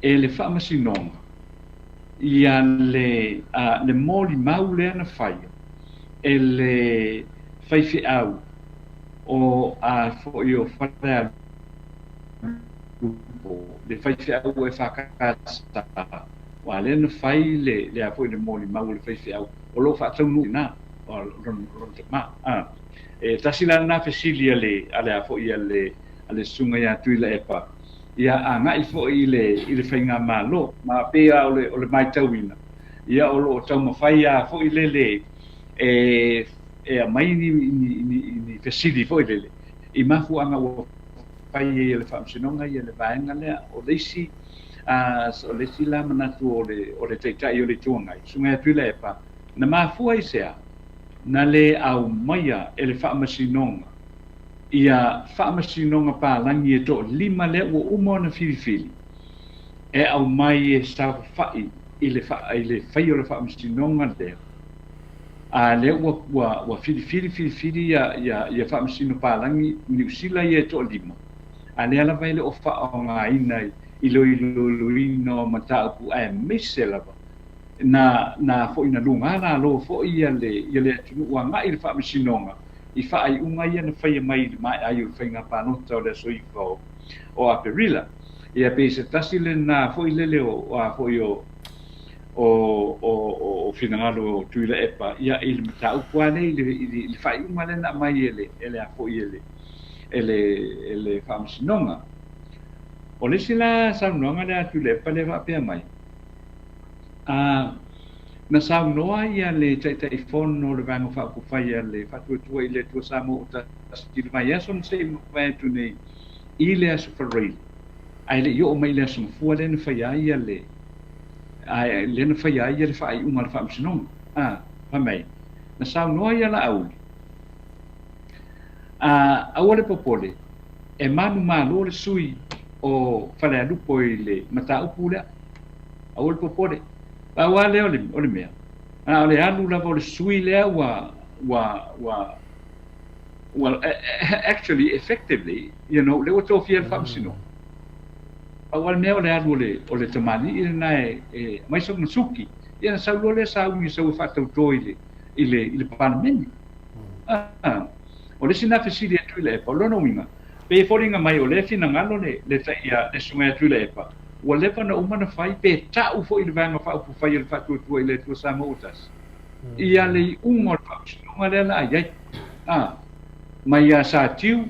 e le fa masinonga ia le moli mau le na fai e le fai fi au o a fo io fa le fai fi au e fa kasa wa le na fai le a foi le moli mau le fai fi au o lo fa tau nu na o ron te ma e tasila na fesili ale a foi ale sunga ya tuila epa ia a ngai fo ile fai nga malo ma pe o le mai tauina ia o lo tau ma fai a foi le e a mai ni fesili foi le i mafu anga o fai le fa sinonga ia le vaenga le o leisi o le sila manatu o le teitai o le tuangai sunga tui le epa na mafua i sea na le au maia e le whaamasinonga ia whaamasinonga pālangi e to lima le ua umo na filifili e au mai e sa whai i le whai o le whaamasinonga lea a le ua filifili ia whaamasino pālangi New Zealand e to lima a le ala vai le o wha o ngā inai ilo ino mata pu ai mesela na fo ina lunga na lo fo ia le tunu wa ngai fa misinonga i fa ai unga ia na fai mai ai u fainga pa no to le so i fo o a perila ia pe se tasile na fo ile le o fo io o finalo tu ile epa ia il mata pu ai le fa unga le na mai ele a fo ele fa misinonga o le sila saunoanga le atu le pale wapea mai. Na saunoa ia le taitai fono le vango whakupawhai ia le whatuatua i le tua Samoa o ta stili mai ason se mai atu nei i le asu whareili. Ai le i o mai le asu mfua le na whaia ia le na whaia ia le whaai unga le whaamsinonga. Pamai. Na saunoa ia la auli. Aua le popole e manu malo le sui o fale alupo i le mata upu lea a ol popore pa wale o le mea o le alu lava o le sui lea well actually effectively you know le wato fia famsino pa wale mea o le alu o le tamani i na e mai so suki ia na saulo le sau i sau fatau toi i le parlamenti o le sina fesili atu le pa lono winga pe foringa mai o le fina ngalo le taia le sunga tu le epa o le pa na umana fai pe ta u fo i le vanga fa u fai le fatu tu ile tu Samoa ia le ungo fa sunga le la ai mai ya sa tiu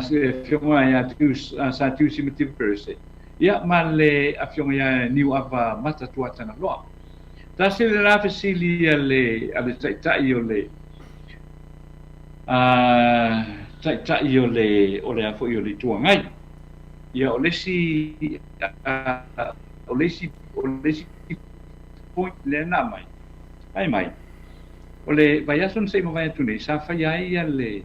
se fionga ya tu sa tiu simiti perse ia ma le a fionga ya new ava mata tu atana lo ta se le la fesili ale tai o le tai o le afo i o le tuangai ia o lesi point le na mai ai mai o le vai ason se mo vai tu nei sa fai ai ia le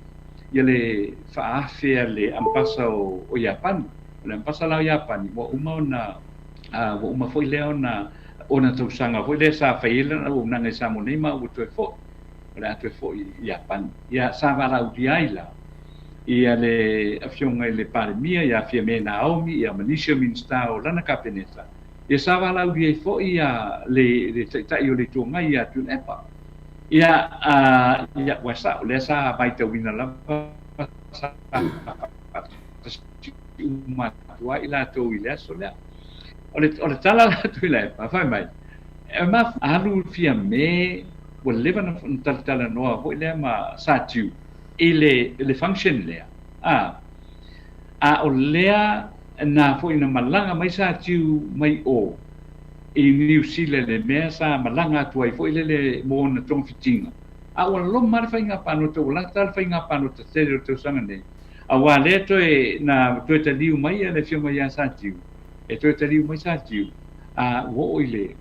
faafe le ampasa o Japan le ampasa la Japan mo uma foi le ona tau sanga foi le sa fai le na una ngai sa mo nei ma o tu fo le atu fo i Japan ia sa va la udiaila ia le afionga i le parimia ia fia me Naomi ia Manisha Minsta o lana kapeneta ia sa va la udia fo ia le tai o le tonga ia tu lepa ia wasa le sa mai te wina la sa uma tua ila to ile so le o le tala la tu lepa fa mai e ma alu fia me o leva na tala noa ho le ma sa tiu ele function lea o lea na foi na malanga mai sa tiu mai o i New Zealand le mea sa malanga tuai foi le mo na tong fitinga a wala lo mar fai nga pano to la tal fai nga pano te te to sanga nei a wa le to e na to te liu mai le fio mai sa tiu e to te liu mai sa tiu a wo ile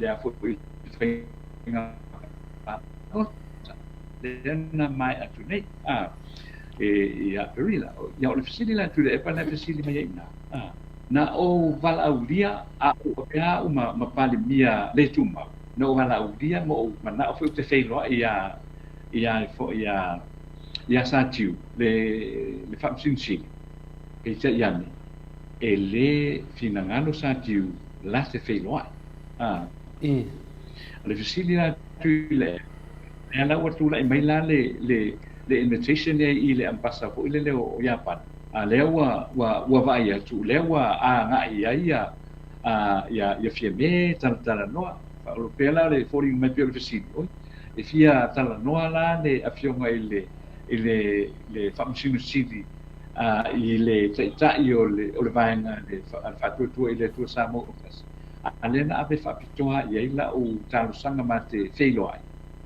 a foi fai nga le na mai atu nei ia perila ia o le fisili la tu le pa na fisili mai ina na o vala aulia a o pea uma mapali mia le tuma no vala aulia mo mana o te feilo ia satiu le famsinsi e te iani e le finangalo satiu la te feilo le fisili la tu le ala watu la mai la le invitation i le ampasa ko ile le o Japan a lewa wa vai tu lewa a nga ia ia fieme tala noa fa o pela le foreign material facility e fia tala noa la le afionga ile famsinu city i le ta o le vainga le fa tu ile tu Samoa alena ave fa pitoa ia ila o talo sanga mate feilo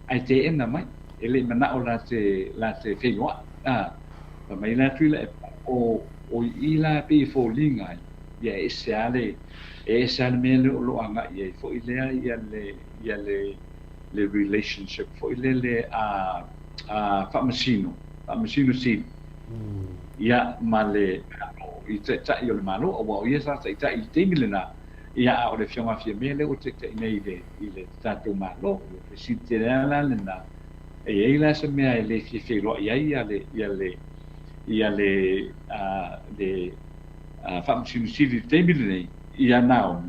ai te ena mai ele mana o la te feinoa pa mai la tu le o ila pe fo linga ia esale mele lo anga ia fo ile ia le relationship fo ile le famasino si ia male i te tai o le malo o wa ia sa tai i te milena ia o le fionga fia mele o te nei ile tatu malo le siterala na e ila se mea le filo ia le famsinu sili tebile nei ia nao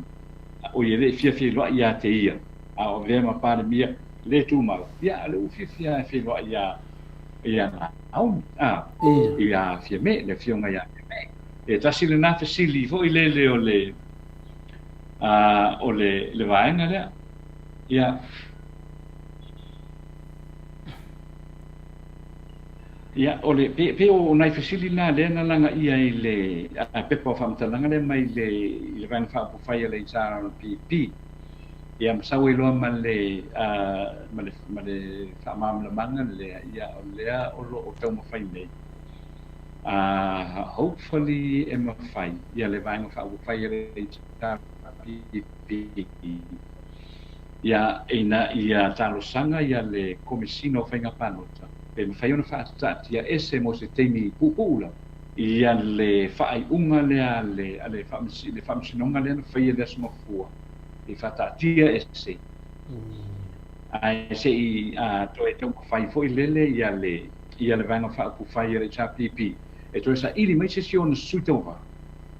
o ia le filo ia te ia a o le ma pa mia le tu ma ia le fia filo ia nao ia fia me le fionga ia me e tasi le na fasili fo ile o le vaenga le ia ia ole pe o nai fasili na le na langa ia ile pe po fam talanga le mai le van fa po fai le sa pp ia msawe lo male fa mam le manga le ia o lo o tau fai nei hopefully em fai ia le van fa po fai le sa pp ia ia talo sanga ia le komisino fainga panota e fai ona fa'atatia ese mo se teimi pu'ula ia le fa'ai'uga lea le fa'amasinoga lea na faia le asomafua i fa'atatia ese ae se'i toe taumafai fo'i lele ia le vaega fa'apufai le tapipi e toe sa'ili mai sesi ona sui tauva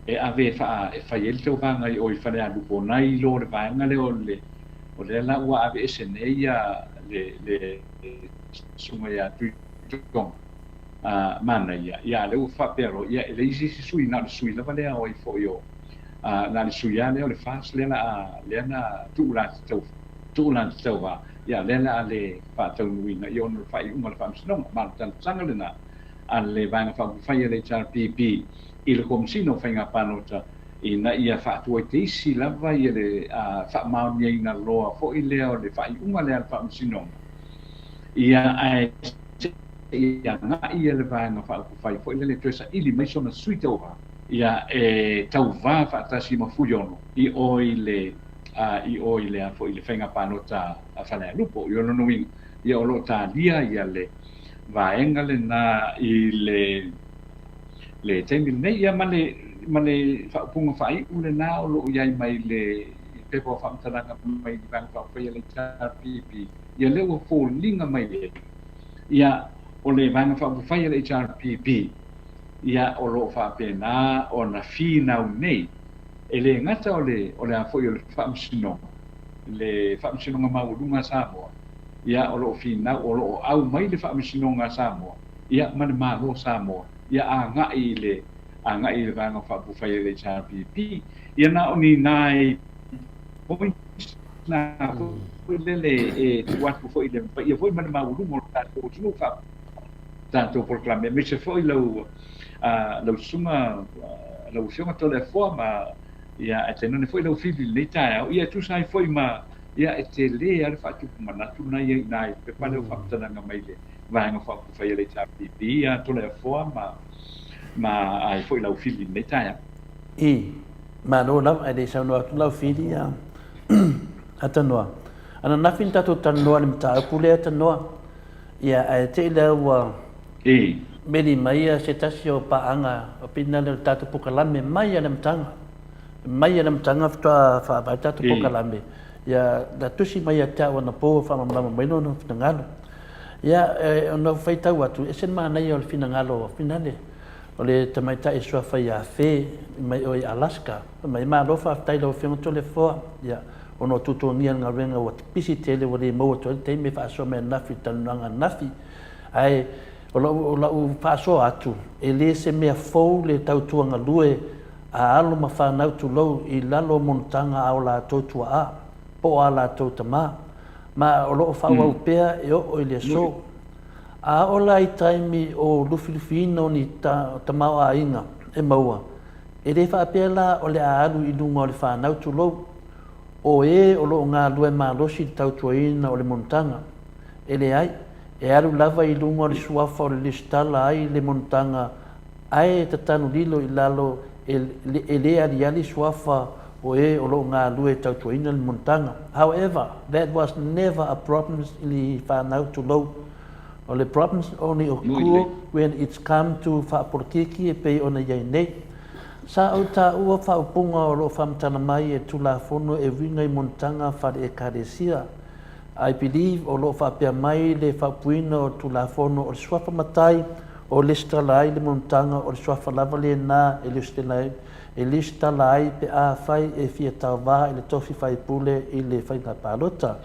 e ave e fai ele tauvaga i o i falealupo nai lo le vaega le o le la ua ave ese nei ia le sunga ya tu mana ia le ufa pero ia le isi sui na sui la vale o fo yo na le sui ya le fas le na tu la tau va ia le na le fa tau nui na yo no fai uma le fam sino ma tan sanga le na le vanga fa fai le char pp il komsino fa nga panota ina ia fa tu te isi la va ia le fa ma ni na loa fo ile o le fai uma le fam sino ia ai ia nga ia le vaenga fa'apufai fo'i le toe sa'ili mai sona sui tauva ia e tauvā fa'atasi mafuiono i oi le a fo'i le faiga panota falealupo i ononuiga ia o lo'o talia ia le vaega lenā i le taimi lenei ia ma le fa'apuga fa'ai'u lenā o lo'o iai mai le pepa o fa'amatalaga mai i vaega fa'aufai le tapipi ia le ua foliga mai e ia o le vaega fa'apufai le HRPP ia o lo'o fa'apena ona finau nei e le gata o le a fo'i o le fa'amasinoga mauluga Samoa ia o lo'o finau o lo'o au mai le fa'amasinoga Samoa ia ma le mālo Samoa ia aga'i le vaega fa'apufai le HRPP ia na o ni nai na lele e tuatu foi le ia foi mana mau mo tato tunu fa tanto proclame me se foi lo sunga lau fiona tole foa ma ia e tena ne foi lau fili nei tae ia tu sai foi ma ia e te le ale fa tu manatu na ia nai pe pa le fa tana nga mai le va nga fa fa ia le tapi ia tole foa ma ai foi lau fili nei tae ma no lau ai de sa no lau fili ia atanoa ana nafin tatu tanoa le mta pule atanoa ia ai te lau meli mai se tasio paanga o pina le tatu pukalame mai ana mtanga mai ana mtanga fa ba tatu pukalame ya da tusi mai ta wana po fa mama mai no finangalo ya no feita watu esen mana yo finangalo finale ole tamaita iswa fa ya fe mai o Alaska mai ma lo fa tai lo fion to le fo ya ono tuto ni nga venga wat pisi tele wole mo to te me fa so me nafi tananga nafi ai ola u paso atu ele se me fo le tautuanga lue a alo ma fa na tu lo I lalo montanga au la totua a po ala totama ma olo fa wa pea e o ile so a ola I taimi o lufilifino ni tamau a inga e maua ele fa pela o le alu I lunga o le fa na tu lo o e olo nga lue ma losi tautuaina o le montanga ele ai e alu lava I lunga o le suafa o le listala ai le montanga ai tatanu lilo I lalo ele ali suafa o e o lo nga lue tautuaina le montanga. However, that was never a problem in the whanau to low. Or the problems only occur when it's come to whaporkiki e pei ona iai nei. Sa au ta ua whaupunga o lo whamtana mai e tula fono e winga I montanga whare e karesia. I believe o lo whapea mai le whapuina o tula fono o le swafa matai o lista lai le montanga o le swafa lava le na e lista lai e lista lai pe a fai e fia tawa e le tofi fai pule I le fai na palota.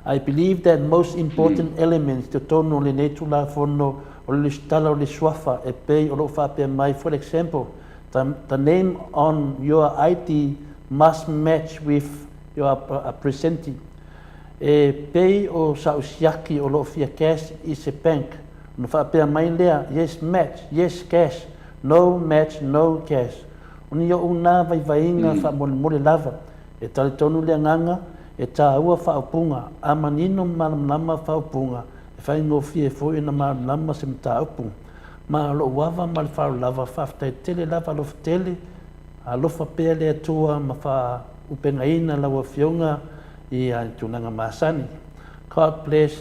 I believe that most important elements to tono le ne tula fono o le listala o le swafa e pei o lo whapea mai. For example, the name on your ID must match with your presenting. E pei o sausiaki o lo fia cash is a bank. No whapea mai lea, yes match, yes cash, no match, no cash. Oni o una vai vainga wha mole lava. E tali tonu lea nganga, e tā ua whaupunga, a manino malamlama whaupunga, e whai ngō fie fo ina malamlama se mta upunga. Ma lo wawa ma le whau lava, whaftai tele lava lofa tele, a lofa pea lea tua ma wha upenga ina lawa fionga I a tunanga masani. God bless.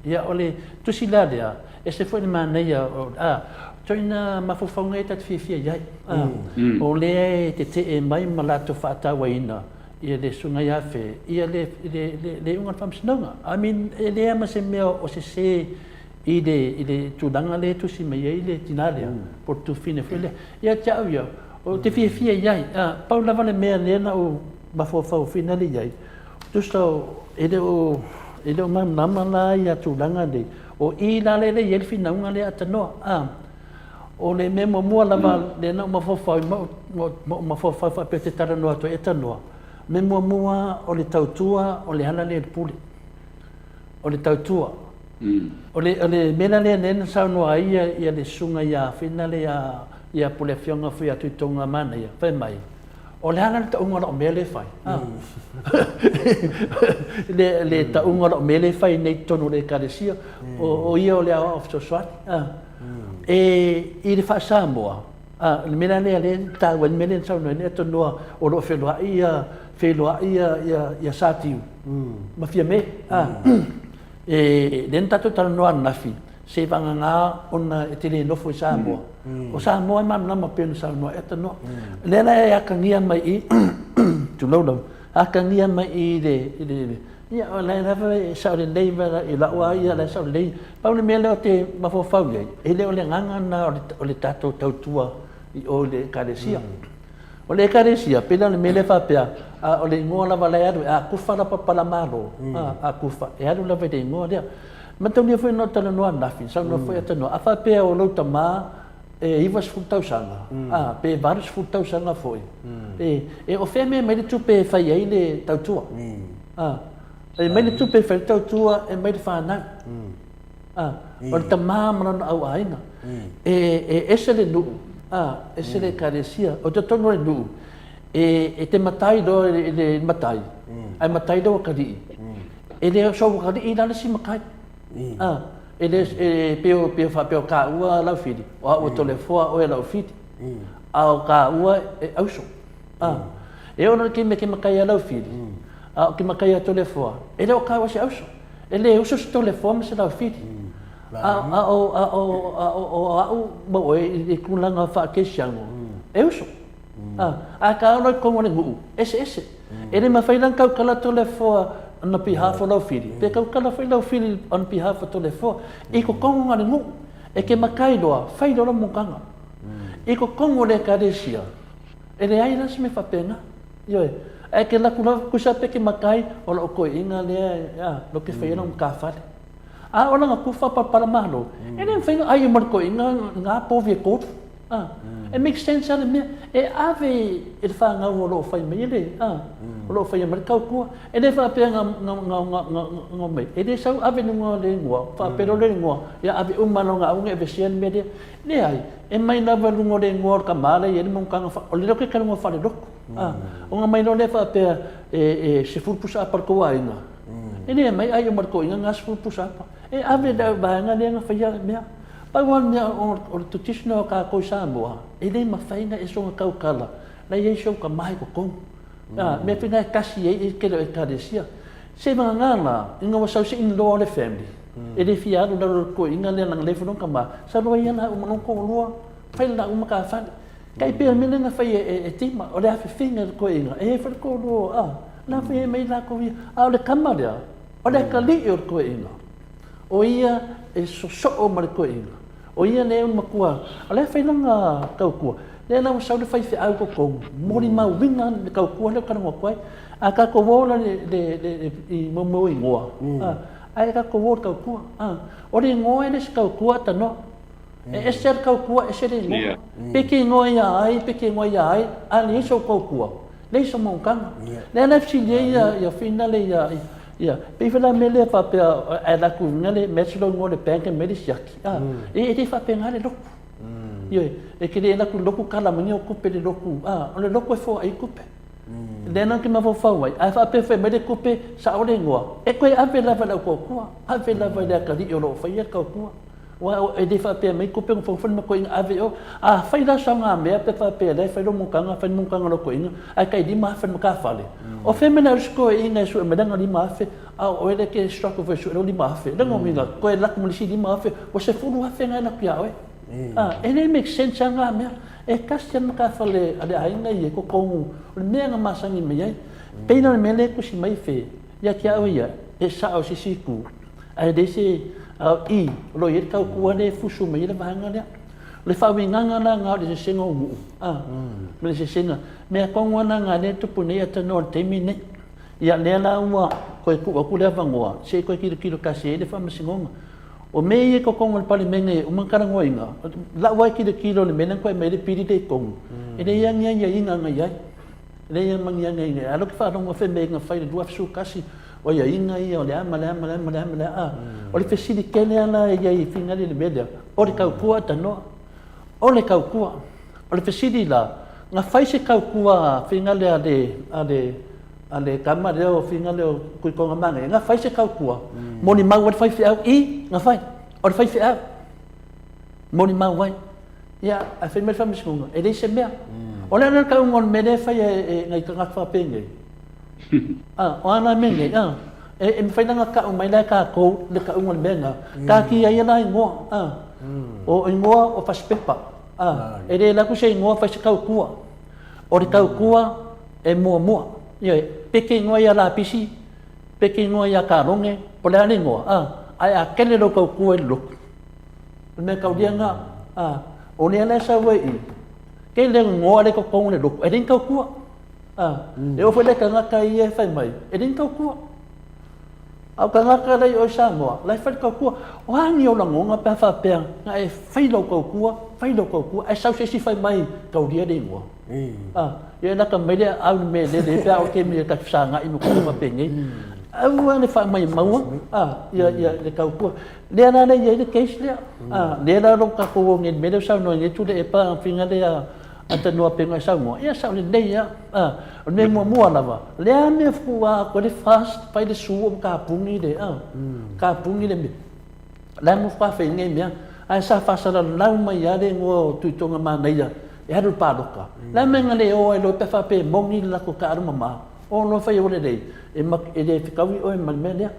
Ia ole, tusi la lea, e se fwene maneia, toina mafufaunga e tatu fia iai. O lea te te e mai malato whaatawa ina. Ia le sunga ia fe, ia le unga whamsinonga. I mean, e lea ma se mea o se se I le tūranga le tusi mai I le tinarea, por tu fine fwele. Ia tiau ia, o te fia iai, pau lava le mea lena o mafofau fina le iai. Tusto, ele o mamama la ia tūranga le, o I la le iel fina unga le atanoa. O le me mua lava lena o mafofau, mafofau fa pe te taranoa to etanoa. Me mua o le tautua o le hala le pule. O le tautua. O le mena le nena sau noa ia le sunga ia fina le ia pule fionga fui atu tonga mana ia. Whai mai. O le hala le taunga lo mea le whai. Le taunga lo mea le whai nei tonu le karesia. O ia o le awa of Soswati. I le wha Samoa. Le mena le tāua le mena sau noa ne atonua o lo whelua ia satiu. Ma fia me. Len tatu tala noa nafi. Se vanga ngā ona e tele nofo I Samoa. O Samoa man nama pēnu sau noa eta noa. Lela e akangia mai I tuloulau. Akangia mai I le ia o le rafa e sau le leiva I laua ia le sau le pau le mea leo te mafofau iai. E leo le nganga na o le tatou tautua I o le karesia. O le karesia, pela le mele whapea, o le ingoa lava lai aru, a kufa la papala malo, a kufa, e aru lava le ingoa lea. Matau nia fwoi no tala noa nafi, sau no fwoi ata noa, a whapea o lauta maa, e iwas fultausanga, pe varis fultausanga fwoi. E o whea mea mai le tupe whai ai le tautua. E mai le tupe whai tautua, e mai le whanau. O le ta maa marana au aina. E ese le nuu, e se le karesia o te tono nu e te matai do e matai ai matai do kari e le so kari ina le si makai e le peo fa peo ka ua la fiti o telefone o la fiti au ka ua e au so e ona ke me ke makai la fiti ke makai telefone e le o ka wa si au so e le uso telefone se la fiti o bo e kulanga fa ke shango e uso ka no ko mo ngu ese ele ma fai lan kala telefone on behalf of fili pe kala fai lo fili on behalf of telefone e ko kongo ngu e ke makai doa fai do mo kanga e ko kongo le kadesia ele ai las me fa pena yo e ke la kusa pe ke makai o lo ko inga le lo ke fai no ka fa ona nga kufa para mahlo ele fai ai mo ko inga nga po vi ko it makes sense ala me e ave e fa nga lo fai me ele lo fai me ka ko e le fa pe nga me e de sa ave no le ngwa fa pe lo le ngwa ya ave umano nga unge be sien me de le ai e mai na va lo le ngwa ka mala e mo ka fa o le ke ka ngo fa le dok o nga mai no le fa pe e se fu pusa par ko ai nga e le mai ai mo ko nga se fu pusa e ave da ba nga le nga fa ya me Pawan mea o tutisno o ka ko Samoa, e nei mawhainga e songa kaukala, na i so ka mai ko kong. Me pina kasi e kero e karesia. Se mga ngana, inga wasau se in law le family. E le fiado na ko inga le nang lefono ka ma, sa roa yana umanong ko lua, whaila na umaka whani. Kai pia mele na whai e tima, o le hafi whinga ko inga, e whai ko lua, na whai mei la ko via, o le kamaria, o le kali o ko inga. O ia e so o mare ko inga. O ia le un makua, ale fai longa kaukua. Le na sau le fai au ko ko, mori mau winga le kaukua le kana kwai. A ka ko vola le i mo i ngoa. Ai ka ko vola kaukua. O le ngoa le kaukua ta no. E ser kaukua e ser ngoa. Peke ngoa ia ai, ali so kaukua. Le so monkanga. Le na fsi ia finale ia pe fela mele pa pe ala ku ngale meslo ngole penke medisiaki e te fa pe ngale loko e ke le na ku loko kala mani o kupe le loko ole loko e fo ai kupe le na ke ma fo fa wai a fa pe fe mede kupe sa ole ngoa e ko a pe la fa ko ko a pe la fa le ka di o lo fa ia ka ko wa e de fa pe me kupe fo fo ma ko in ave o fa ila sa nga me pe fa pe le fa lo mo kanga lo ko in a kai di ma fa ma ka fa le o femina sko inga su me danga di ma fe o ele ke struck of su lo di ma fe danga minga ko e la ko li si di ma fe o se fu wa fe nga na kia e ne make sense nga me e kastian ka fa le ale ai nga ye ko ko me nga masangi me ye pe na me le ku si mai fe ya kia o ya e sa o si ku ai de se i lo ye ka ku ne fu su me le va nga le le fa wi nga nga de se ngo me se singa me ko ngona nga le tu pu ne ata no te mine ya le la wa ko ku le va ngoa se ko ki ka se le fa me singonga o me ye ko ngol pali menge o man kara ngoinga la wa ki le mena ko me le pidi te kong e le yang inga nga ya le yang mang yang nga alo ki fa no fe me nga fa le dua su kasi o ya inga ia o le amala o le fesili kele ana ia i finga le media o le kaukua ta no o le kaukua o le fesili la nga fai se kaukua finga le ale kama le o finga le ku ko nga nga fai se kaukua moni mau wa fai fi au i nga fai o le fai fi au moni mau wai ya a fe me fa miskunga e le se mea o le na ka ngol me le fai ngai ka fa penge o ana menge e me fai nga ka o mai la ka ko le ka ngol menga ka ki ai na ngo o ngoa o fa spepa e le la ku se ngoa fa se kaukua o le kaukua e mua ye peke ngoa ya la pisi peke ngoa ya ka ronge po le ani ngoa ai a kele lo kaukua lo me ka dia nga o le la sa wei ke le ngoa le ko ko le lo e din kaukua e o fele ka nga ka ie fai mai e din kaukua au ka nga ka lai o Samoa lai fa kaukua o ani o la ngonga pa fa pe nga e fai lo kaukua e sa se si fai mai ka dia de ngoa ye na ka me le au me le pe o ke me ka sa nga i mo ko pa pe ngai Aua le wha mai maua. Ia le kaupua. Lea nana ia le case lea. Lea la ro ka ko nge me le sau no nge tu le e pa finga le ata noa penga Samoa. Ia sau le nei ia. O me mua lava. Lea me fua ko le fast pai le suo ka pungi le. Ka pungi le me. La mo fa fe nge mea. Ai sa fa sa la mai ia le ngo tuitonga mana ia. E haru paloka. La menga le o e lo pe fa pe mongi la ko ka aru mama. O no fai ole dei e le fikawi o e malmele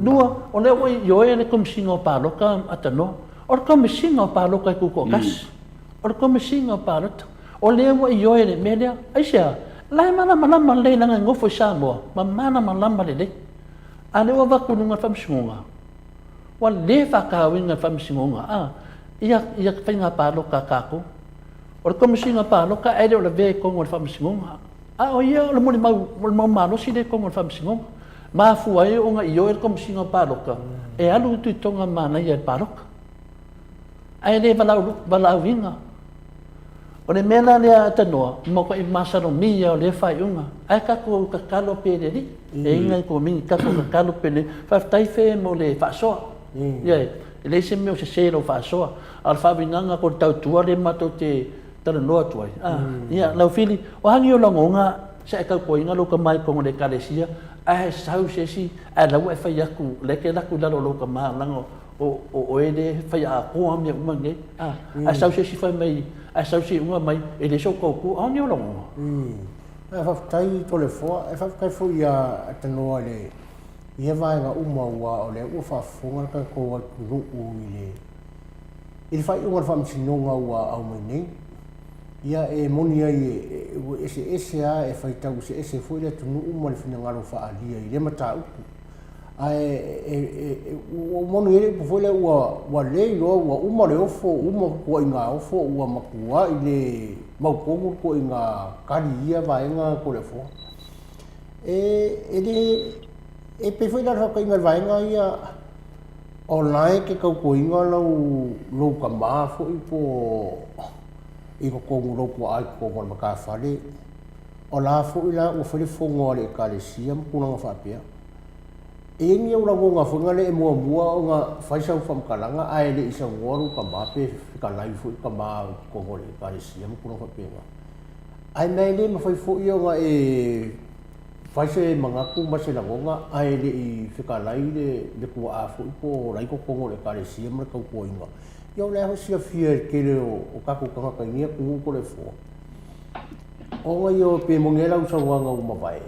nua o le oi yo e le komisinga o paloka atano o le komisinga o paloka ku ko kas o le komisinga o palota o le oi yo e le mele ai sia lai mana le na ngofo Samoa mana malama le ale o va kununga famsinga wa le fa ka winga famsinga ia fainga paloka kako o le komisinga paloka e le ve ko ngol famsinga o ia le mo mau malo si le kongo famsingo ma fu ai o nga io kom singo paloka e alu tu tonga mana ia paloka ai le balau vinga o le mena le atanoa mo ko i masaro mia o le fai unga ai ka ko ka kalo pele li e inga ko mi ka ko kalo pele fa tai fe mo le fa so ia le se me o se lo fa so al fa vinga ko tau tua le mato te tala noa tuai. Ia, lau fili, o hangi o langonga, sa e kau koinga lo ka mai kongo le kalesia, ai sau se si, ai lau e whai aku, leke laku lalo lo ka maa lango, o e le whai a koa mea umange, ai sau se si whai mai, ai sau se unga mai, e le so kouku, o hangi o langonga. Ai whaftai tole fua, ai whaftai fu ia atanoa le, ia vaenga uma ua o le ua whafunga ka koa kuru ui le, i whai unga whamsinonga ua au mai nei, ia e moni ai ese a e fai tau ese foi le tunu uma le fina ngalo fa alia i le mata uku ai o moni ele foi le ua le lo ua uma le ofo uma ko inga ofo ua makua i le mau kongo ko inga kali ia vaenga ko le fo e pe foi la ka inga vaenga ia online ke kau ko inga lo ka ma fo i po i ko kongo roko ai kongo maka fale o la fo ila o fale fongo le kalesia mpuna nga fapia e ngi o la ngonga fonga le mo mua nga faisa u fam kalanga ai le isa ngoru ka mape ka lai fo ka ma kongo le kalesia mpuna fapia ai mai le ma fai fo io nga e faisa mangaku ma se la ngonga ai le i fika lai le ku a fo po lai ko kongo le kalesia ma ka ko inga yo le ho sia fia ke le o ka ko ka ka ni ku ko le fo o nga yo pe mo ngela u sa nga u ma vai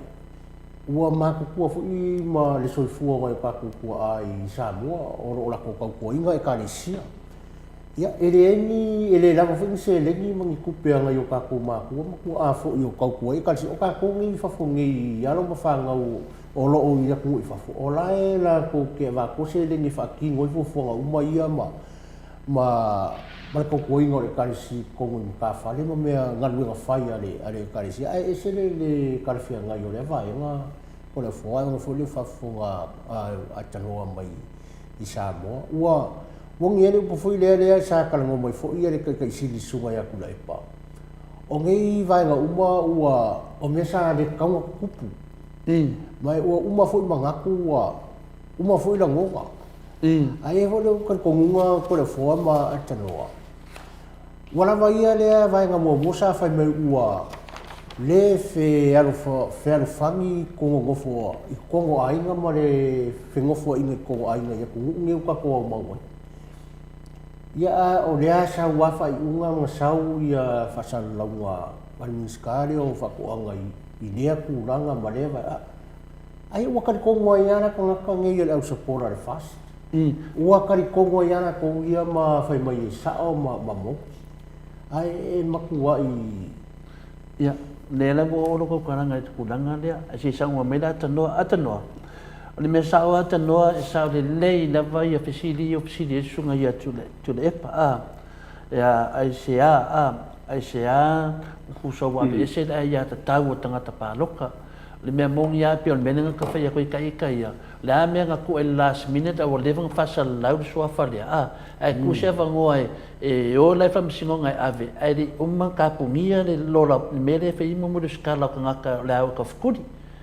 ua ma ku fu i ma le so fu nga ka ku ai Samoa o la ko inga e ka le sia ya ele la fu se le ni mo ku pe nga yo ka ku ma ku a fu yo ka ku e ka si o ka ko ngi fa fu ngi ya lo ma fa nga o lo o ya ku i fa fu o la ko ke va ko se le ni fa ki ngoi fu nga u ma ia ma ko ingo le kalisi kongo i ka fale ma mea ngalu nga fai ale kalisi ai ese le kalfia nga yo le vai nga ko le foa nga fo le fa fonga a tanoa mai i Samoa ua wongi ele po foi le sa kala ngo mai fo ia le ka sili sunga ya kula e pa o ngai vai nga uma ua o me sa le kaunga kupu mai ua uma foi mangaku ua uma foi la ngonga ai ho le ka kongunga ko le foa ma atanoa wala vai le vai nga mo sa fai me ua le fe alu fangi kongo ngofo i kongo ainga ma le fe ngofo inga kongo ainga ya kungu nge uka ko mau ia o le asa wafa i unga ma sau ia fasal launga maniskari o fakuanga i lea kuranga ma lewa ai wakari kongo aiana kanga nge ia le au sapora le fast wakari kongo aiana kongo ia ma fai mai sao ma mo ai makua i ia lela mo olo ko karanga te kulanga lea si sangwa me la atanoa le me sao atanoa e sao le lei la vai a fesili sunga ia tu le epa ia ai sea ku so wa be se la ia ta tau tanga ta paloka le me mong ia pe me nga ka fai ko kai ia la me nga ku el last minute o le vang fasa la so fa le ai ku se va ngoi e o la fam singonga ave ai umma ka pungia le lola me le fe mo mo skala ka la ka fkudi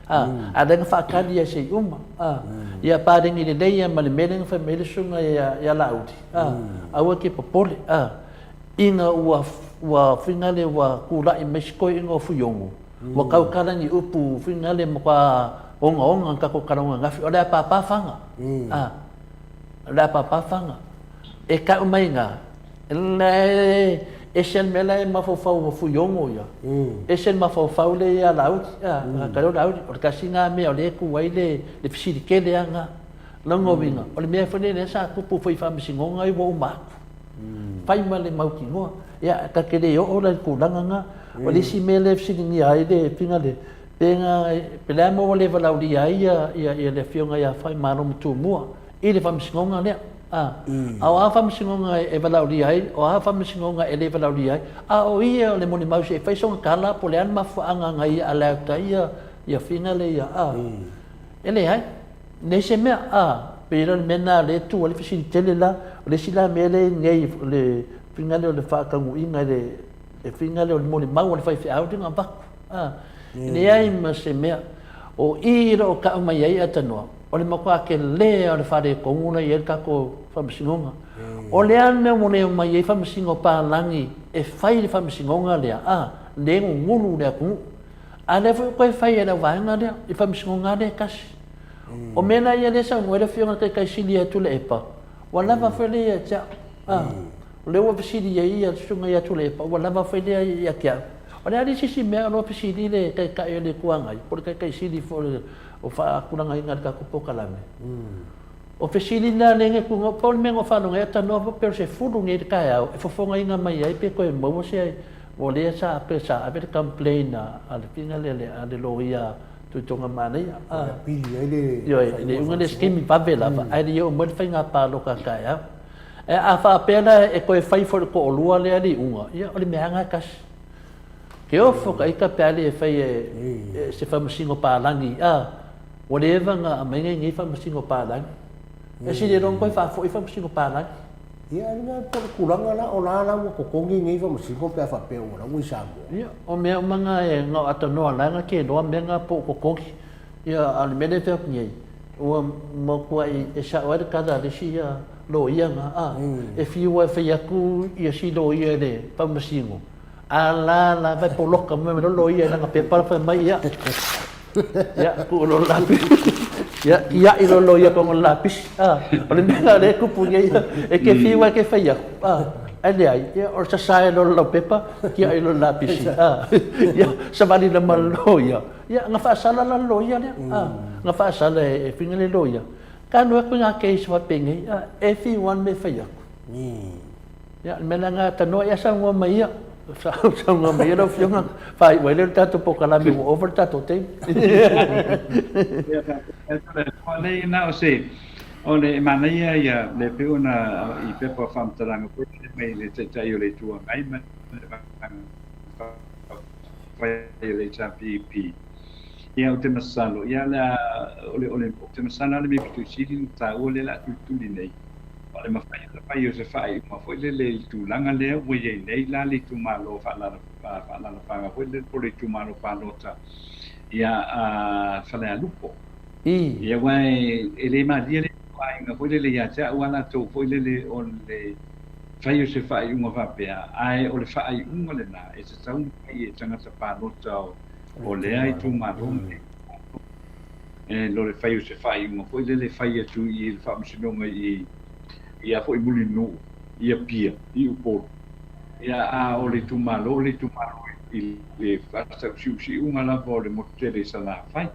ada nga whaakari ia sei uma. Ia pārengi le nei ia male melenga whai mele sunga ia laudi. Aua ke popole. Inga ua whingale ua kūrai Mexico inga o Fuyongo. Ua kaukarangi upu whingale mwa onga kako karonga ngafi. O lea pāpāwhanga. Lea pāpāwhanga. E ka umai ngā. E sen mela e mawhawhau o Fuyongo ia. E sen mawhawhau le ia laudi. Kareo laudi. O le kasi ngā mea o le kuwai le fisiri kele a ngā. Lango winga. O le mea whane le sa kupu whai whamisingonga i wa umaku. Whai ma le mauki ngoa. Ia ka kere o la kūranga ngā. O le si mea le fisiri ni ai le pinga le. Penga pelea mo le valaudi ai ia le fionga ia whai maro mtu mua. I le whamisingonga lea. Au a whamisingonga e valauri ai, o a whamisingonga e le valauri ai, a o ia o le moni mausi e whaisonga kala po le an mawhaanga ngai a lauta ia whina le ia e le ai, nei se mea pera le mena le tu le fisiri tele la, le sila mea le ngai le whina le o le whakangu inga le whina le o le moni mau le whaiwhi au dinga waku. Nei ai ma se mea, o ira o ka umai ai atanua. O le makua ke lea o le whare konguna i e kako whamisingonga. O le ane mo leo mai e whamisingo pālangi e whai le whamisingonga lea. Le ngunu lea kungu. A le koe whai e la waenga lea, i whamisingonga lea kasi. O mena ia le sa ngoi le whionga kai sili atu le epa. Wa lava whele ia tia. O le ua visiri ia sunga ia tu le epa. Wa lava whele ia kia. O le ali sisi mea o lo visiri le kai le kuangai. Po le kai sili fo le o whaakuranga inga ka kupo kalame. O whesili nā lenge kunga, pōle mengo whanonga e tanoa pero se furu nge te kai au, e whafonga inga mai ai pe koe maua se ai, o lea sa ape sa ape te complain a le pinga a le loia tuitonga mana ia. Pili ai le... Yo, le unga le skimi pavela, ai le o mwere whainga pālo ka kai au. E a whaapena e koe whai fore ko olua lea li unga, ia o le meanga kasi. Ke ofo ka ika peale e whai se whamasingo pālangi, whatever nga mainga ngai whamasingo pālangi. E si le rong koe whafo i whamasingo pālangi. Ia, nga kuranga la o nāna wa kokongi ngai whamasingo pia whapeo ora ui Samoa. Ia, o mea umanga e ngau atanoa langa ke noa mea ngā po kokongi. Ia, ale mene whea ngai. Ua mokua e sa oare kada le si lo ia nga. E whiua e whaiaku ia si lo ia le whamasingo. La vai poloka me lo ia nga pepa fa mai ia. Ya ku lo lapis. Ya lo ia con lapis. Ole mena le ku punya ia e ke fiwa ke faia. Ale ai ya or sa sai lo pepa ki ai lo lapis. Ya sabali na malo ia. Ya nga fa sala la lo ia le. Nga fa sala e finga le lo ia. Kan wa ku nga ke swa pengi e fi wan me faia. Ya mena nga tano ya sa ngwa mai ia. Sa nga mai lo fiona fai wai le tato po kala mi over tato te. Le na o se o le manaia ia le pe ona I pe pa fam taranga po mai le te tai le tua mai ma fai le chapi ia o te masalo ia la ole te masalo le mi pitu sili ta o le la tu nei. Le mafai le pai o se fai ma foi le tulanga le o ye nei la le tu malo fa la fa foi le por tu malo pa nota ia fa le lupo ia wai ele ma dia le fai ma foi le ia cha wana to foi le on le fai o se fai uma va pe ai o le fai uma le na e se tau e tanga sa pa nota o le ai tu malo e lo le fai o se fai uma foi le fai tu I fa msinonga I ia foi mulino ia pia I upo ia o le tumalo I le fasta si unga la vole motere sala fai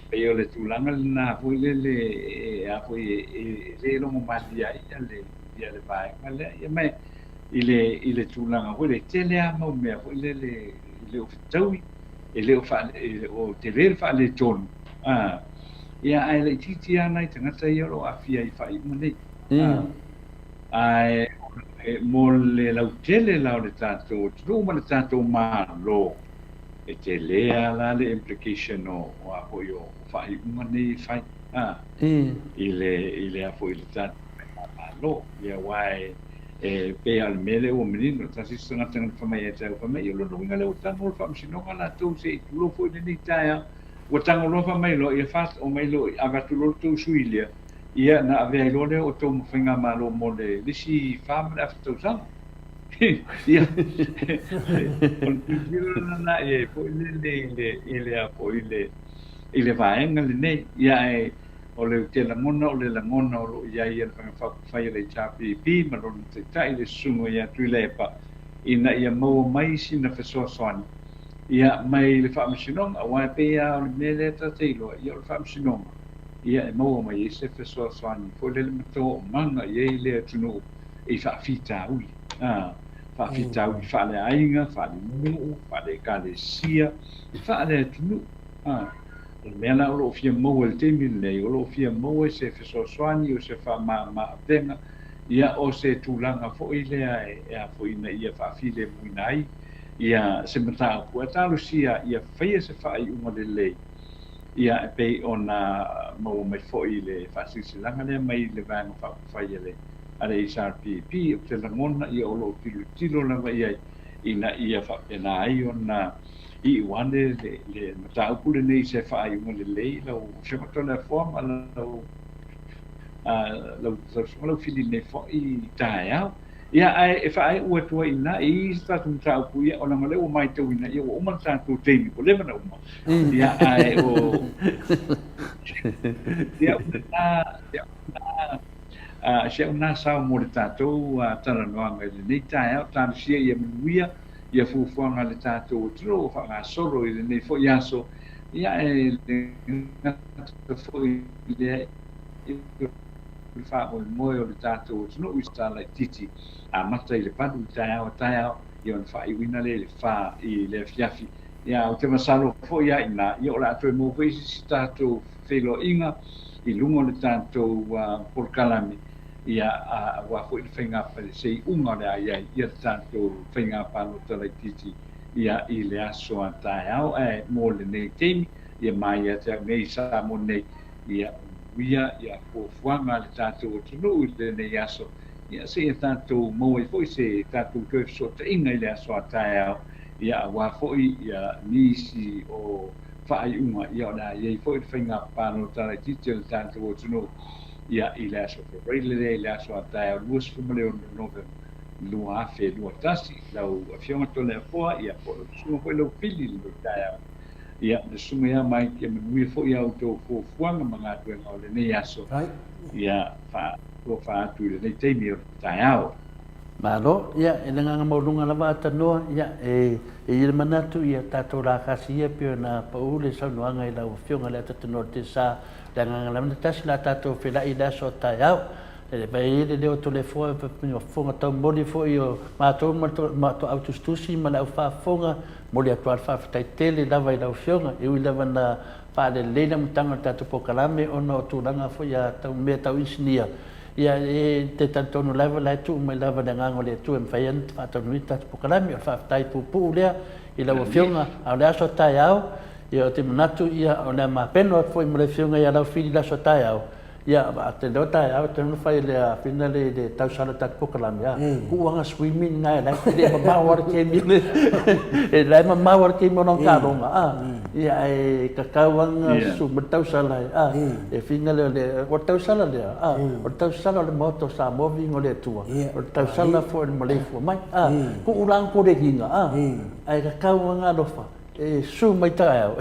e o le tulanga na foi le a foi le lo madia ia le vai male ia mai I le tulanga foi le tele a mo me foi le o taui e le o fa o te ver fa le ton ia ai le titi ana I tangata ia lo afia I fai mane ai mo le lautele la le tato tu ma le tato malo e te lea la le implication o apoio fai mane fai ile apoio le tato malo ia wai e pe al mele o menino tasi sanga tanga famai e tau famai lo no ngale o tano fa msino ngala tu se tu lo foi ni taia o tango lofa mai lo ia fat o mai lo avatu lo tu suilia ia na ave lo le o to finga malo mo le lisi fam after sang ia on tiro na e po le a po ile vaenga le nei ia e o le te la ngona o le la ngona o ia ia fa fai le chapi pi ma lo te tai le sungo ia tu le pa ina ia mo mai sina fa so son ia mai le fa masinom a wa pe ia o le mele ta te lo ia le fa masinom ia mo mai se fa so son fo le to manga ia le tunu e fa fita ui fa fita ui fa le ainga fa le mu fa le kalesia fa le tunu mena o lo fia mo el temi le o lo fia mo se fe so swani o se fa ma venga ia o se tulanga fo ile a fo ina ia fa file muinai ia se mata ko ta lucia ia fe se fa i uma le ia pe ona mo me fo ile fa si langa le mai le van fa ile ale SRPP o te langona ia o lo tilo langa ia ina ia fa pena ai ona i wande le mata pule nei se fa i mo le lo se ko tona forma lo lo fili ne fo i taia ia ai fa ai o to ina i sta tu ta pu ia ona male o mai to ina ia o man ta tu te ko le mana uma ia ai o ia se una sa mo ta to tana no ngai nei taia ta sia ia muia ia fufuanga le tātou o tiro o whanga soro i nei fo iaso ia e le fo i le wha o moe o le tātou o tino uista lai titi a mata i le padu i tai au i on wha i wina le wha i le fiafi ia o te masalo fo ia ina ia o la atoe mo weisi si tātou whelo inga i lungo le tātou porkalami ia wa fo i whainga pale sei unga le ai ia tātou whainga palo tala titi ia i le aso a tai au mo le nei teimi ia mai a te nei sa mo nei ia ia fo fuanga le tātou o tunu i le nei aso ia se tātou mo i fo i se tātou koe so te inga i le aso a tai au ia wa fo i ia nisi o whaai unga ia o la ia i fo i whainga palo tala titi le tātou o tunu ia i le aso February le aso a tae o luas fumale o November lua afe lua tasi lau a fionga tole a poa ia po lo sunga koe lau pili le tae ia le sunga ia mai kia manui fo ia o tō fuanga mga tuenga o le nei aso ia fa atu le nei teimi o tae ao Malo, ia, e nga maulunga lava atanoa, ia, e le manatu, ia, tātou rā kasi ia pio na paule saunuanga i lau fionga le atanoa te sa, le nga lamana tasi la tātou whila i la so tai au, le vai le leo to le fua, fonga tau moli fo i o mātou mātou autostusi, ma lau wha fonga, moli atua wha whatai tele lava i lau fionga, e ui lava na wha le leina mutanga tātou pokalame, ona o tūranga fo ia tau mea tau isinia, ia e te tantonu lava lai tu mai lava le ngango le tu em faian fatonu ita pokalami o fatai pupu lea i lawa fionga au le aso tai au ia o te manatu ia o le mapeno foi mo le fionga ia lau fili laso tai au ia a te leo tai au te nu fai le a fina le tau sala tat pokalami ia ku wanga swimming ngai lai le mamawar ke mi e lai mamawar ke mo non karonga ia e kakawanga su tau sala e fina le o tau sala le o tau sala le moto sa movi ngole tua o tau sala fo le Maleifua-Mai ku ulang ko de hinga ai kakawanga lofa e su mai tau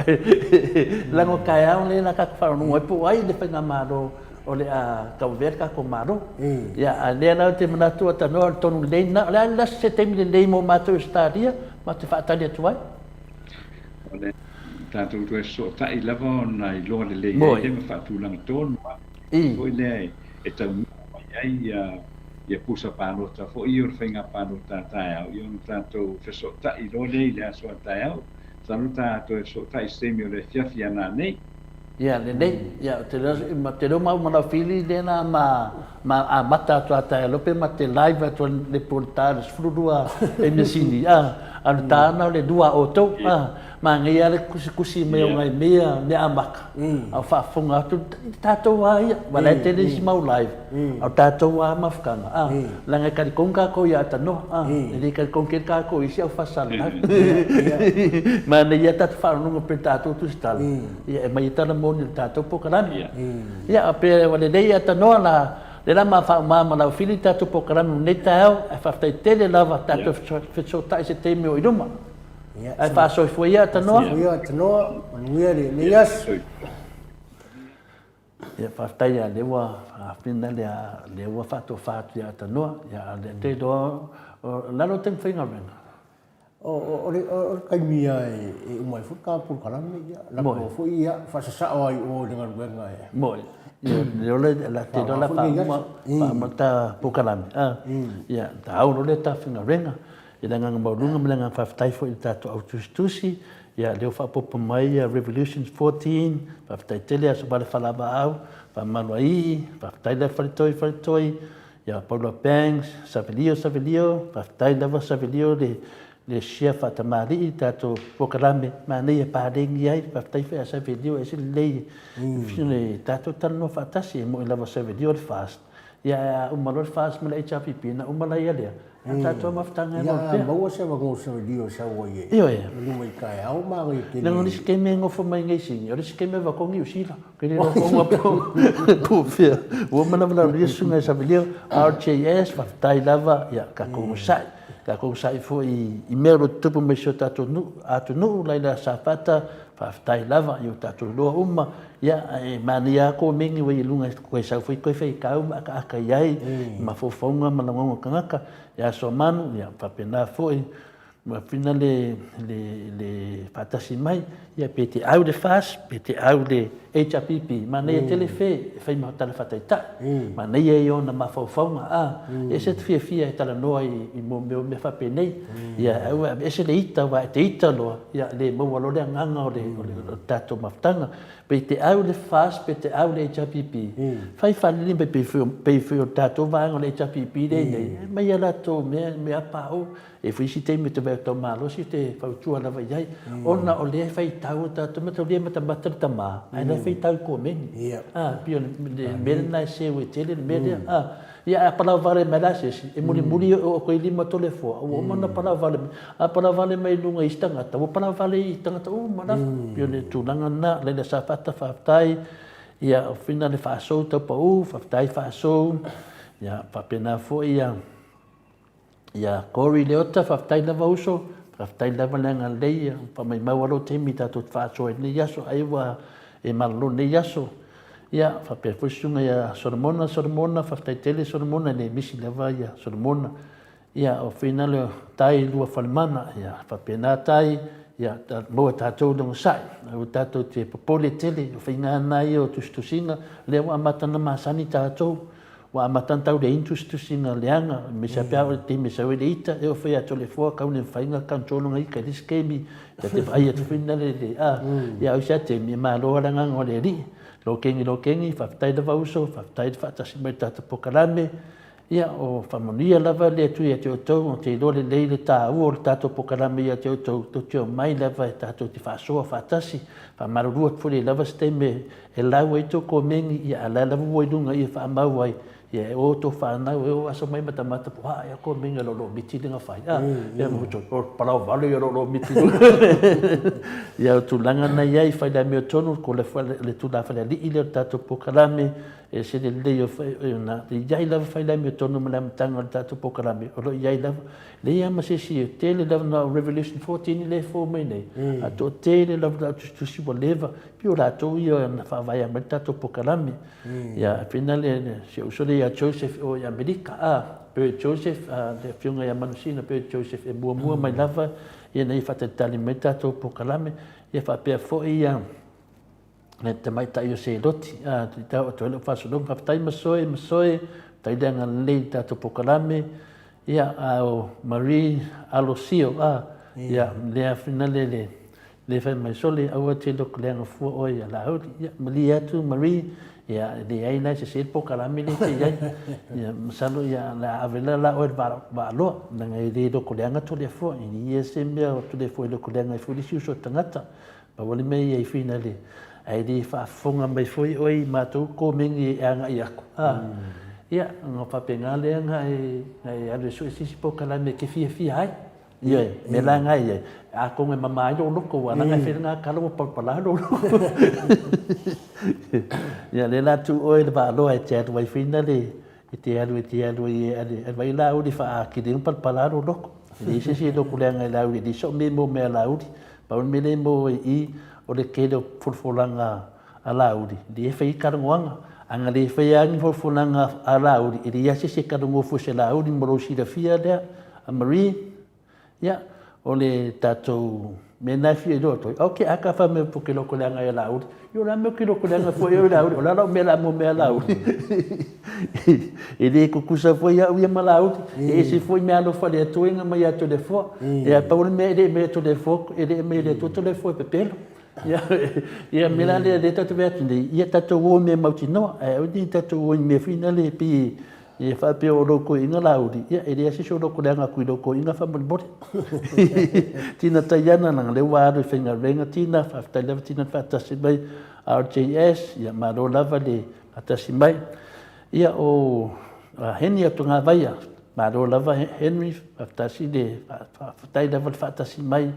lango kai au le na kakawanga no po ai le pena maro o le a kauverka ko maro ia le na te manatu atano tonu le na la se te mi le mo mato stadia ma te fa talia tuai tātou tu e so tai lava na i loa le lei e me whātu lang tōnu o le e tau mai ai ia pusa pānota fo i ur whainga pānota tai au i on tātou wheso tai loa le le aso a tai au tanu tātou e so tai stemi o le fiafi ana nei ia le nei ia te lo mau mana fili dena ma a mata to ata lope ma te live to le portal frudua e mesini a tana le dua auto mangai ale kusi me ngai mea ne amaka au whaafonga atu tātou a ia wala e tele si mau live au tātou a mafkanga langa kari konga ko ia atanoa ele kari konga kako isi au whasala mana ia tātou whaanunga pe tātou tu stala ia e mai tala moni tātou pokarami ia ape wale nei atanoa la le lama whaumama lau whili tātou pokarami nei tāu e whaftai tele lava tātou whitsotai se teime o iruma ai whaasoi fua ia atanoa ia atanoa manuia le yasu ia whaftai a lewa whina lewa whato whatu ia atanoa ia le te doa lalo teng whainga renga o kaimia e umai fuka pokarami ia lako fu ia whasasao ai o dengan ruenga e moi ia le la te doa la whaamata pokarami ia tau le ta whina renga ia nganga maurunga mlenga whaftai fo i tātou au tusi ia leo Maleifua-Mai Revolutions 14 whaftai tele aso bale whalaba au whamalo ai whaftai le wharitoi ia Paula Banks Savelio whaftai lewa Savelio le shia whatamari i tātou pokarame manei e pārengi ai whaftai whea Savelio e sili lei whine tātou talano whatasi e mo i lewa Savelio le fast ia umalo le fast mele HRPP na umala ia lea tātou maftanga e mo pia. Ia, maua se wango sa dio sa waie. Iyo e. Luma i kai au maa i tele. Nengo nisi kei mea ngofo mai ngai singi, o nisi kei mea wakongi usila. Kei reo konga pō pia. Ua mana wala ria sunga e Savelio, RJS, whaftai lava, ia kakongu sai. Kakongu sai fo i mea ro tupu mai sio tātou nuu, laila sapata, whaftai lava, i o tātou loa uma, ia mani a ko mengi wai lunga koe sau fai koe whai kau aka iai, ma fofonga ma langonga kangaka, ia so manu, ia whapena foi, ma whina le patasi mai, ia pe te au le fast, pe te au le HRPP, ma nei e tele whai maho tala whataitai, ma nei e ona ma fofonga, e se te fia e tala noa i mo me whapenei, ia e se le ita wa e te ita loa, ia le maua lo le anganga o le tato maftanga, pe te au le fast, pe te au le HRPP. Whai whanili pe pei o tātou vānga le HRPP nei, mai ala tō mea pāo, e whisi te me te veo tō mālo, si te whautua lawa iai, ona o lea whai tau o tātou, mata o lea mata matara ta mā, aina whai tau kō meni. Pio mea nai se ue tele, mea ia palau vale mai la sesi e muri o ko lima tole fo o mana palau vale mai lunga istanga ta o palau vale istanga ta o mana pio le tulanga na le sa fata fatai ia o fina le fa so ta pa o fatai fa so ia pa pena fo ia kori le ota fatai la vauso fatai la valanga le pa mai mawalo te mita tot fa so ni yaso ai wa e malo ni yaso ia whapefusunga ia Solomona, whaftai tele Solomona, ne misi lewa ia Solomona. Ia o whina leo tai lua whalimana, ia whapena tai, ia moa tātou longa sai. O tātou te popole tele, o whina nai o tustusinga, leo amatana masani tātou, o amatana tau le intustusinga leanga, me sa pia o te me sa wele ita, e o whea tole fua, kaune whainga kanchonga ika riskemi, ia te whaia tu whina le ia o sa te me maa loa ranganga o le ri. Lo kengi, whaftai lava uso, whaftai whaatasi mai tātou pokarame, ia o whamonia lava lea tui a te o tau, o te lore leile tā ua o tātou pokarame ia te o tau, to te o mai lava e tātou te whaasoa whaatasi, whamarurua tfuri lava ste me e lau e tō ko mengi, ia ala lava ua ilunga ia whaamau ai, ia e o tō whanau, e o aso mai matamata po, ia ko mengi lolo miti linga whai, ia mo tō, parau vale ia lolo miti ia o tūlanga nei ai, whai la mea tonu, ko le tūla whai li ile o tātou pokarame, e se le leo na, le iai lava whai la mea tonu ma la matanga o tātou pokarame, o lo iai lava, le ia ma se si o tele lava na Revolution 14 le fō mai nei, a tō tele lava na tusi wa leva, pio la tō ia na whawai a mai tātou pokarame, ia whina le, se usole ia Joseph o Amerika, pe Joseph, le whiunga ia manusina, pe Joseph e mua mai lava, ia nei whatatali mai tātou pokarame, ia whapea fō ia, ne te mai tai o se roti, te tau o toile whasolong, whaptai masoe, tai leanga lei tātou pokarame, ia o Marie Alosio, ia lea whina le whai mai sole, aua te loko leanga fua oi a lauri, ia mali atu Marie, ia le ai na se po kala mi le ia ia masalo ia la avela la o ba lo na ngai le do ko lenga to le fo ia se me to le fo le ko lenga fo le si so tangata ba wale me ia fina le ai di fa fonga mai foi oi ma to ko mingi anga ia ia ngo pa penga le ngai alo so si po kala me ke fi ai ia me la ngai a ko me mama yo lo ko ana ngai fe nga kala pa pala lo ia le la tu oi ba lo ai chat wai fina le ite alu ia ale vai la u di fa ki ding pa pala lo di se do ko le ngai la u di so me mo me la u pa me le mo I o le kele fulfulanga a lauri. Di e whai karangoanga. Anga le whai angi fulfulanga a lauri. I ria se karango fu se lauri moro si da fia lea. A Marie. Ia. O le tatou mena fia roto. Ok, aka wha me puke loko leanga e lauri. Yo la me ke loko leanga fu e lauri. O la lau me la mo me a lauri. E le kukusa fu ia uia ma lauri. E se fu me alo whale atuenga mai ato le fua. E a paule me ele me ato le fua. E le me le toto le fua e pepelo. Ia mela le tatu vetu nei ia tatu o me mauti no o ni tatu o me fina le pi e fa pe o loko inga lauri ia e le asiso loko langa kui loko inga fa bori tina tayana nang le waru finga renga tina fa tala tina fa tasi mai RJS ia maro lava le atasi mai ia o Henry atunga vaia maro lava Henry fa tasi le fa tala fa tasi mai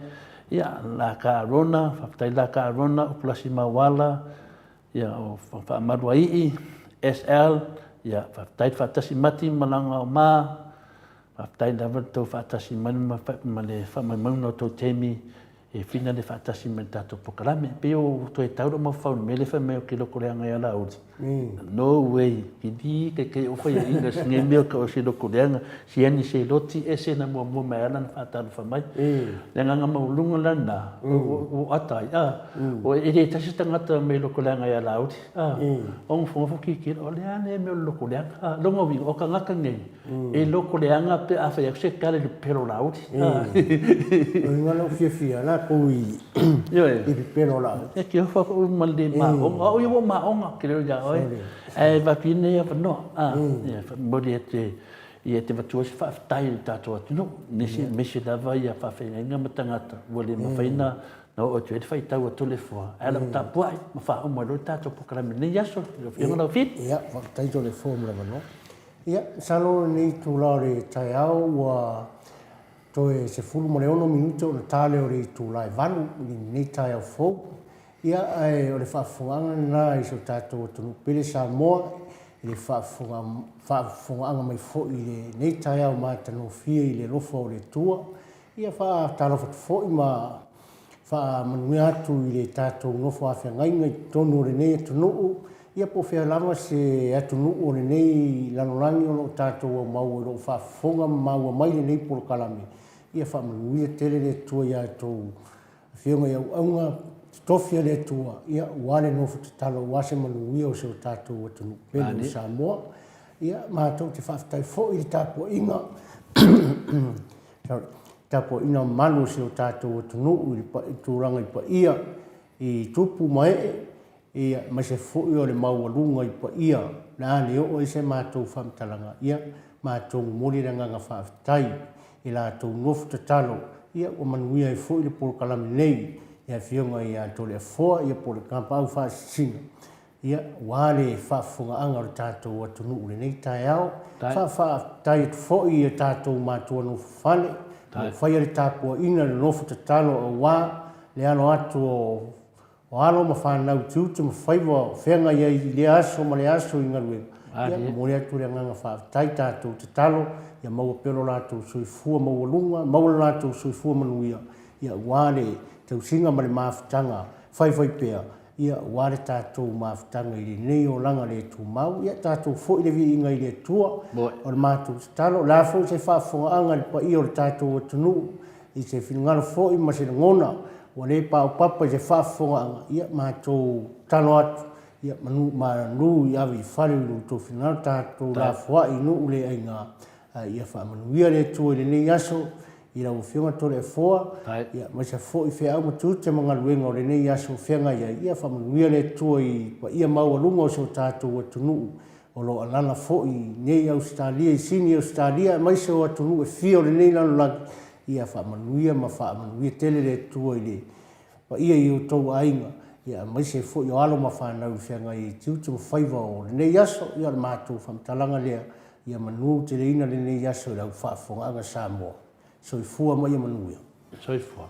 ia la karona fatai la karona o plasi mawala ia o fa maruai SL ia fatai fatasi mati malanga o ma fatai da to fatasi man male fa no to temi e fina de fatasi mentato pokalame pe o to e tau mo fa mele fa me ke lo koleanga ia la udi no way ki ke o fa ia inga singe me ko se lo koleanga si ani se loti ese na mo me alan fatal fa mai le nga mo lunga lana o atai o e de tasi tangata me lo koleanga ia la udi on fo ki o le ane me lo koleanga lo mo vi o ka ngaka nei e lo koleanga pe a fa ia se kale le pero la udi o ngalo fia la kui i pero la e ki fa ko mal de ma o yo ma onga ke lo ja oi e va pine ya no e bodi e te vatu se fa tai tato no nisi mesi lava ia fa fe nga matangata vole ma faina no o te fai tau to le fo ala ta puai ma fa o mo lo tato po kala ni yaso yo fi no fit ia fa tai to le fo mo no ia salo ni tu la re tai au wa to e se fulu mo le ono minuto na tale o ri tu lai vanu ni tai au fo ia ai o le whaafunga na i so tātou tunu pele Samoa i le whaafunga mai fo i le nei tai au mātano fia i le rofa o le tua ia whaatalofa fo i ma whaamanui atu i le tātou nofa awhia ngai tonu o le nei atunu ia po whea lama se atunu o le nei lanolangi o lo tātou o mau o lo whaafunga mau mai le nei polo kalame ia whaamanui a tele le tua i atou whionga iau aunga tofia le tua ia wale no fu talo wase manu o so tatu o tunu pelu Samoa ia ma to te faaftai fo i tapo inga tapo ina manu so tatu o tunu i pa turanga i pa ia i tupu mai ia ma se fo i o le maualunga i pa ia na le o se ma to famtalanga ia ma to moli nga faaftai i la to no fu talo ia o manu ia fo i le por kalame nei ia fionga ia tole foa ia por kampa au fa singa ia wale fa funga anga o tatou atunu ule nei tai au fa tai fo ia tatou matua no fale fa ia tapu ina no fu tatalo o wa le ano atu o alo ma fa na tutu ma faiva fenga ia le aso ma le aso inga lue ia mo le tu le nganga fa tai tatou tatalo ia mau pelo la tu sui fu mau lunga mau la tu sui fu manuia ia wale tau singa male maafutanga, fai pea, ia ware tātou maafutanga i le nei o langa le tu mau, ia tātou fo i le vi inga i le tua, o le mātou talo, la fo se whaafonga anga le pa i o le tātou o tunu, i se whingaro fo i masina ngona, o le pao papa i se whaafonga anga, ia mātou talo atu, ia manu i awi whare i tō whingaro tātou la fua i nu ule ai ngā, ia whaamanuia le tua i le nei aso, i lau whiunga tole e foa, ia mai sa fo i whea au matu te mga luenga o le nei aso whianga ia whamanuia le tua i pa ia maua lunga o so tātou atunuu o lo alana fo i nei Australia i sini Australia mai sa o atunuu e fia o le nei lalo lagi ia whamanuia ma whamanuia tele le tua i le pa ia i o tau ainga ia mai se fo i o alo ma whanau whianga i tiutu ma whaiva o le nei aso ia le mātou whamtalanga lea ia manu te reina le nei aso i lau whaafonga anga Samoa. So i fua mai ia manuia. So i fua.